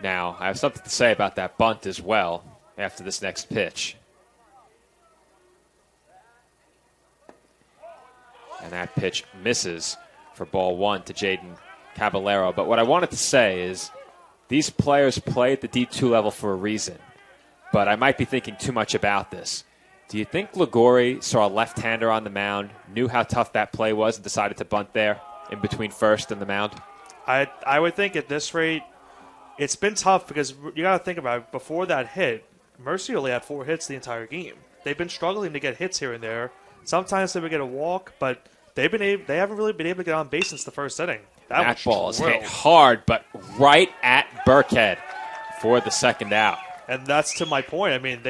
Now, I have something to say about that bunt as well after this next pitch. And that pitch misses for ball 1 to Jaden Caballero. But what I wanted to say is these players play at the D2 level for a reason. But I might be thinking too much about this. Do you think Ligori saw a left-hander on the mound, knew how tough that play was, and decided to bunt there in between first and the mound? I would think at this rate, it's been tough because you got to think about it. Before that hit, Mercy only had 4 hits the entire game. They've been struggling to get hits here and there. Sometimes they would get a walk, but they haven't really been able to get on base since the first inning. That ball is hit hard, but right at Burkhead for the second out. And that's to my point. I mean,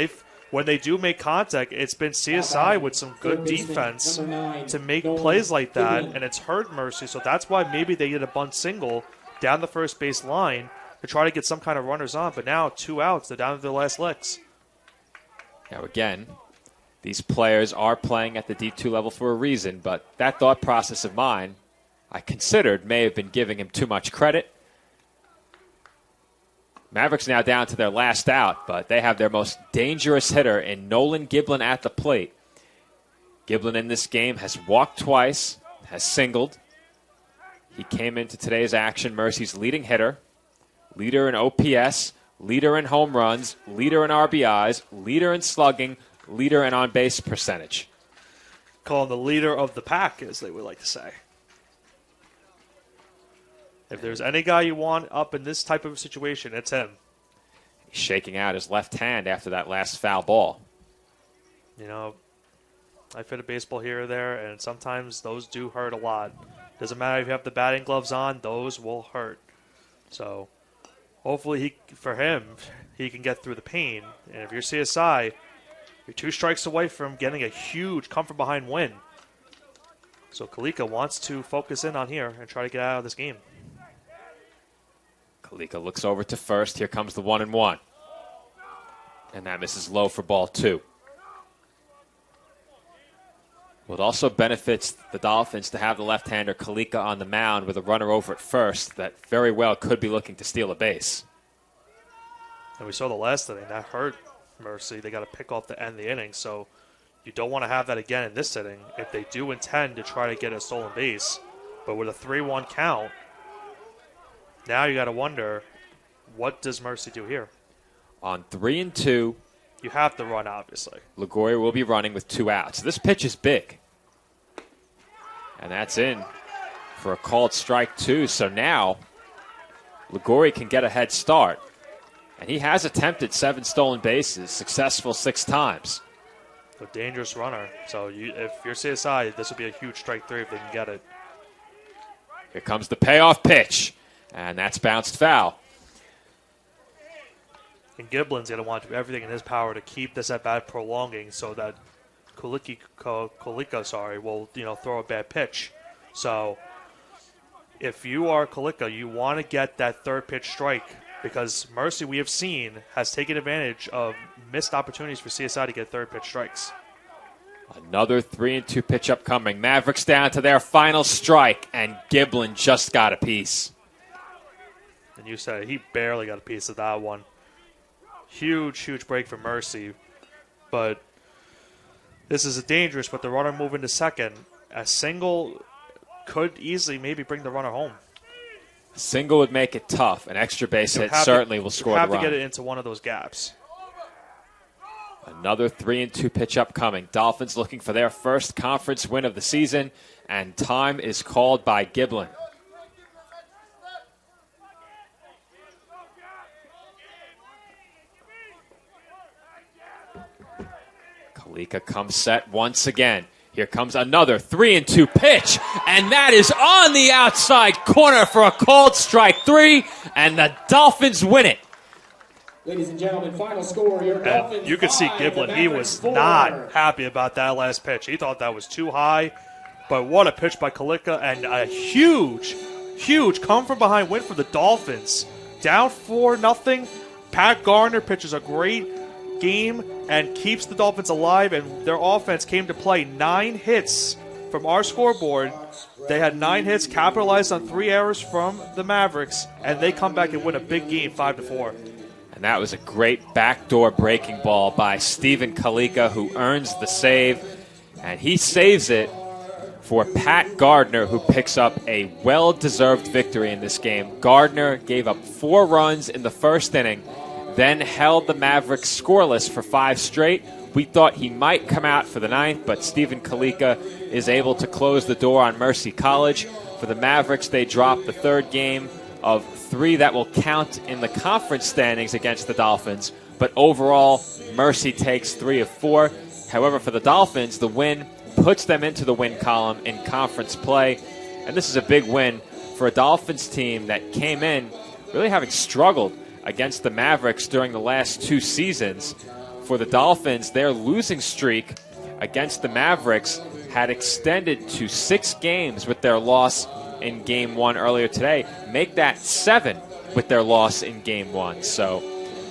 when they do make contact, it's been CSI with some good defense to make plays like that, and it's hurt Mercy. So that's why maybe they get a bunt single down the first base line to try to get some kind of runners on. But now 2 outs, they're down to their last licks. Now again, these players are playing at the D2 level for a reason, but that thought process of mine, I considered may have been giving him too much credit. Mavericks now down to their last out, but they have their most dangerous hitter in Nolan Giblin at the plate. Giblin in this game has walked twice, has singled. He came into today's action Mercy's leading hitter, leader in OPS, leader in home runs, leader in RBIs, leader in slugging, leader in on-base percentage. Call him the leader of the pack, as they would like to say. If there's any guy you want up in this type of situation, it's him. He's shaking out his left hand after that last foul ball. I've hit a baseball here or there, and sometimes those do hurt a lot. Doesn't matter if you have the batting gloves on, those will hurt. So hopefully for him, he can get through the pain. And if you're CSI, you're 2 strikes away from getting a huge come-from-behind win. So Kalika wants to focus in on here and try to get out of this game. Kalika looks over to first. Here comes the 1-1. And that misses low for ball 2. Well, it also benefits the Dolphins to have the left-hander Kalika on the mound with a runner over at first that very well could be looking to steal a base. And we saw the last inning. That hurt Mercy. They got to pick off the end of the inning. So you don't want to have that again in this inning if they do intend to try to get a stolen base. But with a 3-1 count, now you got to wonder, what does Mercy do here? On 3-2, you have to run, obviously. LaGoria will be running with 2 outs. This pitch is big. And that's in for a called strike 2. So now LaGoria can get a head start. And he has attempted 7 stolen bases, successful 6 times. A dangerous runner. So if you're CSI, this would be a huge strike 3 if they can get it. Here comes the payoff pitch. And that's bounced foul. And Giblin's going to want to do everything in his power to keep this at-bat prolonging so that Kalika will throw a bad pitch. So if you are Kalika, you want to get that third pitch strike because Mercy, we have seen, has taken advantage of missed opportunities for CSI to get third pitch strikes. Another 3-2 pitch upcoming. Mavericks down to their final strike, and Giblin just got a piece. And you said he barely got a piece of that one. Huge break for Mercy. But this is dangerous with the runner moving to second. A single could easily maybe bring the runner home. A single would make it tough. An extra base hit certainly will score the run. You have to get it into one of those gaps. Another 3-2 pitch upcoming. Dolphins looking for their first conference win of the season, and time is called by Giblin. Kalika comes set once again. Here comes another 3-2 pitch, and that is on the outside corner for a called strike 3, and the Dolphins win it. Ladies and gentlemen, final score, your Dolphins. You could see Giblin. He was not happy about that last pitch. He thought that was too high, but what a pitch by Kalika, and a huge come from behind win for the Dolphins. Down 4-0. Pat Gardner pitches a great game and keeps the Dolphins alive, and their offense came to play. 9 hits from our scoreboard. They had 9 hits, capitalized on 3 errors from the Mavericks, and they come back and win a big game 5-4. And that was a great backdoor breaking ball by Stephen Kalika, who earns the save, and he saves it for Pat Gardner, who picks up a well-deserved victory in this game. Gardner gave up 4 runs in the first inning, then held the Mavericks scoreless for 5 straight. We thought he might come out for the 9th, but Stephen Kalika is able to close the door on Mercy College. For the Mavericks, they drop the 3rd game of 3 that will count in the conference standings against the Dolphins. But overall, Mercy takes 3 of 4. However, for the Dolphins, the win puts them into the win column in conference play. And this is a big win for a Dolphins team that came in really having struggled against the Mavericks during the last 2 seasons. For the Dolphins, their losing streak against the Mavericks had extended to 6 games with their loss in Game 1 earlier today. Make that 7 with their loss in Game 1. So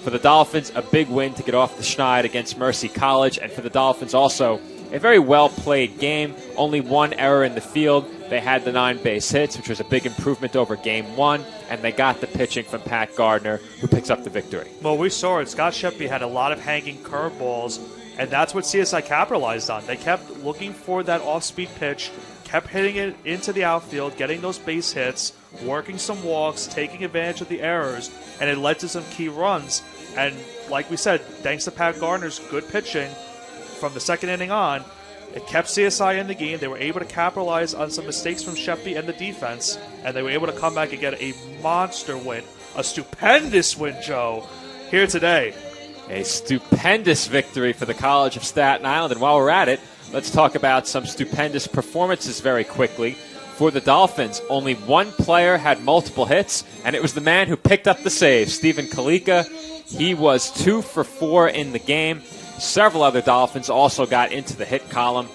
for the Dolphins, a big win to get off the schneid against Mercy College. And for the Dolphins also, a very well-played game. Only 1 error in the field. They had the 9 base hits, which was a big improvement over Game 1, and they got the pitching from Pat Gardner, who picks up the victory. Well, we saw it. Scott Sheppy had a lot of hanging curveballs, and that's what CSI capitalized on. They kept looking for that off-speed pitch, kept hitting it into the outfield, getting those base hits, working some walks, taking advantage of the errors, and it led to some key runs. And like we said, thanks to Pat Gardner's good pitching from the 2nd inning on, it kept CSI in the game. They were able to capitalize on some mistakes from Sheppy and the defense, and they were able to come back and get a monster win, a stupendous win, Joe, here today. A stupendous victory for the College of Staten Island. And while we're at it, let's talk about some stupendous performances very quickly. For the Dolphins, only 1 player had multiple hits, and it was the man who picked up the save, Stephen Kalika. He was 2 for 4 in the game. Several other Dolphins also got into the hit column.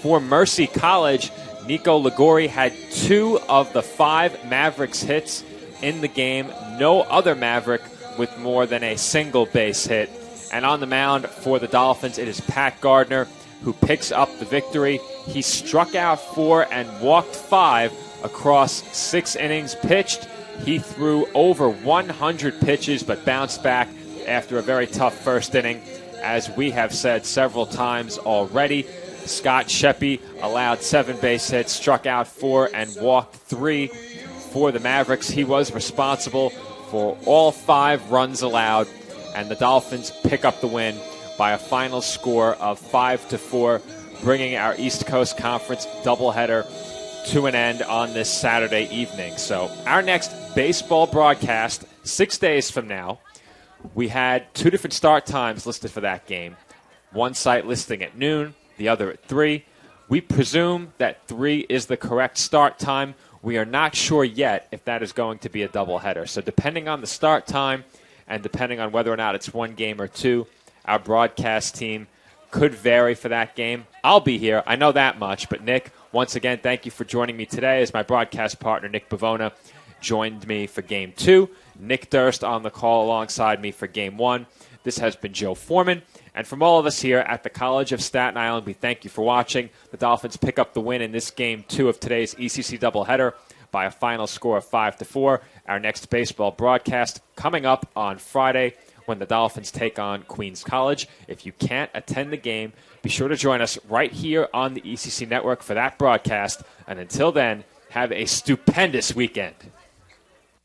For Mercy College, Nico Ligori had 2 of the 5 Mavericks hits in the game. No other Maverick with more than a single base hit. And on the mound for the Dolphins, it is Pat Gardner who picks up the victory. He struck out 4 and walked 5 across 6 innings pitched. He threw over 100 pitches but bounced back after a very tough first inning. As we have said several times already, Scott Sheppy allowed 7 base hits, struck out 4, and walked 3 for the Mavericks. He was responsible for all 5 runs allowed, and the Dolphins pick up the win by a final score of 5-4, bringing our East Coast Conference doubleheader to an end on this Saturday evening. So our next baseball broadcast, 6 days from now, we had 2 different start times listed for that game. One site listing at noon, the other at 3. We presume that 3 is the correct start time. We are not sure yet if that is going to be a doubleheader. So depending on the start time and depending on whether or not it's 1 game or 2, our broadcast team could vary for that game. I'll be here. I know that much. But, Nick, once again, thank you for joining me today as my broadcast partner, Nick Bavona, joined me for Game 2. Nick Durst on the call alongside me for Game 1. This has been Joe Foreman. And from all of us here at the College of Staten Island, we thank you for watching. The Dolphins pick up the win in this Game 2 of today's ECC doubleheader by a final score of 5-4. Our next baseball broadcast coming up on Friday when the Dolphins take on Queens College. If you can't attend the game, be sure to join us right here on the ECC Network for that broadcast. And until then, have a stupendous weekend.